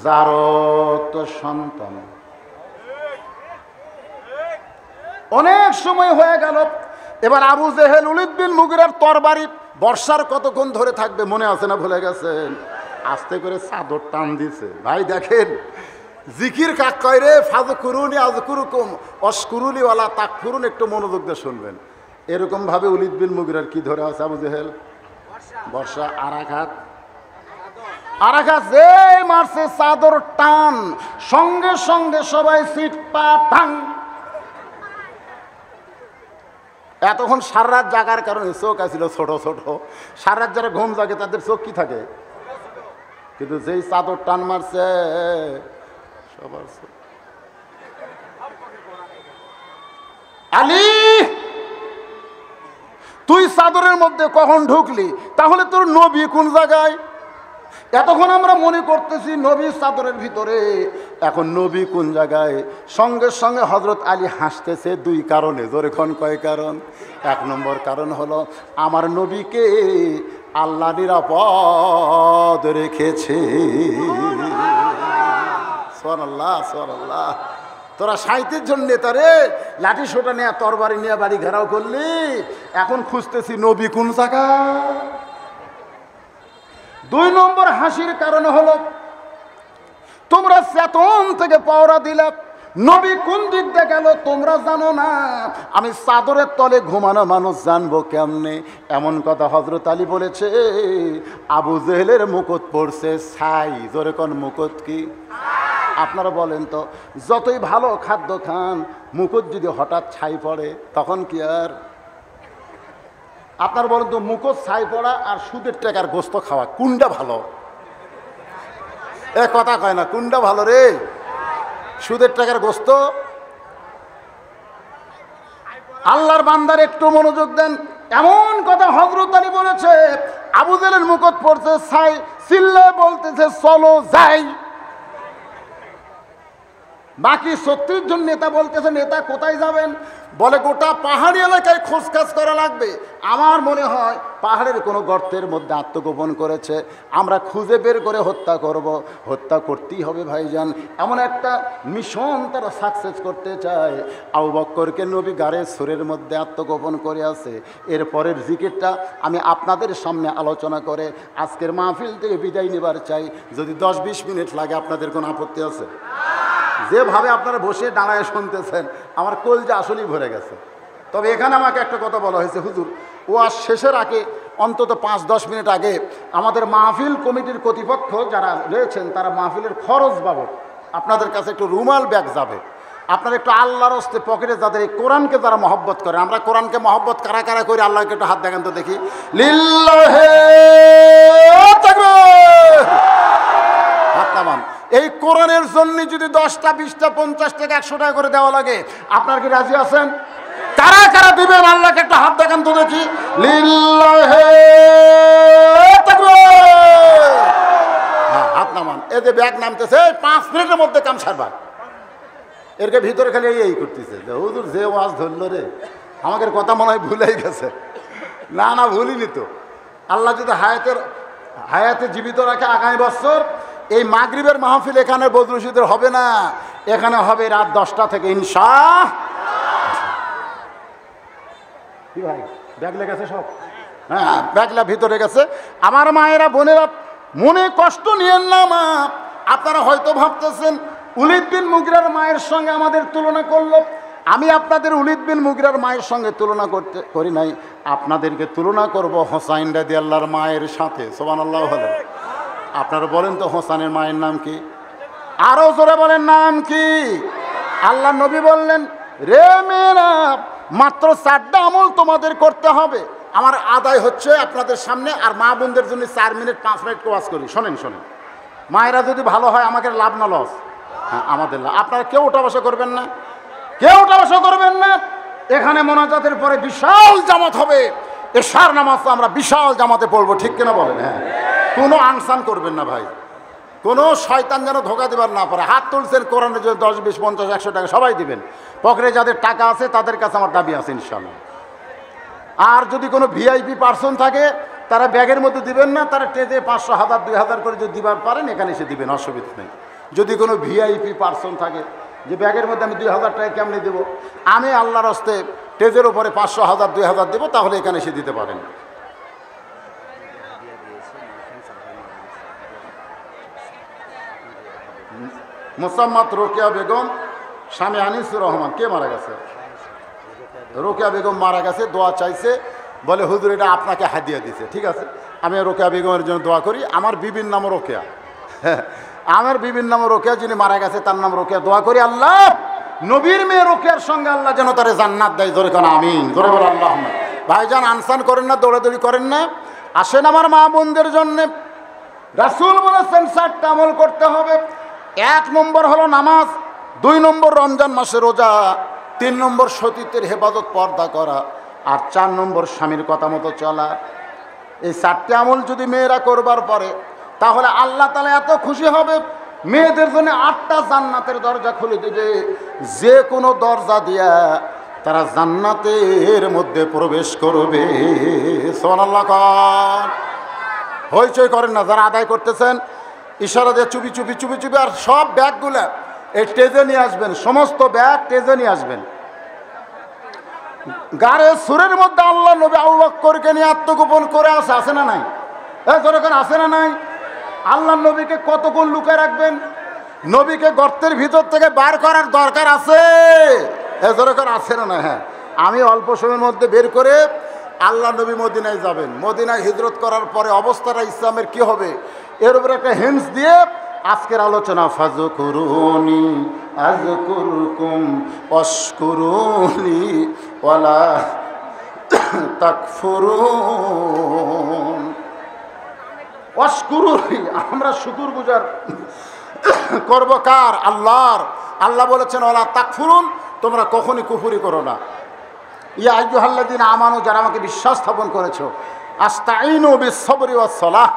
A: জারত সন্তান। অনেক সময় হয়ে গেল, এবার আবু জেহেল ওলীদ বিন মুগিরার তরবারি বর্ষার কতক্ষণ ধরে থাকবে মনে আছে না ভুলে গেছেন? আস্তে করে চাদর টান দিছে। ভাই দেখেন জিকির কাক কয় রে, ফাযকুরুনি আযকুরুকুম ওয়াশকুরুলি ওয়ালা তাকফুরুন। একটু মনোযোগ দিয়ে শুনবেন। এরকম ভাবে ওলীদ বিন মুগিরার কি ধরে আছে আবু জেহেল? বর্ষা। আরাঘাত যে মারছে চাদর টান, সঙ্গে সঙ্গে সবাই সিট পা টাং। এতক্ষণ সারা রাত জাগার কারণে চোখ আছিল ছোট ছোট, সারা রাত যারা ঘুম জাগে তাদের চোখ কি থাকে, কিন্তু যেই চাদর টান মারছে সবার আলী তুই চাদরের মধ্যে কখন ঢুকলি? তাহলে তোর নবী কোন জায়গায়? এতক্ষণ আমরা মনে করতেছি নবী চাদরের ভিতরে, এখন নবী কোন জায়গায়? সঙ্গে সঙ্গে হযরত আলী হাসতেছে দুই কারণে। জোরে কোন কয় কারণ? এক নম্বর কারণ হলো আমার নবীকে আল্লাহ নিরাপদ রেখেছে। সুবহানাল্লাহ সুবহানাল্লাহ। তোরা সাহিত্যের জন্য নেতা রে, লাঠি সোটা নিয়ে তরবারি নিয়ে বাড়ি ঘেরাও করলি, এখন খুঁজতেছি নবী কোন জায়গা। দুই নম্বর হাসির কারণ হলো তোমরা চেতন থেকে পাওরা দিলে, নবী কোন দিক দিয়ে গেল তোমরা জানো না, আমি চাদরের তলে ঘুমানো মানুষ জানবো কেমনে? এমন কথা হযরত আলী বলেছে। আবু জেহেলের মুকুট পড়ছে ছাই। জোরে কোন মুকুট কি? আপনারা বলেন তো, যতই ভালো খাদ্য খান, মুকুট যদি হঠাৎ ছাই পড়ে তখন কি আর? আপনার বলেন তো, মুকুট ছাই পড়া আর সুদের টাকার গোস্ত খাওয়া কোনটা ভালো? এ কথা কয় না, কোনটা ভালো রে? সুদের টাকার গোস্ত? আল্লাহর বান্দার একটু মনোযোগ দেন। এমন কথা হযরত আলী বলেছে, আবু জেহেলের মুকুট পড়ছে ছাই, চিল্লায় বলতেছে চলো যাই। বাকি 36 জন নেতা বলতেছে নেতা কোথায় যাবেন? বলে গোটা পাহাড়ি এলাকায় খোঁজকাজ করা লাগবে। আমার মনে হয় পাহাড়ের কোনো গর্তের মধ্যে আত্মগোপন করেছে, আমরা খুঁজে বের করে হত্যা করব। হত্যা করতেই হবে ভাইজান, এমন একটা মিশন তারা সাকসেস করতে চায়। আবু বকরকে নবী গাড়ে সুরের মধ্যে আত্মগোপন করে আছে। এরপরের জিকিরটা আমি আপনাদের সামনে আলোচনা করে আজকের মাহফিল থেকে বিদায় নেবার চাই। যদি 10-20 মিনিট লাগে আপনাদের কোনো আপত্তি আছে? যেভাবে আপনারা বসে দাঁড়ায় শুনতেছেন আমার কলজা আসলেই ভরে গেছে। তবে এখানে আমাকে একটা কথা বলা হয়েছে, হুজুর ওয়াজ শেষের আগে অন্তত 5-10 মিনিট আগে আমাদের মাহফিল কমিটির কর্তৃপক্ষ যারা রয়েছেন তারা মাহফিলের খরচ বাবদ আপনাদের কাছে একটু রুমাল ব্যাগ যাবে। আপনারা একটু আল্লাহর হস্তে পকেটে, যাদের এই কোরআনকে যারা মহব্বত করে, আমরা কোরআনকে মহব্বত কারা কারা করে আল্লাহকে একটু হাত দেখান তো দেখি। লিল্লাহি তাকবীর। হাত নামান। এই কোরআনের জন্য যদি 10টা 20টা 50 টাকা 100 টাকা করে দেওয়া লাগে, আপনার কি রাজি আছেন? কারা কারা দিবেন আল্লাহকে একটা হাত দেখান তো দেখি। লিল্লাহি তাকবীর। হ্যাঁ, হাত নামান। এই যে ব্যাগ নামতেছে 5 মিনিটের মধ্যে কাম সারবা। এরকে ভিতরে খালি এই করতেছে, হুজুর যে ওয়াজ ধরলো রে, আমাদের কথা মনে হয় ভুলেই গেছে। না না, ভুলিনি তো। আল্লাহ যদি হায়াতে জীবিত রাখে আগামী বছর এই মাগরিবের মাহফিল এখানে বদরুশিদের হবে না, এখানে হবে রাত 10টা থেকে ইনশাআল্লাহ। কি ভাই ব্যাগ লেগেছে সব? হ্যাঁ, ব্যাগলা ভিতরে গেছে। আমার মায়েরা বোনেরা মনে কষ্ট নিয়েন না মা। আপনারা হয়তো ভাবতেছেন উলিদ বিন মুগিরার মায়ের সঙ্গে আমাদের তুলনা করলো। আমি আপনাদের উলিদ বিন মুগিরার মায়ের সঙ্গে তুলনা করি নাই, আপনাদেরকে তুলনা করব হোসাইন রাদিয়াল্লাহর মায়ের সাথে। সুবহানাল্লাহ। হলো আপনারা বলেন তো হোসেনের মায়ের নাম কি? আরো জোরে বলেন, নাম কি? আল্লাহ নবী বললেন, রে মেয়েরা, মাত্র 4টা আমল তোমাদের করতে হবে। আমার আদায় হচ্ছে আপনাদের সামনে, আর মা বোনদের জন্য 4 মিনিট 5 মিনিট ওয়াজ করি। শোনেন শোনেন, মায়েরা যদি ভালো হয় আমাদের লাভ না লস? হ্যাঁ, আমাদের লাভ। আপনারা কেউ ওঠা বসা করবেন না, কেউ ওঠা বসা করবেন না। এখানে মোনাজাতের পরে বিশাল জামাত হবে, এশার নামাজ আমরা বিশাল জামাতে পড়বো, ঠিক কিনা বলেন? হ্যাঁ, কোনো আনসান করবেন না ভাই, কোনো শয়তান যেন ধোকা দেবার না পারে। হাত তুলছেন কোরআনে যদি 10, 20, 50, 100 টাকা সবাই দিবেন। পকেটে যাদের টাকা আছে তাদের কাছে আমার দাবি আছে ইনশাল্লাহ। আর যদি কোনো ভিআইপি পার্সন থাকে তারা ব্যাগের মধ্যে দিবেন না, তারা টেজে 500, 1000, 2000 করে যদি দিবার পারেন এখানে এসে দিবেন, অসুবিধা নেই। যদি কোনো ভিআইপি পার্সন থাকে যে ব্যাগের মধ্যে আমি 2000 টাকা কেমনি দেবো, আমি আল্লাহর হস্তে টেজের উপরে 500, 1000, 2000 দেবো, তাহলে এখানে এসে দিতে পারেন। মোসাম্মত রোকেয়া বেগম, স্বামী আনিসুর রহমান। কে মারা গেছে? রোকেয়া বেগম মারা গেছে, দোয়া চাইছে, বলে হুজুর এটা আপনাকে হাদিয়া দিছে। ঠিক আছে, আমি রোকেয়া বেগমের জন্য দোয়া করি। আমার বিবির নাম রোকেয়া, আমার বিবির নাম রোকেয়া, যিনি মারা গেছে তার নাম রোকেয়া। দোয়া করি আল্লাহ নবীর মেয়ে রোকেয়ার সঙ্গে আল্লাহ যেন তারে জান্নাত দেয়। ধরে কেন আমিন, ধরে বলে আল্লাহ। ভাইজান আনসান করেন না, দৌড়াদৌড়ি করেন না, আসেন আমার মা বোনদের জন্যে। রাসূল বলেছেন 4টা আমল করতে হবে। 1 নম্বর হলো নামাজ, 2 নম্বর রমজান মাসে রোজা, 3 নম্বর সতীত্বের হেফাজত পর্দা করা, আর 4 নম্বর স্বামীর কথা মতো চলা। এই 4টি আমল যদি মেয়েরা করবার পরে, তাহলে আল্লাহ তাআলা এত খুশি হবে, মেয়েদের জন্য 8টা জান্নাতের দরজা খুলে দেবে। যে কোনো দরজা দিয়া তারা জান্নাতের মধ্যে প্রবেশ করবে। সুবহানাল্লাহ। হইচই করেন না যারা আদায় করতেছেন, ইশারা দিয়ে চুপি চুপি চুপি চুপি। আর সব ব্যাগগুলো এই স্টেজে নিয়ে আসবেন, সমস্ত ব্যাগ স্টেজে নিয়ে আসবেন। গাড়ে সুরের মধ্যে আল্লাহ নবী আবু বকরকে নিয়ে আত্মগোপন করে আছে না নাই? যখন আছে না নাই? আল্লাহ নবীকে কতক্ষণ লুকায় রাখবেন? নবীকে গর্তের ভিতর থেকে বার করার দরকার আছে? যখন আছে না নাই? হ্যাঁ, আমি অল্প সময়ের মধ্যে বের করে আল্লাহ নবী মদিনায় যাবেন। মদিনায় হিজরত করার পরে অবস্থাটা ইসলামের কি হবে, এর উপরে একটা হিন্স দিয়ে আজকের আলোচনা। ফাযকুরুনি আযকুরকুম ওয়াশকুরুনি ওয়ালা তাকফুরুন। ওয়াশকুরুনি, আমরা শুকর গুজার করব কার? আল্লাহর। আল্লাহ বলেছেন ওয়ালা তাকফুরুন, তোমরা কখনই কুফরি করো না। ইয়া আইয়ুহাল্লাযীনা আমানু, যারা আমাকে বিশ্বাস স্থাপন করেছো, আস্তাঈনু বিস-সাবরি ওয়াস-সালাহ,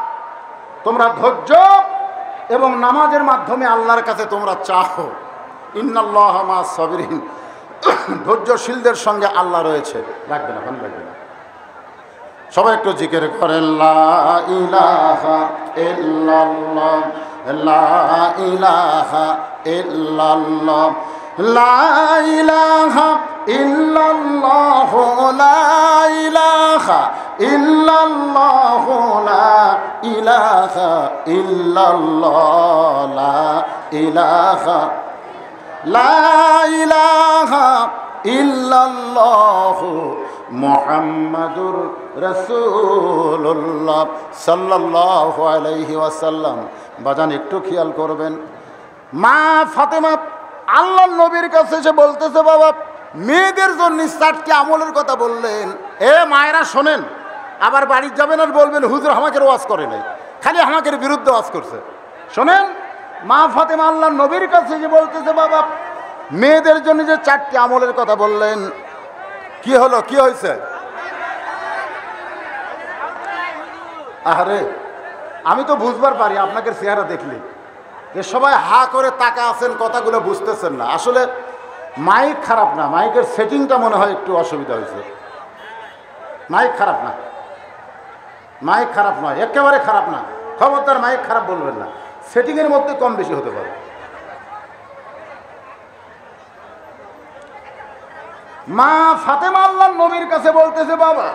A: তোমরা ধৈর্য এবং নামাজের মাধ্যমে আল্লাহর কাছে তোমরা চাও। ইন্নাল্লাহা মা'আস-সাবিরিন, ধৈর্যশীলদের সঙ্গে আল্লাহ রয়েছে। রাখবে না, ভালো লাগবে না। সবাই একটু জিকির করেন, লা ইলাহা ইল্লাল্লাহ, লা ইলাহা ইল্লাল্লাহ, লা ইলাহা ইল্লাল্লাহ, লা ইলাহা ইল্লাল্লাহ, লা ইলাহা ইল্লাল্লাহ, লা ইলাহা, লা ইলাহা ইল্লাল্লাহ মুহাম্মাদুর রাসূলুল্লাহ সাল্লাল্লাহু আলাইহি ওয়াসাল্লাম। বাজান একটু খেয়াল করবেন, মা ফাতেমা আল্লাহর নবীর কাছে এসে বলতেছে, বাবা মেয়েদের জন্য 4টি আমলের কথা বললেন। মায়েরা শোনেন, আবার বাড়ি যাবেন আর বলবেন হুজুর আমাকে ওয়াজ করে নাই, খালি আমাকে বিরুদ্ধে ওয়াজ করছে। শোনেন, মা ফাতেমা আল্লাহর নবীর কাছে এসে বলতেছে, বাবা মেয়েদের জন্য যে 4টি আমলের কথা বললেন, কি হলো, কি হয়েছে? আরে আমি তো বুঝবার পারি আপনাকে চেহারা দেখলে যে সবাই হা করে তাকা আছেন, কথাগুলো বুঝতেছেন না। আসলে মাইক খারাপ না, মাইকের সেটিংটা মনে হয় একটু অসুবিধা হয়েছে। মাইক খারাপ না, মাইক খারাপ নয়, একেবারে খারাপ না। খবরদার মাইক খারাপ বলবেন না, সেটিংয়ের মধ্যে কম বেশি হতে পারে। মা ফাতেমা আল্লাহর নবীর কাছে বলতেছে, বাবা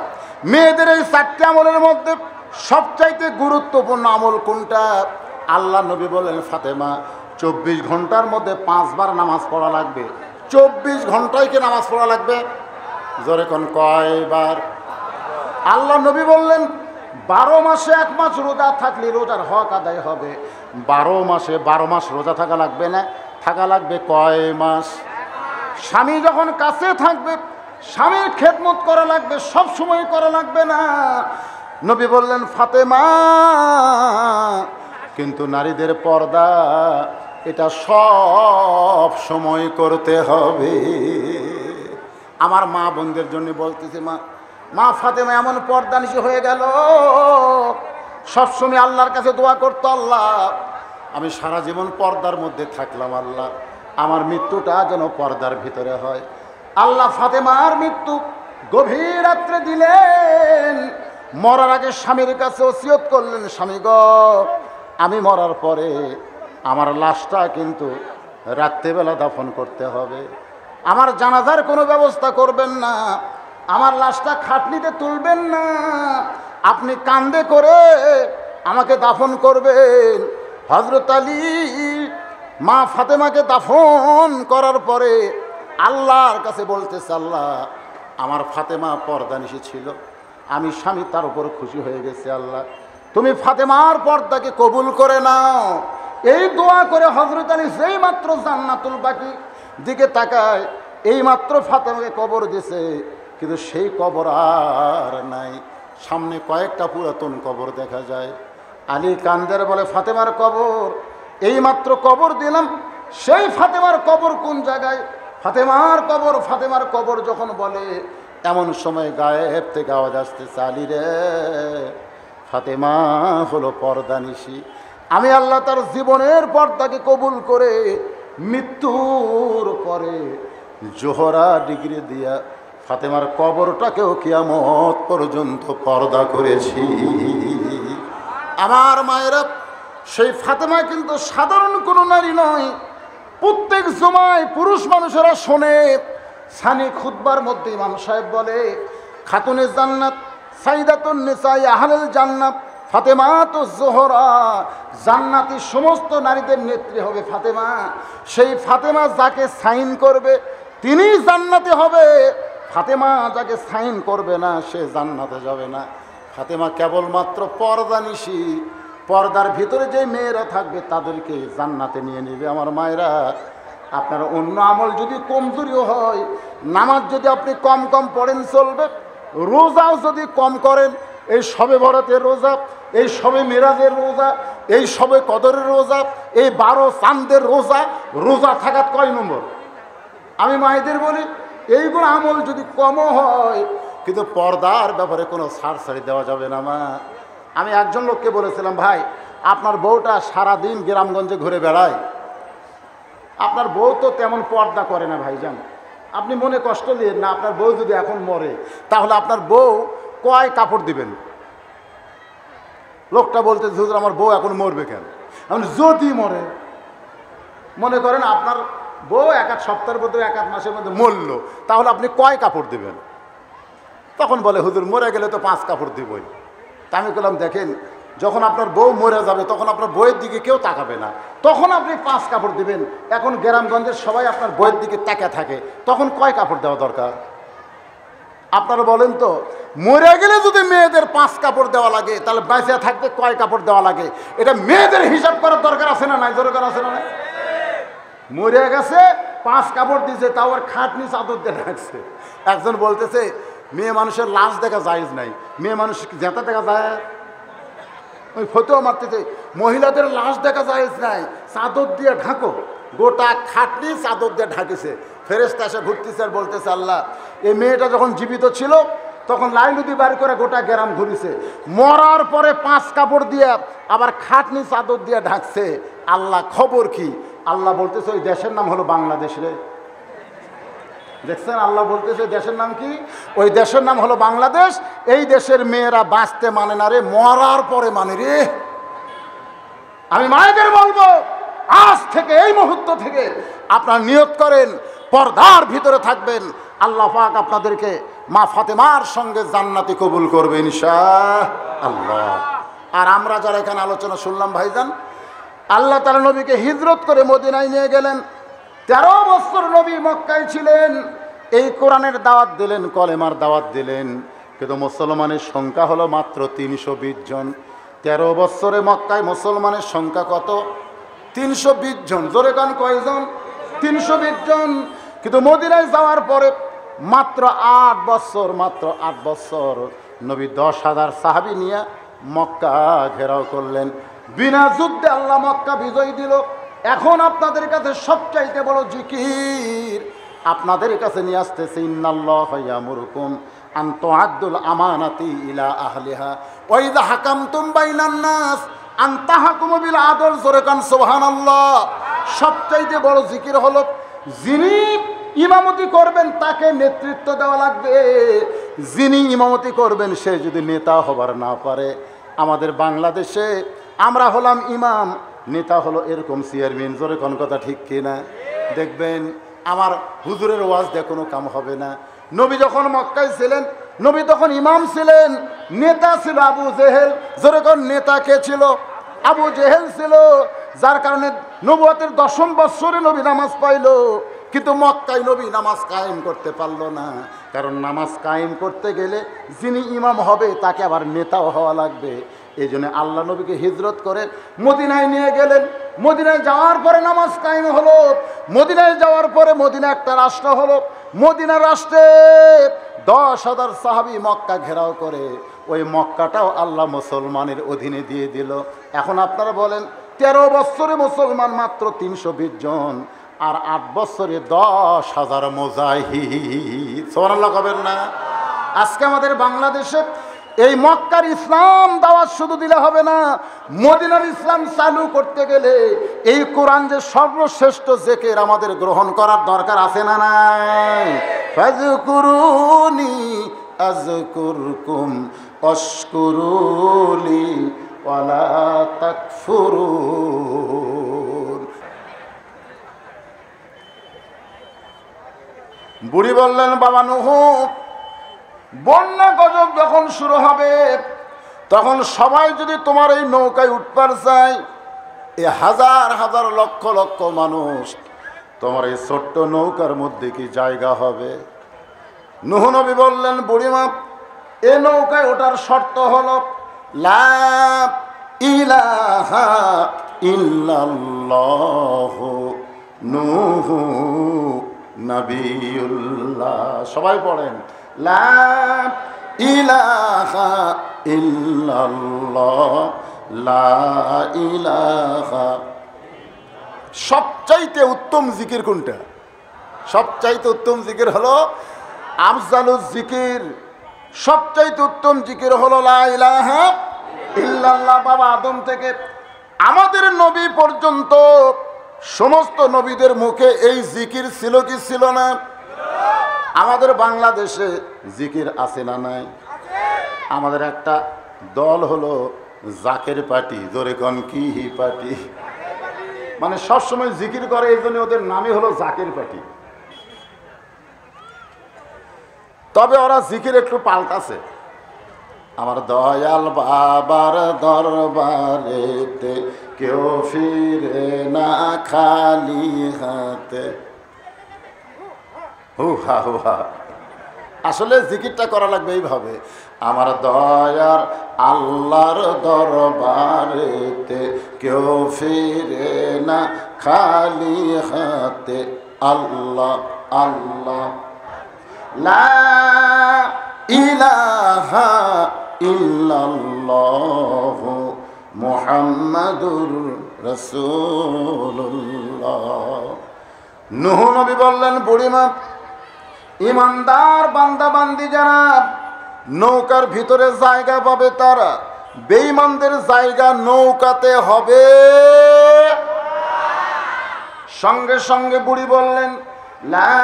A: মেয়েদের এই 4টি আমলের মধ্যে সবচাইতে গুরুত্বপূর্ণ আমল কোনটা? আল্লাহ নবী বললেন, ফাতেমা 24 ঘন্টার মধ্যে 5 বার নামাজ পড়া লাগবে। 24 ঘন্টায় কি নামাজ পড়া লাগবে? জোরে কোন কয়বার? আল্লাহ নবী বললেন 12 মাসে 1 মাস রোজা থাকলে রোজার হক আদায় হবে। 12 মাসে 12 মাস রোজা থাকা লাগবে না, থাকা লাগবে কয় মাস? স্বামী যখন কাছে থাকবে স্বামীর খেদমত করা লাগবে, সব সময় করা লাগবে না। নবী বললেন, ফাতেমা কিন্তু নারীদের পর্দা এটা সব সময় করতে হবে। আমার মা বোনদের জন্য বলতেছে, মা ফাতেমা এমন পর্দানিশী হয়ে গেল, সবসময় আল্লাহর কাছে দোয়া করতো, আল্লাহ আমি সারা জীবন পর্দার মধ্যে থাকলাম, আল্লাহ আমার মৃত্যুটা যেন পর্দার ভিতরে হয়। আল্লাহ ফাতেমার মৃত্যু গভীর রাত্রে দিলেন। মরার আগে স্বামীর কাছে ওসিয়ত করলেন, স্বামী গো আমি মরার পরে আমার লাশটা কিন্তু রাত্রেবেলা দাফন করতে হবে, আমার জানাজার কোনো ব্যবস্থা করবেন না, আমার লাশটা খাটনিতে তুলবেন না, আপনি কান্দে করে আমাকে দাফন করবেন। হযরত আলী মা ফাতেমাকে দাফন করার পরে আল্লাহর কাছে বলতেছে, আল্লাহ আমার ফাতেমা পর্দানিশী ছিল, আমি স্বামী তার উপর খুশি হয়ে গেছে, আল্লাহ তুমি ফাতেমার পর্দাকে কবুল করে নাও। এই দোয়া করে হযরত আলী যেই মাত্র জান্নাতুল বাকি দিকে তাকায়, এই মাত্র ফাতেমাকে কবর দিছে, কিন্তু সেই কবর আর নাই, সামনে কয়েকটা পুরাতন কবর দেখা যায়। আলী কান্দের বলে, ফাতেমার কবর এই মাত্র কবর দিলাম, সেই ফাতেমার কবর কোন জায়গায়? ফাতেমার কবর, ফাতেমার কবর যখন বলে, এমন সময় গায়েব থেকে আওয়াজ আসতে, আলী রে, ফাতেমা হলো পর্দানিশী। আমি আল্লাহ তার জীবনের পর্দাকে কবুল করে মৃত্যুর পরে জোহরা ডিগ্রি দিয়া ফাতেমার কবরটাকেও কিয়ামত পর্যন্ত পর্দা করেছি। আমার মায়েরা, সেই ফাতেমা কিন্তু সাধারণ কোনো নারী নয়। প্রত্যেক জুমায় পুরুষ মানুষেরা শোনে, সানি খুতবার মধ্যে ইমাম সাহেব বলে, খাতুনে জান্নাত সাইদাতুন নিসাই আহলুল জান্নাত ফাতেমাতুজ জোহরা, জান্নাতি সমস্ত নারীদের নেত্রী হবে ফাতেমা। সেই ফাতেমা যাকে সাইন করবে তিনি জান্নাতে হবে, ফাতেমা যাকে সাইন করবে না সে জান্নাতে যাবে না। ফাতেমা কেবলমাত্র পর্দানিশী, পর্দার ভিতরে যে মেয়েরা থাকবে তাদেরকে জান্নাতে নিয়ে নেবে। আমার মায়েরা, আপনার অন্য আমল যদি কমজোরিও হয়, নামাজ যদি আপনি কম কম পড়েন চলবে, রোজাও যদি কম করেন, এই শবে বরাতের রোজা, এই শবে মেরাজের রোজা, এই শবে কদরের রোজা, এই 12 চাঁদের রোজা, রোজা থাকার কয় নম্বর? আমি মায়েদের বলি, এইগুলো আমল যদি কমও হয়, কিন্তু পর্দার ব্যাপারে কোনো ছাড়ছাড়ি দেওয়া যাবে না। মা, আমি একজন লোককে বলেছিলাম, ভাই আপনার বউটা সারাদিন গ্রামগঞ্জে ঘুরে বেড়ায়, আপনার বউ তো তেমন পর্দা করে না ভাইজান, আপনি মনে কষ্ট নিন না, আপনার বউ যদি এখন মরে তাহলে আপনার বউ কয় কাপড় দিবেন? লোকটা বলতে, হুজুর আমার বউ এখন মরবে কেন? আপনি যদি মরে, মনে করেন আপনার বউ এক সপ্তাহের মধ্যে, এক মাসের মধ্যে মরল, তাহলে আপনি কয় কাপড় দিবেন? তখন বলে, হুজুর মরে গেলে তো 5 কাপড় দিবই। তা আমি বললাম, দেখেন যখন আপনার বউ মরে যাবে তখন আপনার বইয়ের দিকে কেউ তাকাবে না, তখন আপনি 5 কাপড় দিবেন। এখন গ্রামগঞ্জের সবাই আপনার বইয়ের দিকে তাকা থাকে, তখন কয় কাপড় দেওয়া দরকার? আপনারা বলেন তো, মরে গেলে যদি মেয়েদের 5 কাপড় দেওয়া লাগে, তাহলে বেঁচে থাকতে কয় কাপড় দেওয়া লাগে? এটা মেয়েদের হিসাব করার দরকার আছে না নাই? দরকার আছে না নাই? মরে গেছে 5 কাপড় দিয়েছে, তাও আর খাটনি চাদর দিয়ে রাখছে। একজন বলতেছে, মেয়ে মানুষের লাশ দেখা জায়েজ নাই, মেয়ে মানুষ জেতা দেখা যায়, ওই ফতোয়া মারতেছে মহিলাদের লাশ দেখা জায়েজ নাই, চাদর দিয়ে ঢাকো। গোটা খাটনি চাদর দিয়ে ঢাকিছে। ফেরেশতা এসে ঘুরতেছে আর বলতেছে, আল্লাহ এই মেয়েটা যখন জীবিত ছিল তখন লাইলুদি বার করে গোটা গ্রাম ঘুরিছে, মরার পরে 5 কাপড় দিয়ে আবার খাটনি চাদর দিয়ে ঢাকছে, আল্লাহ খবর কি? আল্লাহ বলতেছে, ওই দেশের নাম হলো বাংলাদেশ রে। দেখছেন, আল্লাহ বলতেছে দেশের নাম কি? ওই দেশের নাম হলো বাংলাদেশ। এই দেশের মেয়েরা বাঁচতে মানে না রে, মরার পরে মানে রে। আমি মায়েদের বলবো, আজ থেকে এই মুহূর্ত থেকে আপনারা নিয়ত করেন পর্দার ভিতরে থাকবেন, আল্লাহ পাক আপনাদেরকে মা ফাতেমার সঙ্গে জান্নাতি কবুল করবে ইনশাআল্লাহ। আর আমরা যারা এখানে আলোচনা শুনলাম ভাইজান, আল্লাহ তাআলা নবীকে হিজরত করে মদিনায় নিয়ে গেলেন। 13 বছর নবী মক্কায় ছিলেন, এই কোরআনের দাওয়াত দিলেন, কলেমার দাওয়াত দিলেন, কিন্তু মুসলমানের সংখ্যা হলো মাত্র 320 জন। 13 বছরে মক্কায় মুসলমানের সংখ্যা কত? 320 জন। জোরে কান কয়জন? 320 জন। কিন্তু মদিনায় যাওয়ার পরে মাত্র 8 বছর, মাত্র 8 বছর নবী 10,000 সাহাবী নিয়ে মক্কা ঘেরাও করলেন। বিনা যুদ্ধে আল্লাহ মক্কা বিজয় দিল। এখন আপনাদের কাছে সবচাইতে বড় জিকির আপনাদের কাছে নিয়ে আসতেছে, ইন্নাল্লাহা ইয়ামুরুকুম আন তুআদ্দুল আমানাতি ইলা আহলিহা ওয়া ইযা হাকামতুম বাইনান নাস আন তাহকুমু বিল আদল। জোরে কান সুবহানাল্লাহ। সবচাইতে বড় জিকির হলো, যিনি ইমামতি করবেন তাকে নেতৃত্ব দেওয়া লাগবে, যিনি ইমামতি করবেন সে যদি নেতা হবার না পারে। আমাদের বাংলাদেশে আমরা হলাম ইমাম, নেতা হলো এরকম চেয়ারম্যান। জোরে কোন কথা ঠিক কিনা? দেখবেন আমার হুজুরের ওয়াজ দিয়ে কোনো কাম হবে না। নবী যখন মক্কায় ছিলেন, নবী তখন ইমাম ছিলেন, নেতা ছিল আবু জেহেল। জোরে কোন নেতা কে ছিল? আবু জেহেল ছিল, যার কারণে নবুয়তের 10ম বৎসরে নবী নামাজ পাইল, কিন্তু মক্কায় নবী নামাজ কায়েম করতে পারল না। কারণ নামাজ কায়েম করতে গেলে যিনি ইমাম হবে তাকে আবার নেতাও হওয়া লাগবে। এই জন্য আল্লাহ নবীকে হিজরত করে মদিনায় নিয়ে গেলেন। মদিনায় যাওয়ার পরে নামাজ কায়েম হলো। মদিনায় যাওয়ার পরে মদিনা একটা রাষ্ট্র হলো। মদিনা রাষ্ট্রে 10,000 সাহাবী মক্কা ঘেরাও করে ওই মক্কাটাও আল্লাহ মুসলমানের অধীনে দিয়ে দিল। এখন আপনারা বলেন, 13 বছরে মুসলমান মাত্র 320 জন, আর 8 বছরে 10,000 মুজাহিদ। সুবহানাল্লাহ কবেন না? আজকে আমাদের বাংলাদেশে এই মক্কার ইসলাম দাওয়াত শুধু দিলে হবে না, মদিনার ইসলাম চালু করতে গেলে এই কোরআন যে সর্বশ্রেষ্ঠ জিকির আমাদের গ্রহণ করার দরকার আছে না নাই? ফাযকুরুনি আযকুরকুম ওয়াশকুরুলি ওয়ালা তাকফুরুন। বুড়ি বললেন, বাবা নূহ, বন্যা গজব যখন শুরু হবে তখন সবাই যদি তোমার এই নৌকায় উঠবার চায়, এই হাজার হাজার লক্ষ লক্ষ মানুষ তোমার এই ছোট্ট নৌকার মধ্যে কি জায়গা হবে? নূহ নবী বললেন, বুড়িমা, এ নৌকায় ওঠার শর্ত হলো লা ইলাহা ইল্লাল্লাহু নূহু নবিয়ুল্লাহ। সবাই পড়েন, লা ইলাহা ইল্লাল্লাহ, লা ইলাহা। সবচাইতে উত্তম জিকির কোনটা? সবচাইতে উত্তম জিকির হলো আফজালুজ জিকির। সবচাইতে উত্তম জিকির হলো লা ইলাহা ইল্লাল্লাহ। বাবা আদম থেকে আমাদের নবী পর্যন্ত সমস্ত নবীদের মুখে এই জিকির ছিল কি ছিল না? আমাদের বাংলাদেশে জিকির আছে না নাই? আমাদের একটা দল হলো জাকের পার্টি। জোরে কোন কি পার্টি? মানে সবসময় জিকির করে, এই জন্য ওদের নামই হলো জাকের পার্টি। তবে ওরা জিকির একটু পাল্টাছে। আমার দয়াল বাবার দরবারেতে কেউ ফিরে না খালি হাতে। হুহা হুহা। আসলে জিকিরটা করা লাগবে এইভাবে, আমার দয়ার আল্লাহর দরবারেতে কেউ ফিরে না খালি হাতে। আল্লাহ আল্লাহ লা ইলাহা ইল্লাল্লাহু মুহাম্মাদুর রাসূলুল্লাহ। নূহ নবী বললেন, বুড়িমা, ইমানদার বান্দা বান্দি যারা নৌকার ভিতরে জায়গা পাবে তারা, বেঈমানদের জায়গা নৌকাতে হবে। সঙ্গে সঙ্গে বুড়ি বললেন, লা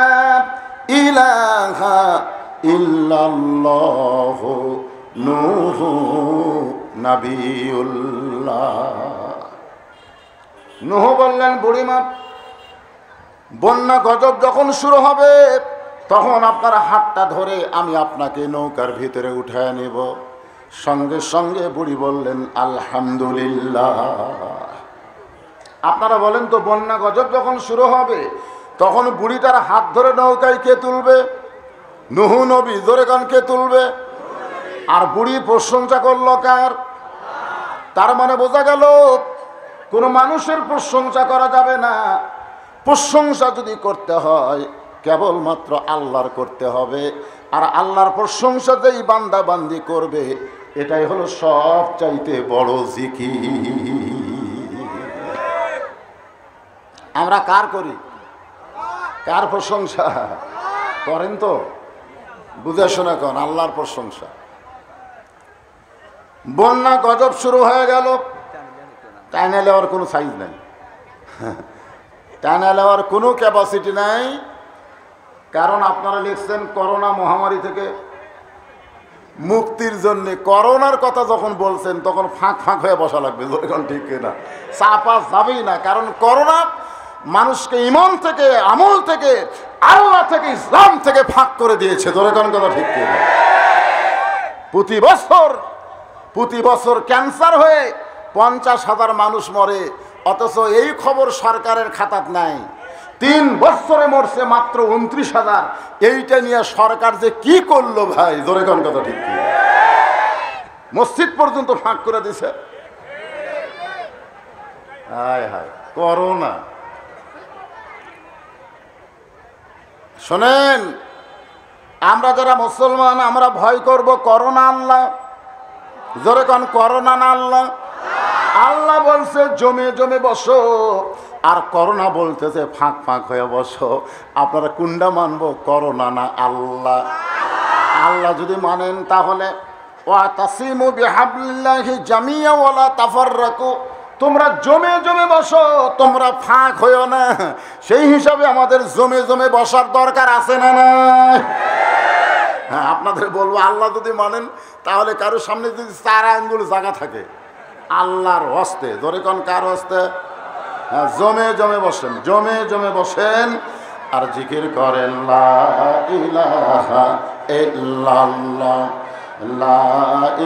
A: ইলাহা ইল্লাল্লাহু নূহু নবিয়ুল্লাহ। নূহ বললেন, বুড়িমা, বন্যা গজব যখন শুরু হবে তখন আপনার হাতটা ধরে আমি আপনাকে নৌকার ভিতরে উঠায় নেব। সঙ্গে সঙ্গে বুড়ি বললেন, আলহামদুলিল্লাহ। আপনারা বলেন তো, বন্যা গজব যখন শুরু হবে তখন বুড়িটার হাত ধরে নৌকায় কে তুলবে? নূহ নবী। জোরে গান কে তুলবে? আর বুড়ি প্রশংসা করলো কার? তার মানে বোঝা গেল কোনো মানুষের প্রশংসা করা যাবে না। প্রশংসা যদি করতে হয় কেবলমাত্র আল্লাহর করতে হবে। আর আল্লাহর প্রশংসা যেই বান্দা বান্দি করবে এটাই হলো সবচাইতে বড় জিকির। আমরা কার করি? কার প্রশংসা করেন? তো বুঝে শোনা কন, আল্লাহর প্রশংসা। বন্যা গজব শুরু হয়ে গেল, টাইনা নেওয়ার কোনো সাইজ নাই, টাইনা নেওয়ার কোনো ক্যাপাসিটি নাই। কারণ আপনারা লিখছেন করোনা মহামারী থেকে মুক্তির জন্য। করোনার কথা যখন বলছেন তখন ফাঁক ফাঁক হয়ে বসা লাগবে। যখন ঠিক না, চাপা যাবেই না। কারণ করোনা মানুষকে ইমান থেকে, আমল থেকে, আল্লাহ থেকে, ইসলাম থেকে ফাঁক করে দিয়েছে। ধরে কোন কথা ঠিক কিনা? প্রতি বছর ক্যান্সার হয়ে 50,000 মানুষ মরে, অথচ এই খবর সরকারের খাতাত নাই। 3 বছরে মরছে মাত্র 29,000। এইটা নিয়ে সরকার যে কি করলো ভাই, জোরে কোন কথা ঠিক কিনা? মসজিদ পর্যন্ত ফাঁক করে দিছে। হায় হায়, করোনা। শোনেন, আমরা যারা মুসলমান আমরা ভয় করব করোনা আল্লাহ। জোরে কোন করোনা না আল্লাহ? আল্লাহ বলছে জমে জমে বসো, আর করোনা বলতেছে ফাঁক ফাঁক হয়ে বসো। আপনারা কোনটা মানবো, করোনা না আল্লাহ? আল্লাহ যদি মানেন তাহলে ওয়াতাসিমু বিহাবলিল্লাহি জামিয়া ওয়ালা তাফাররাকু, তোমরা জমে জমে বসো, তোমরা ফাঁক হইও না। সেই হিসাবে আমাদের জমে জমে বসার দরকার আছে না না? হ্যাঁ, আপনাদের বলবো আল্লাহ যদি মানেন তাহলে কারো সামনে যদি 4 আঙ্গুল জায়গা থাকে আল্লাহর হস্তে, ধরে কোন কার হস্তে? হ্যাঁ, জমে জমে বসেন, জমে জমে বসেন আর জিকির করেন লা ইলাহা ইল্লাল্লাহ, লা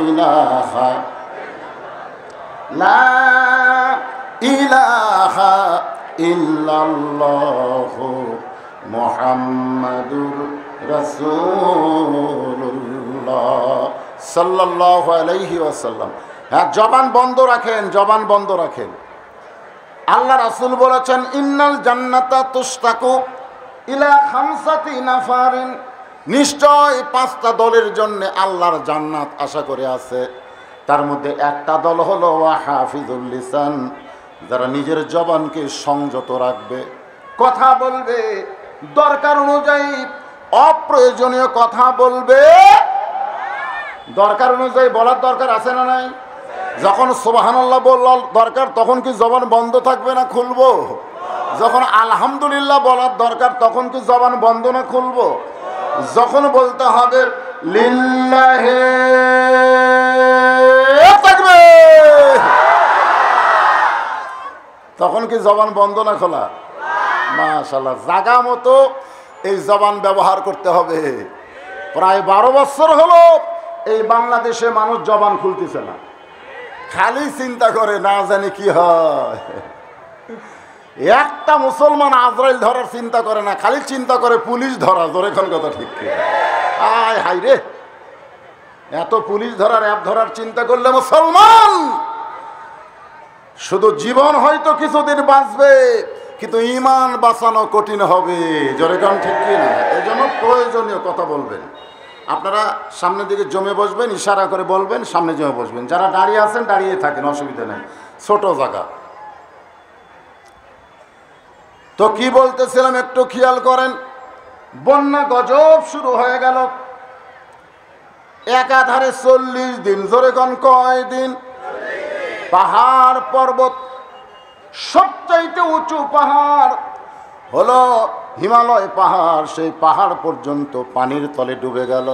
A: ইলাহা, লা ইলাহা ইল্লাল্লাহু মুহাম্মাদুর রাসূলুল্লাহ সাল্লাল্লাহু আলাইহি ওয়াসাল্লাম। হ্যাঁ, জবান বন্ধ রাখেন, জবান বন্ধ রাখেন। আল্লাহ রাসূল বলেছেন ইন্নাল জান্নাতা তুশতাকু ইলা খামসাতি নাফারিন, নিশ্চয় 5টা দলের জন্য আল্লাহর জান্নাত আশা করে আছে। তার মধ্যে একটা দল হলো হাফিজুল লিসান, যারা নিজের জবানকে সংযত রাখবে, কথা বলবে দরকার অনুযায়ী, অপ্রয়োজনীয় কথা বলবে, দরকার অনুযায়ী বলার দরকার আছে না নাই? যখন সুবহানাল্লাহ বলার দরকার তখন কি জবান বন্ধ থাকবে না খুলবো? যখন আলহামদুলিল্লাহ বলার দরকার তখন কি জবান বন্ধ না খুলবো? যখন বলতে হবে লিল্লাহি তাকবীর তখন কি জবান বন্ধ না খোলা? মাশাআল্লাহ, জাগা মতো এই জবান ব্যবহার করতে হবে। প্রায় 12 বছর হলো এই বাংলাদেশে মানুষ জবান খুলতেছে না, খালি চিন্তা করে না জানি কি হয়। একটা মুসলমান আজরাইল ধরার চিন্তা করে না, খালি চিন্তা করে পুলিশ ধরা। জোরে কোন কথা ঠিক কি? আয় হাই রে, এত পুলিশ ধরার অ্যাপ ধরার চিন্তা করলে মুসলমান শুধু জীবন হয়তো কিছুদিন বাঁচবে, কিন্তু ঈমান বাঁচানো কঠিন হবে। জোরে কোন ঠিক কি না? এই জন্য প্রয়োজনীয় কথা বলবেন। আপনারা সামনের দিকে জমে বসবেন, ইশারা করে বলবেন, সামনে জমে বসবেন। যারা দাঁড়িয়ে আছেন দাঁড়িয়ে থাকেন, অসুবিধা নেই, ছোট জায়গা। তো কি বলতেছিলাম একটু খেয়াল করেন। বন্যা গজব শুরু হয়ে গেল, একাধারে 40 দিন। জোরে কোন কয় দিন? পাহাড় পর্বত, সবচাইতে উঁচু পাহাড় হলো হিমালয় পাহাড়, সেই পাহাড় পর্যন্ত পানির তলে ডুবে গেল।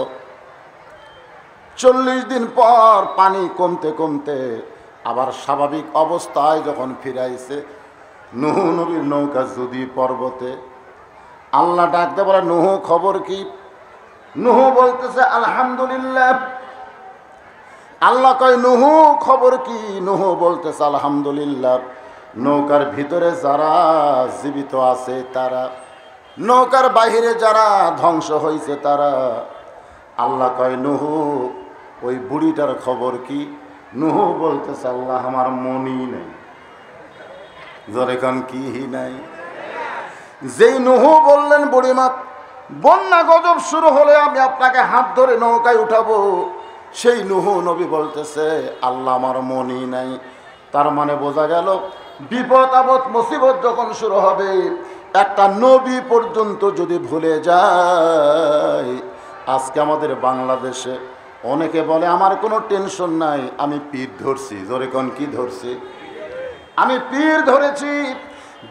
A: 40 দিন পর পানি কমতে কমতে আবার স্বাভাবিক অবস্থায় যখন ফিরাইছে, নূহ নবীর নৌকা যদি পর্বতে। আল্লাহ ডাকতে বলে নূহ খবর কি? নূহ বলতেছে আলহামদুলিল্লাহ। আল্লাহ কয় নূহ খবর কি? নূহ বলতেছে আলহামদুলিল্লাহ। নৌকার ভিতরে যারা জীবিত আছে তারা, নৌকার বাহিরে যারা ধ্বংস হয়েছে তারা। আল্লাহ কয় নূহ ওই বুড়িটার খবর কি? নূহ বলতেছে আল্লাহ আমার মনই নেই। জোরে কান কি নাই? যেই নূহ বললেন বুড়িমা বন্যা গজব শুরু হলে আমি আপনাকে হাত ধরে নৌকায় উঠাবো, সেই নূহ নবী বলতেছে আল্লাহ আমার মনই নাই। তার মানে বোঝা গেল বিপদ আপদ মুসিবত যখন শুরু হবে, একটা নবী পর্যন্ত যদি ভুলে যায়। আজকে আমাদের বাংলাদেশে অনেকে বলে আমার কোনো টেনশন নাই, আমি পীর ধরছি। জোরে কোন কি ধরছি? আমি পীর ধরেছি,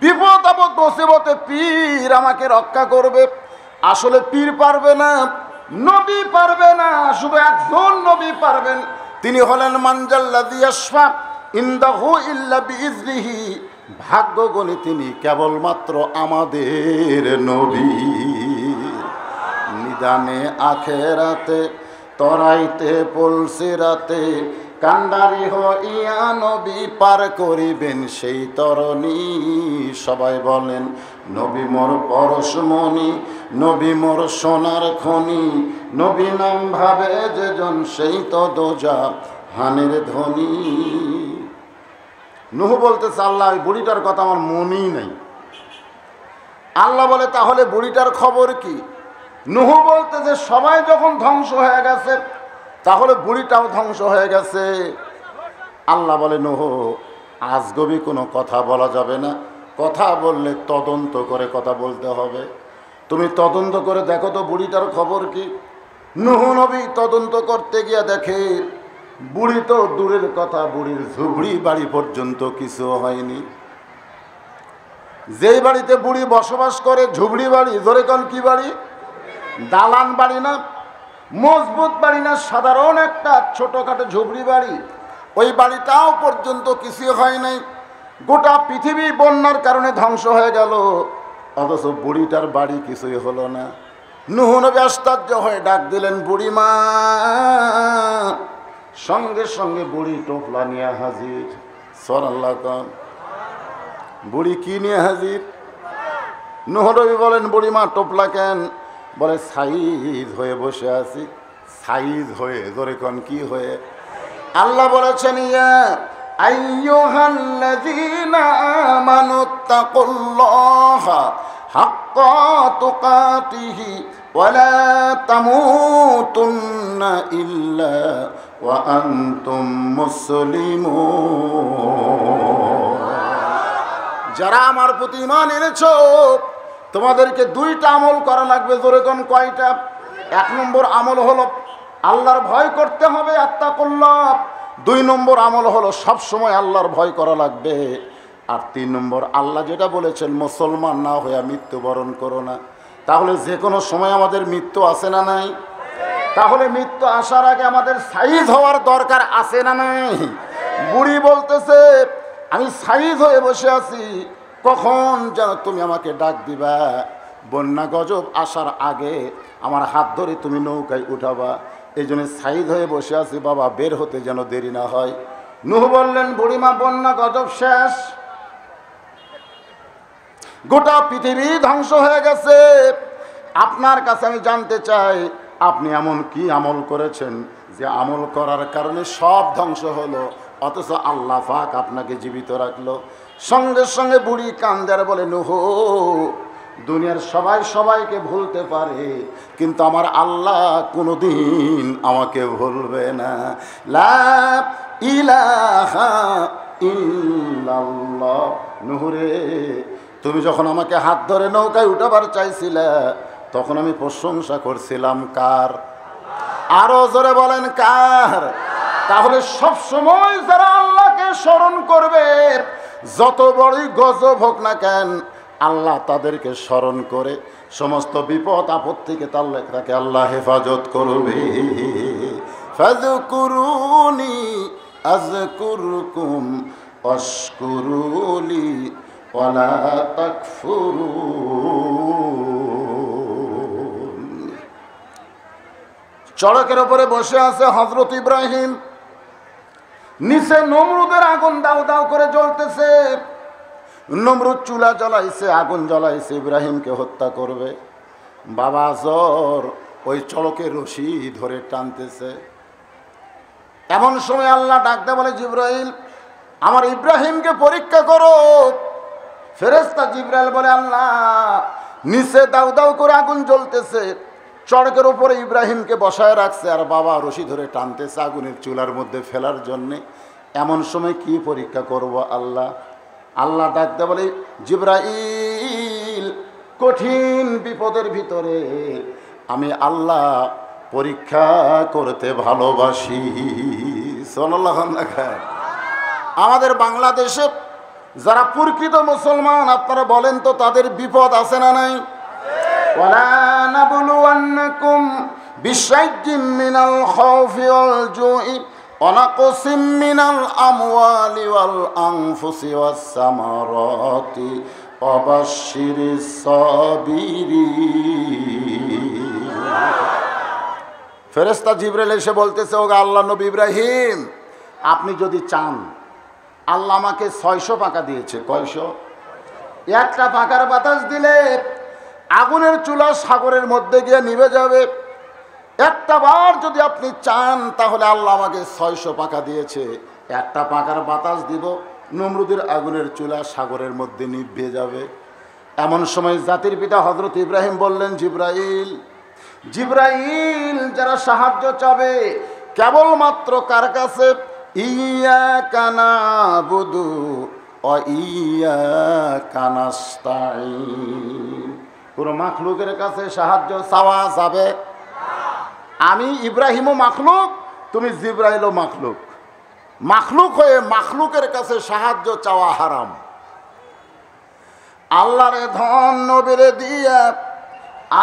A: বিপদ আপদ মুসিবতে পীর আমাকে রক্ষা করবে। আসলে পীর পারবে না, নবী পারবে না, শুধু একজন নবী পারবেন, তিনি হলেন মানজাল্লাযী ইয়াশফা ইনদাহু ইল্লা বিইজনিহি। ভাগ্য গুণী তিনি, কেবলমাত্র আমাদের নবী। নিদানে আখেরাতে তরাইতে পলসিরাতে কান্ডারি হইয়া নবী পার করিবেন সেই তরণী। সবাই বলেন নবী মোর পরশমণি, নবী মোর সোনার খনি, নবী নাম ভাবে যেজন সেই তো দোজাহানের ধনী। নূহ বলতেছে আল্লাহ ওই বুড়িটার কথা আমার মনেই নাই। আল্লাহ বলে তাহলে বুড়িটার খবর কি? নূহ বলতেছে সবাই যখন ধ্বংস হয়ে গেছে তাহলে বুড়িটাও ধ্বংস হয়ে গেছে। আল্লাহ বলে নূহ আজগবি কোনো কথা বলা যাবে না, কথা বললে তদন্ত করে কথা বলতে হবে। তুমি তদন্ত করে দেখো তো বুড়িটার খবর কি। নূহ নবী তদন্ত করতে গিয়ে দেখে বুড়ি তো দূরের কথা, বুড়ির ঝুপড়ি বাড়ি পর্যন্ত কিছু হয়নি। যেই বাড়িতে বুড়ি বসবাস করে ঝুপড়ি বাড়ি, ধরে কোন কি বাড়ি? দালান বাড়ি না, মজবুত বাড়ি না, সাধারণ একটা ছোটখাটো ঝুপড়ি বাড়ি। ওই বাড়িটাও পর্যন্ত কিছু হয় নাই। গোটা পৃথিবী বন্যার কারণে ধ্বংস হয়ে গেল, অথচ বুড়িটার বাড়ি কিছুই হলো না। নূহ নবী আশ্চর্য হয়ে ডাক দিলেন, বুড়ি মা। সঙ্গে সঙ্গে বুড়ি টোপলা নিয়ে হাজির। সুবহানাল্লাহ। বুড়ি কি নিয়ে হাজির? নূহ নবী বলেন, বুড়ি মা টোপলা কেন? বলে সাইজ হয়ে বসে আছি। সাইজ হয়ে, ধরে কোন কি হয়ে? আল্লাহ বলেছেন, ইয়া আইয়ুহাল্লাযীনা আমানুত্তাকুল্লাহা হাক্কা তুকাতিহি ওয়া লা তামুতুন্না ইল্লা ওয়া আনতুম মুসলিমুন। যারা আমার প্রতি ঈমান এনেছো, তোমাদেরকে দুইটা আমল করা লাগবে। জোরে কোন কয়টা? 1 নম্বর আমল হলো আল্লাহর ভয় করতে হবে, আত্তাকুল্লাহ। 2 নম্বর আমল হলো সব সময় আল্লাহর ভয় করা লাগবে। আর 3 নম্বর, আল্লাহ যেটা বলেছেন, মুসলমান না হয়ে মৃত্যুবরণ করো না। তাহলে যে কোনো সময় আমাদের মৃত্যু আছে না নাই? তাহলে মৃত্যু আসার আগে আমাদের সাইজ হওয়ার দরকার আছে না নাই? বুড়ি বলতেছে, আমি সাইজ হয়ে বসে আছি, কখন যেন তুমি আমাকে ডাক দিবা, বন্যা গজব আসার আগে আমার হাত ধরে তুমি নৌকায় উঠাবা। এই জন্য সাইজ হয়ে বসে আছি বাবা, বের হতে যেন দেরি না হয়। নূহ বললেন, বুড়িমা বন্যা গজব শেষ, গোটা পৃথিবী ধ্বংস হয়ে গেছে। আপনার কাছে আমি জানতে চাই, আপনি এমন কি আমল করেছেন যে আমল করার কারণে সব ধ্বংস হলো, অথচ আল্লাহ পাক আপনাকে জীবিত রাখলো? সঙ্গে সঙ্গে বুড়ি কান্দে আর বলে, নূহ, দুনিয়ার সবাই সবাইকে ভুলতে পারে, কিন্তু আমার আল্লাহ কোনোদিন আমাকে ভুলবে না। লা ইলাহা ইল্লাল্লাহ। নূহ রে, তুমি যখন আমাকে হাত ধরে নৌকায় উঠাবার চাইছিলে, তখন আমি প্রশংসা করছিলাম কার? আরো জোরে বলেন, কার? তাহলে সব সময় যারা আল্লাহকে স্মরণ করবে, যত বড়ই গজব হোক না কেন, আল্লাহ তাদেরকে স্মরণ করে সমস্ত বিপদ আপদ থেকে তাকে আল্লাহ হেফাজত করবে। ফাযকুরুনি আযকুরকুম ওয়াশকুরুলি ওয়ালা তাকফুরুন। চড়কের উপরে বসে আছে হযরত ইব্রাহিম, নিচে নমরুদের আগুন দাউ দাউ করে জ্বলতেছে। নমরুদ চুলা জ্বলাইছে, আগুন জ্বলাইছে, ইব্রাহিমকে হত্যা করবে। বাবা আজর ওই চড়কের রশি ধরে টানতেছে। এমন সময় আল্লাহ ডাকতে বলে, জিবরাইল, আমার ইব্রাহিমকে পরীক্ষা করো। ফেরেশতা জিবরাইল বলে, আল্লাহ, নিচে দাউ দাউ করে আগুন জ্বলতেছে, চড়কের উপরে ইব্রাহিমকে বসায় রাখছে, আর বাবা রশি ধরে টানতেছে আগুনের চুলার মধ্যে ফেলার জন্যে। এমন সময় কি পরীক্ষা করব আল্লাহ? আল্লাহ ডাকতে বলে, জিবরাইল, কঠিন বিপদের ভিতরে আমি আল্লাহ পরীক্ষা করতে ভালোবাসি। সাল্লাল্লাহু আলাইহি। আমাদের বাংলাদেশে যারা প্রকৃত মুসলমান, আপনারা বলেন তো, তাদের বিপদ আছে না নাই? ওয়ালা নাবলুওয়ান্নাকুম বিশাইয়্যিম মিনাল খাউফি ওয়াল জুই ওয়া নাকসিম মিনাল আমওয়ালি ওয়াল আনফুসি ওয়াস সামারাতি ওয়া বাশশিরিস সাবিরিন। ফেরেশতা জিবরাইল এসে বলতেছে, ওগো আল্লাহ নবী ইব্রাহিম, আপনি যদি চান, আল্লাহ আমাকে 600 পাকা দিয়েছে। কয়শো? একটা পাকার বাতাস দিলে আগুনের চুলা সাগরের মধ্যে গিয়ে নিভে যাবে। একটা বার যদি আপনি চান, তাহলে আল্লাহ আমাকে 600 পাকা দিয়েছে, একটা পাকার বাতাস দিব, নমরুদের আগুনের চুলা সাগরের মধ্যে নিভে যাবে। এমন সময় জাতির পিতা হযরত ইব্রাহিম বললেন, জিবরাইল, জিবরাইল, যারা সাহায্য চাবে কেবলমাত্র কার কাছে? ইয়াকা নাবুদু ওয়া ইয়্যাকা নাস্তাঈন। কোন মাখলুকের কাছে সাহায্য চাওয়া যাবে? আমি ইব্রাহিমও মাখলুক, তুমি জিবরাইলও মাখলুক। মাখলুক হয়ে মাখলুকের কাছে সাহায্য চাওয়া হারাম। আল্লাহরে ধন নবীরে দিয়া,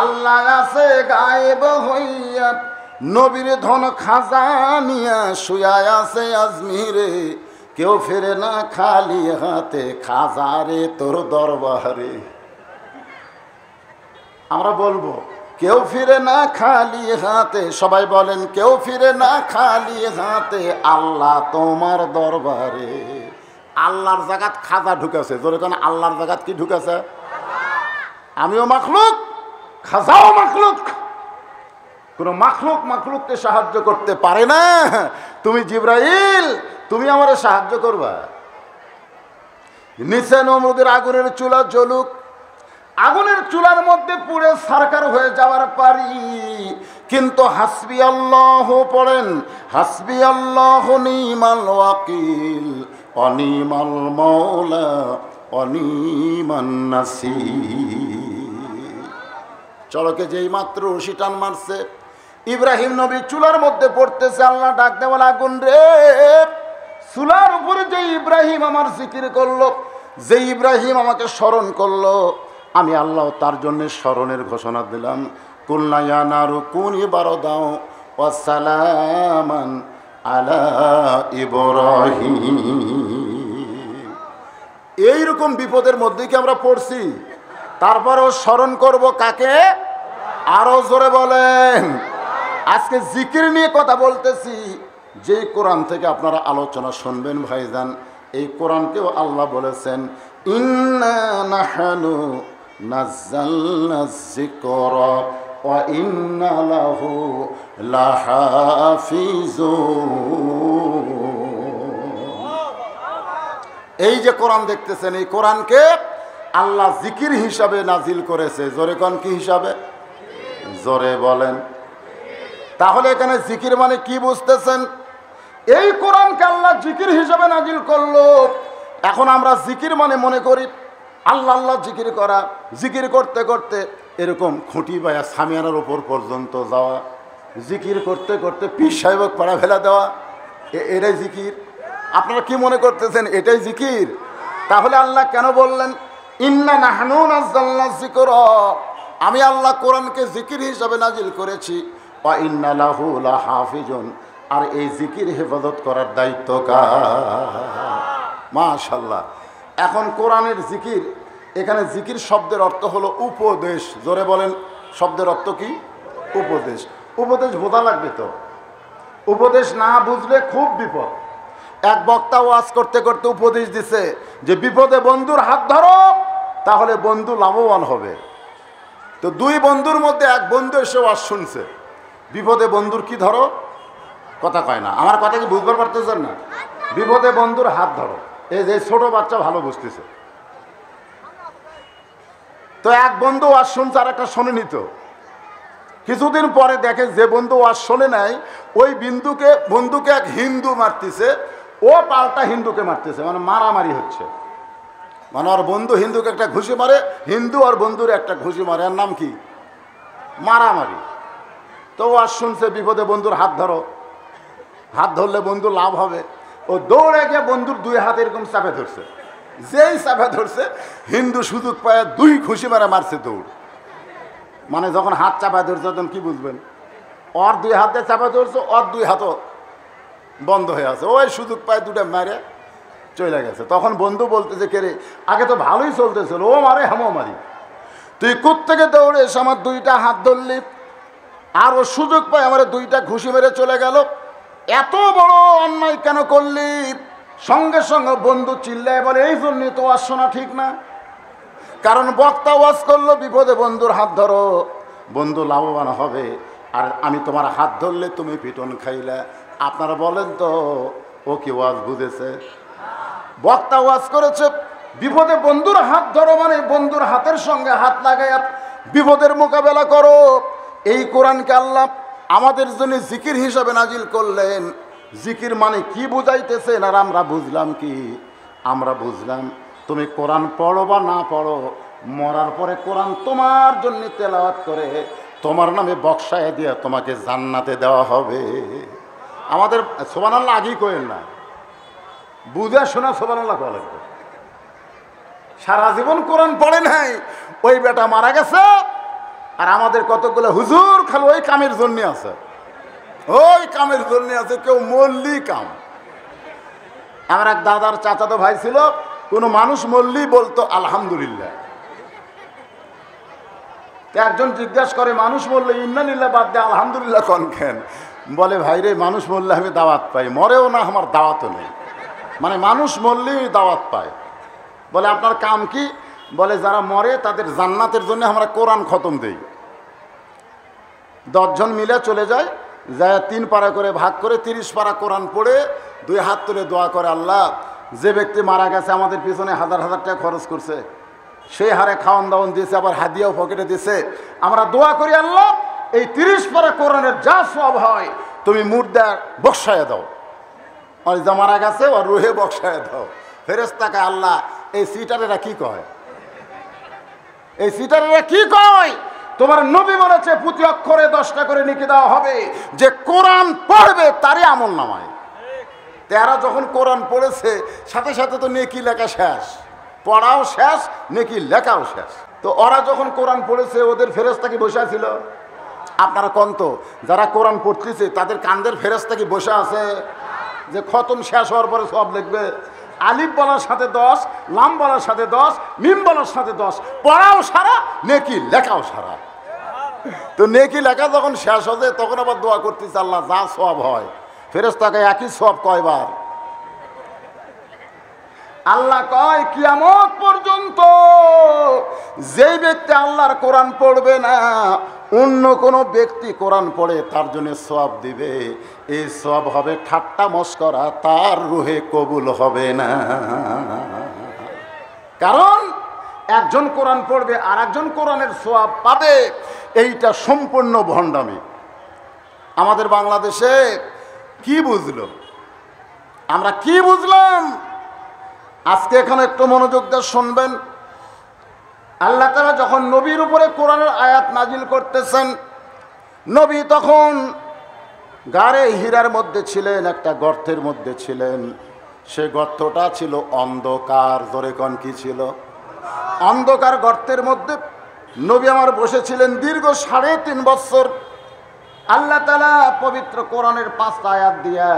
A: আল্লাহ আছে গায়েব হইয়া, নবীর ধন খাজানিয়া শুয়া আছে আজমিরে, কেউ ফেরে না খালি হাতে, খাজারে তোর দরবারে। আমরা বলবো কেউ ফিরে না খালি হাতে, সবাই বলেন কেউ ফিরে না খালি হাতে, আল্লাহ তোমার দরবারে। আল্লাহর জাগাত খাজা ঢুকেছে, জোরে কোন আল্লাহর জাগাত কি ঢুকেছে? আমিও মাখলুক, খাজাও মাখলুক। কোন মাখলুক মাখলুককে সাহায্য করতে পারে না। তুমি জিবরাইল, তুমি আমারে সাহায্য করবা। নিচে নমরুদের আগুনের চুলা জ্বলুক, আগুনের চুলার মধ্যে পুড়ে সারকার হয়ে যাওয়ার পারি, কিন্তু হাসবি আল্লাহ পড়েন, হাসবি আল্লাহ নিমাল ওয়াকিল, অনিমাল মৌলা, অনিমান নাসির। চলকে যেই মাত্র রশি টান মারছে, ইব্রাহিম নবী চুলার মধ্যে পড়তেছে, আল্লাহ ডাক দেওয়াল, আগুন রে। চুলার উপরে যে ইব্রাহিম আমার জিকির করলো, যে ইব্রাহিম আমাকে স্মরণ করলো, আমি আল্লাহ তার জন্য স্মরণের ঘোষণা দিলাম। কুলনা ইয়া নারু কুনি বারদাও ওয়া সালামান আলা ইব্রাহিম। এইরকম বিপদের মধ্যে কি আমরা পড়ছি? তারপরেও স্মরণ করব কাকে? আরো জোরে বলেন। আজকে জিকির নিয়ে কথা বলতেছি, যেই কোরআন থেকে আপনারা আলোচনা শুনবেন ভাইজান, এই কোরআনকেও আল্লাহ বলেছেন, ইন্না নাহনু নাযালনা যিকরা ওয়া ইন্না লাহু লাহাফিজুন। এই যে কোরআন দেখতেছেন, এই কোরআনকে আল্লাহ জিকির হিসাবে নাজিল করেছে। জোরে কোন কি হিসাবে? জোরে বলেন। তাহলে এখানে জিকির মানে কি বুঝতেছেন? এই কোরআনকে আল্লাহ জিকির হিসাবে নাজিল করলো। এখন আমরা জিকির মানে মনে করি আল্লাহ আল্লাহ জিকির করা, জিকির করতে করতে এরকম খুঁটি বা সামিয়ানার উপর পর্যন্ত যাওয়া, জিকির করতে করতে পীর সাহেবক পাড়া ফেলা দেওয়া, এটাই জিকির। আপনারা কি মনে করতেছেন এটাই জিকির? তাহলে আল্লাহ কেন বললেন ইন্না নাহনু নাযালনা যিকরা, আমি আল্লাহ কোরআনকে জিকির হিসাবে নাজিল করেছি, ওয়া ইন্না লাহু লাহাফিজুন, আর এই জিকির হেফাজত করার দায়িত্ব কার? মাশাআল্লাহ। এখন কোরআনের জিকির, এখানে জিকির শব্দের অর্থ হলো উপদেশ। জোরে বলেন, শব্দের অর্থ কি? উপদেশ। উপদেশ বোঝা লাগবে তো, উপদেশ না বুঝলে খুব বিপদ। এক বক্তা ওয়াজ করতে করতে উপদেশ দিছে যে বিপদে বন্ধুর হাত ধরো, তাহলে বন্ধু লাভবান হবে। তো দুই বন্ধুর মধ্যে এক বন্ধু এসে ওয়াজ শুনছে, বিপদে বন্ধুর কি ধরো? কথা কয় না। আমার কথা কি বুঝবার পারতেছেন না? বিপদে বন্ধুর হাত ধরো, এই যে ছোট বাচ্চা ভালো বুঝতেছে। তো এক বন্ধু ওয়াজ শুনছে, আর একটা শোনেনি। তো কিছুদিন পরে দেখে যে বন্ধু ওয়াজ শোনে নাই, ওই বন্ধুকে এক হিন্দু মারতেছে, ও পাল্টা হিন্দুকে মারতেছে, মানে মারামারি হচ্ছে। মানে ওর বন্ধু হিন্দুকে একটা ঘুষি মারে, হিন্দু আর বন্ধুর একটা ঘুষি মারে, এর নাম কি? মারামারি। তো ওয়াজ শুনছে বিপদে বন্ধুর হাত ধরো, হাত ধরলে বন্ধু লাভ হবে। ও দৌড়ে গিয়ে বন্ধুর দুই হাত এরকম চাপে ধরছে। যেই চাপে ধরছে, হিন্দু সুযোগ পায় দুই ঘুষি মারা মারছে দৌড়। মানে যখন হাত চাপায় ধরছে তখন কি বুঝবেন? ওর দুই হাতে চাপা ধরছে, ওর দুই হাতও বন্ধ হয়ে আছে, ওই সুযোগ পায় দুটা মারে চলে গেছে। তখন বন্ধু বলতেছে, কে রে, আগে তো ভালোই চলতেছিল, ও মারে হামও মারি, তুই কোত্থেকে দৌড়ে এসে আমার দুইটা হাত ধরলি, আর ও সুযোগ পায় আমার দুইটা ঘুষি মেরে চলে গেল, এত বড় অন্যায় কেন করলি? সঙ্গে সঙ্গে বন্ধু চিল্লায় বলে, এই জন্যই তো ওয়াজ শোনা ঠিক না। কারণ বক্তা ওয়াজ করলো বিপদে বন্ধুর হাত ধরো, বন্ধু লাভবান হবে, আর আমি তোমার হাত ধরলে তুমি পিটন খাইলে। আপনারা বলেন তো, ও কি ওয়াজ বুঝেছে? বক্তা ওয়াজ করেছে বিপদে বন্ধুর হাত ধরো, মানে বন্ধুর হাতের সঙ্গে হাত লাগাইয়া বিপদের মোকাবেলা করো। এই কোরআনকে আল্লাহ আমাদের জন্য জিকির হিসাবে নাজিল করলেন। জিকির মানে কি বুঝাইতেছেন আর আমরা বুঝলাম কি? আমরা বুঝলাম তুমি কোরআন পড়ো বা না পড়ো, মরার পরে কোরআন তোমার জন্য তেলাওয়াত করে তোমার নামে বক্সায় দিয়ে তোমাকে জান্নাতে দেওয়া হবে। আমাদের সুবহানাল্লাহ আগেই কইেন না, বুঝা শোনা সুবহানাল্লাহ কওয়া লাগবে। সারা জীবন কোরআন পড়ে নাই, ওই বেটা মারা গেছে, আর আমাদের কতগুলো হুজুর খালি ওই কামের জন্য আছে, ওই কামের জন্য আছে, কেউ মল্লি কাম। আমার এক দাদার চাচাতো ভাই ছিল, কোনো মানুষ মল্লি বলতো আলহামদুলিল্লাহ। একজন জিজ্ঞাসা করে মানুষ মরলে ইন্নালিল্লাহ বাদ দিয়ে আলহামদুলিল্লাহ কোন কেন? বলে ভাই রে, মানুষ মরলে আমি দাওয়াত পাই, মরেও না আমার দাওয়াতও নেই, মানে মানুষ মরলেই দাওয়াত পায়। বলে আপনার কাম কি? বলে যারা মরে তাদের জান্নাতের জন্য আমরা কোরআন খতম দেই। 10 জন মিলে চলে যায়, যায় 3 পারা করে ভাগ করে 30 পারা কোরআন পড়ে 2 হাত তুলে দোয়া করে, আল্লাহ যে ব্যক্তি মারা গেছে আমাদের পিছনে হাজার হাজার টাকা খরচ করছে, সেই হারে খাওয়ান দাওয়ান দিয়েছে, আবার হাদিয়াও পকেটে দিয়েছে, আমরা দোয়া করি আল্লাহ এই 30 পারা কোরআনের যা সব হয় তুমি মুর্দা বক্সায় দাও, আর যা মারা গেছে ওর রুহে বক্সায় দাও। ফেরেশতাকে আল্লাহ এই সিটারেরা কি কয়? এই সিটারেরা কি কয়? তোমার নবী বলেছে প্রতি অক্ষরে 10টা করে নেকি দেওয়া হবে, যে কোরআন পড়বে তারই আমল নামায়। তারা যখন কোরআন পড়েছে সাথে সাথে তো নেকি লেখা শেষ, পড়াও শেষ, নেকি লেখাও শেষ। তো ওরা যখন কোরআন পড়েছে ওদের ফেরেশতা কি বসে ছিল? আপনারা কোন তো যারা কোরআন পড়তেছে তাদের কান্দের ফেরেশতা কি বসে আছে যে খতম শেষ হওয়ার পরে সব লিখবে? আলিফ বলার সাথে 10, লাম বলার সাথে 10, মিম বলার সাথে 10, পড়াও সারা, নেকি লেখাও সারা। তো নেকি লেখা যখন শেষ হবে তখন আবার দোয়া করতেছে আল্লাহ যা সওয়াব হয়। ফেরেশতাকে একই সওয়াব কয়বার? আল্লাহ কয় কিয়ামত পর্যন্ত যেই ব্যক্তি আল্লাহর কোরআন পড়বে না, অন্য কোনো ব্যক্তি কোরআন পড়ে তার জন্য সওয়াব দিবে, এই সওয়াব হবে ঠাট্টা মস্করা, তার রুহে কবুল হবে না। কারণ একজন কোরআন পড়বে আর একজন কোরআনের সওয়াব পাবে, এইটা সম্পূর্ণ ভণ্ডামি। আমাদের বাংলাদেশে কি বুঝলো? আমরা কি বুঝলাম? আজকে এখানে একটু মনোযোগ দিয়ে শুনবেন। আল্লাহ তাআলা যখন নবীর উপরে কোরআনের আয়াত নাজিল করতেছেন, নবী তখন গাড়ে হীরার মধ্যে ছিলেন, একটা গর্তের মধ্যে ছিলেন। সে গর্তটা ছিল অন্ধকার। জোরে কোন কি ছিল? অন্ধকার গর্তের মধ্যে নবী আমার বসেছিলেন দীর্ঘ 3.5 বছর। আল্লাহ তাআলা পবিত্র কোরআনের 5টা আয়াত দিয়া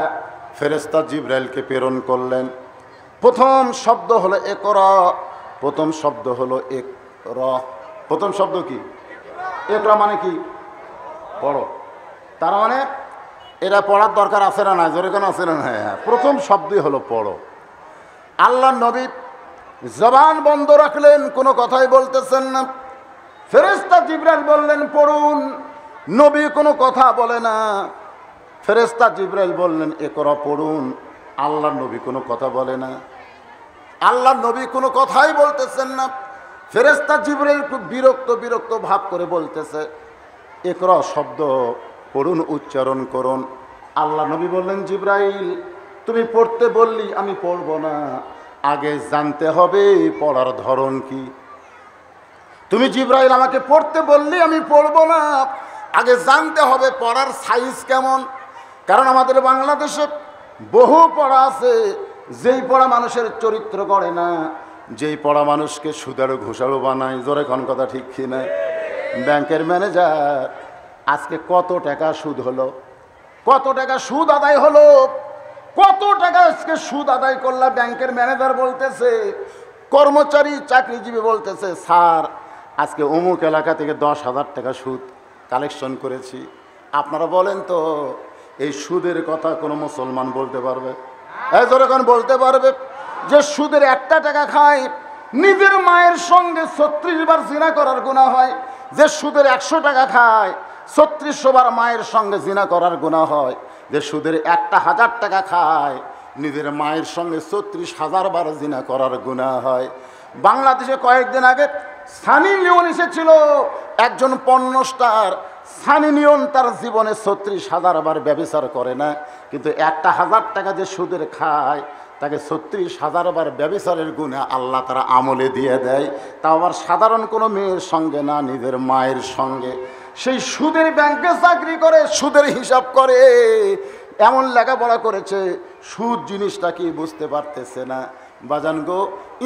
A: ফেরেশতা জিবরাইলকে প্রেরণ করলেন। প্রথম শব্দ হলো ইকরা, প্রথম শব্দ হলো ইকরা। প্রথম শব্দ কি? ইকরা মানে কি? পড়ো। তার মানে এটা পড়ার দরকার আছে না? না জোরে কোন আছে না? হ্যাঁ, প্রথম শব্দই হলো পড়ো। আল্লাহ নবী জবান বন্ধ রাখলেন, কোনো কথাই বলতেছেন না। ফেরেশতা জিবরাইল বললেন পড়ুন, নবী কোনো কথা বলে না। ফেরেশতা জিবরাইল বললেন ইকরা পড়ুন, আল্লাহ নবী কোনো কথা বলে না। আল্লাহ নবী কোনো কথাই বলতেছেন না। ফেরেশতা জিবরাইল খুব বিরক্ত বিরক্ত ভাব করে বলতেছে ইকরা শব্দ পড়ুন, উচ্চারণ করুন। আল্লাহ নবী বললেন জিবরাইল তুমি পড়তে বললি আমি পড়ব না, আগে জানতে হবে পড়ার ধরন কি। তুমি জিবরাইল আমাকে পড়তে বললি আমি পড়ব না, আগে জানতে হবে পড়ার সাইজ কেমন। কারণ আমাদের বাংলাদেশে বহু পড়া আছে, যেই পড়া মানুষের চরিত্র গড়ে না, যেই পড়া মানুষকে সুদারো ঘুষারো বানায়। জোরে কোন কথা ঠিক কি না? ব্যাংকের ম্যানেজার আজকে কত টাকা সুদ হলো, কত টাকা সুদ আদায় হলো, কত টাকা আজকে সুদ আদায় করলা। ব্যাংকের ম্যানেজার বলতেছে, কর্মচারী চাকরিজীবী বলতেছে স্যার আজকে অমুক এলাকা থেকে 10,000 টাকা সুদ কালেকশন করেছি। আপনারা বলেন তো এই সুদের কথা কোনো মুসলমান বলতে পারবে? যখন বলতে পারবে যে সুদের 1 টাকা খায় নিজের মায়ের সঙ্গে 36 বার জিনা করার গুনাহ হয়, যে সুদের 100 টাকা খায় 3600 বার মায়ের সঙ্গে জিনা করার গুনাহ হয়, যে সুদের 1,000 টাকা খায় নিজের মায়ের সঙ্গে 36,000 বার জিনা করার গুনাহ হয়। বাংলাদেশে কয়েকদিন আগে সানি লিওন এসেছিল, একজন পর্ন স্টার। সানি লিওন তার জীবনে 36,000 বার ব্যভিচার করে না, কিন্তু 1,000 টাকা যে সুদের খায় তাকে 36,000 বার ব্যভিচারের গুণে আল্লাহ তারা আমলে দিয়ে দেয়। তা আবার সাধারণ কোনো মেয়ের সঙ্গে না, নিজের মায়ের সঙ্গে। সেই সুদের ব্যাংকে চাকরি করে, সুদের হিসাব করে, এমন লেখাপড়া করেছে, সুদ জিনিসটা কি বুঝতে পারতেছে না। বাজান গো,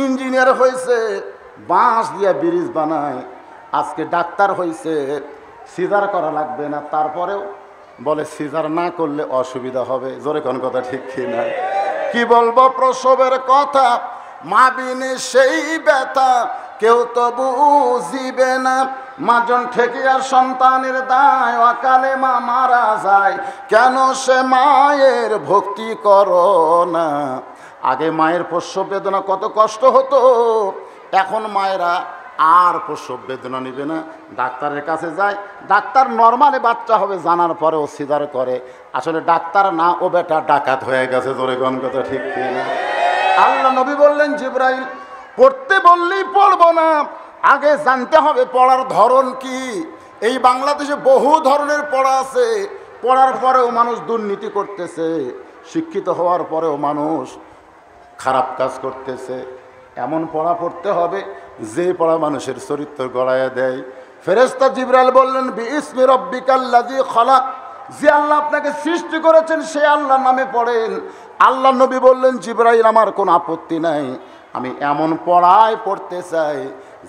A: ইঞ্জিনিয়ার হয়েছে, বাঁশ দিয়ে ব্রিজ বানায়, আজকে ডাক্তার হয়েছে, সিজার করা লাগবে না, তারপরেও বলে সিজার না করলে অসুবিধা হবে। জোরে কোন কথা ঠিক কিনা? কি বলবো প্রসবের কথা, মা বিনে সেই ব্যথা কেউ তো বুঝিবে না। মাজন ঠেকিয়া সন্তানের দায়, অকালে মা মারা যায়, কেন সে মায়ের ভক্তি করো না। আগে মায়ের প্রসব বেদনা কত কষ্ট হতো, এখন মায়েরা আর প্রসব বেদনা নিবে না, ডাক্তারের কাছে যায়। ডাক্তার নর্মালি বাচ্চা হবে জানার পরেও সিজার করে। আসলে ডাক্তার না, ও বেটা ডাকাত হয়ে গেছে। জোরে কোন কথা ঠিক কিনা? আল্লাহ নবী বললেন, জিবরাইল পড়তে বললেই পড়বো না, আগে জানতে হবে পড়ার ধরন কি। এই বাংলাদেশে বহু ধরনের পড়া আছে, পড়ার পরেও মানুষ দুর্নীতি করতেছে, শিক্ষিত হওয়ার পরেও মানুষ খারাপ কাজ করতেছে। এমন পড়া পড়তে হবে যে পড়া মানুষের চরিত্র গড়াইয়া দেয়। ফেরেশতা জিবরাইল বললেন, বিইসমি রাব্বিকাল্লাযী খালাক, যে আল্লাহ আপনাকে সৃষ্টি করেছেন সে আল্লাহর নামে পড়েন। আল্লাহ নবী বললেন, জিবরাইল আমার কোনো আপত্তি নাই, আমি এমন পড়ায় পড়তে চাই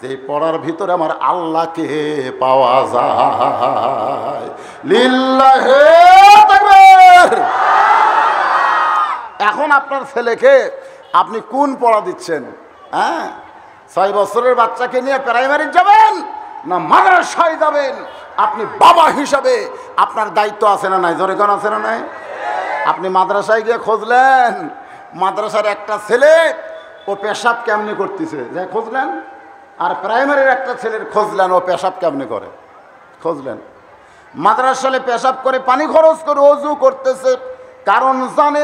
A: যে পড়ার ভিতরে আমার আল্লাহকে পাওয়া যায়। লিল্লাহি তাকবীর। এখন আপনার ছেলেকে আপনি কোন পড়া দিচ্ছেন? হ্যাঁ, 6 বছরের বাচ্চাকে নিয়ে প্রাইমারি যাবেন না মাদ্রাসায় যাবেন? আপনি বাবা হিসাবে আপনার দায়িত্ব আছে না নাই? জোরে কোন আছে না নাই? আপনি মাদ্রাসায় গিয়ে খুঁজলেন, মাদ্রাসার একটা ছেলে ও পেশাব কেমনি করতেছে, যাই খুঁজলেন। আর প্রাইমারির একটা ছেলের খুঁজলেন, ও পেশাব কেমনি করে খুঁজলেন। মাদ্রাসালে পেশাব করে, পানি খরচ করে ওযু করতেছে, কারণ জানে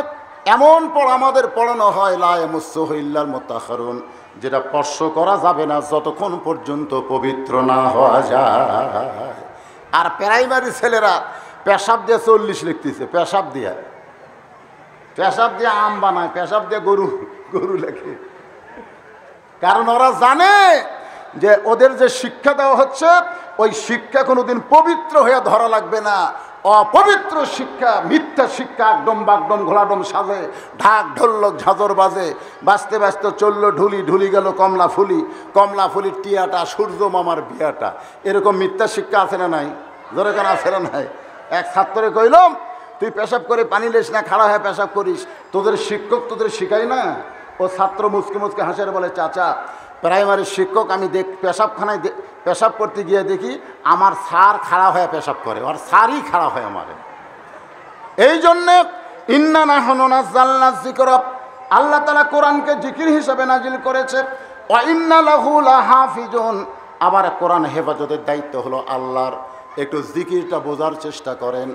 A: এমন পড়া আমাদের পড়ানো হয়, লা ইয়ামাসসুহু ইল্লাল মুতাহহারুন, যেটা স্পর্শ করা যাবে না যতক্ষণ পর্যন্ত পবিত্র না হওয়া যায়। আর প্রাইমারি ছেলেরা পেশাব দিয়ে 40 লিখতেছে, পেশাব দিয়ে আম বানায়, পেশাব দিয়ে গরু লেখে। কারণ ওরা জানে যে ওদের যে শিক্ষা দেওয়া হচ্ছে, ওই শিক্ষা কোনোদিন পবিত্র হয়ে ধরা লাগবে না। অপবিত্র শিক্ষা, মিথ্যা শিক্ষা, একদম বাগডম ঘোড়াডম সাজে, ঢাক ঢোলক ঝাঁঝর বাজে, বাঁচতে বাঁচতে চলল ঢুলি, ঢুলি গেল কমলা ফুলি, কমলা ফুলির টিয়াটা, সূর্য মামার বিয়াটা। এরকম মিথ্যা শিক্ষা আছে না নাই? ধরে কেন আছে না নাই? এক ছাত্ররে কইলাম, তুই পেশাব করে পানি লেস না, খাড়া হয়ে পেশাব করিস, তোদের শিক্ষক তোদের শিখাই না? ও ছাত্র মুচকে মুচকে হাসের বলে, চাচা প্রাইমারি শিক্ষক, আমি পেশাবখানায় পেশাব করতে গিয়ে দেখি আমার স্যার খাড়া হয়ে পেশাব করে, আর স্যারই খাড়া হয় আমারে। এই জন্যে ইন্না নাহনু নাযালনা যিকরা, আল্লাহ তাআলা কোরআনকে জিকির হিসাবে নাজিল করেছে। ওয়া ইন্না লাহু লাহাফিজুন, আবার কোরআন হেফাজতের দায়িত্ব হলো আল্লাহর। একটু জিকিরটা বোঝার চেষ্টা করেন।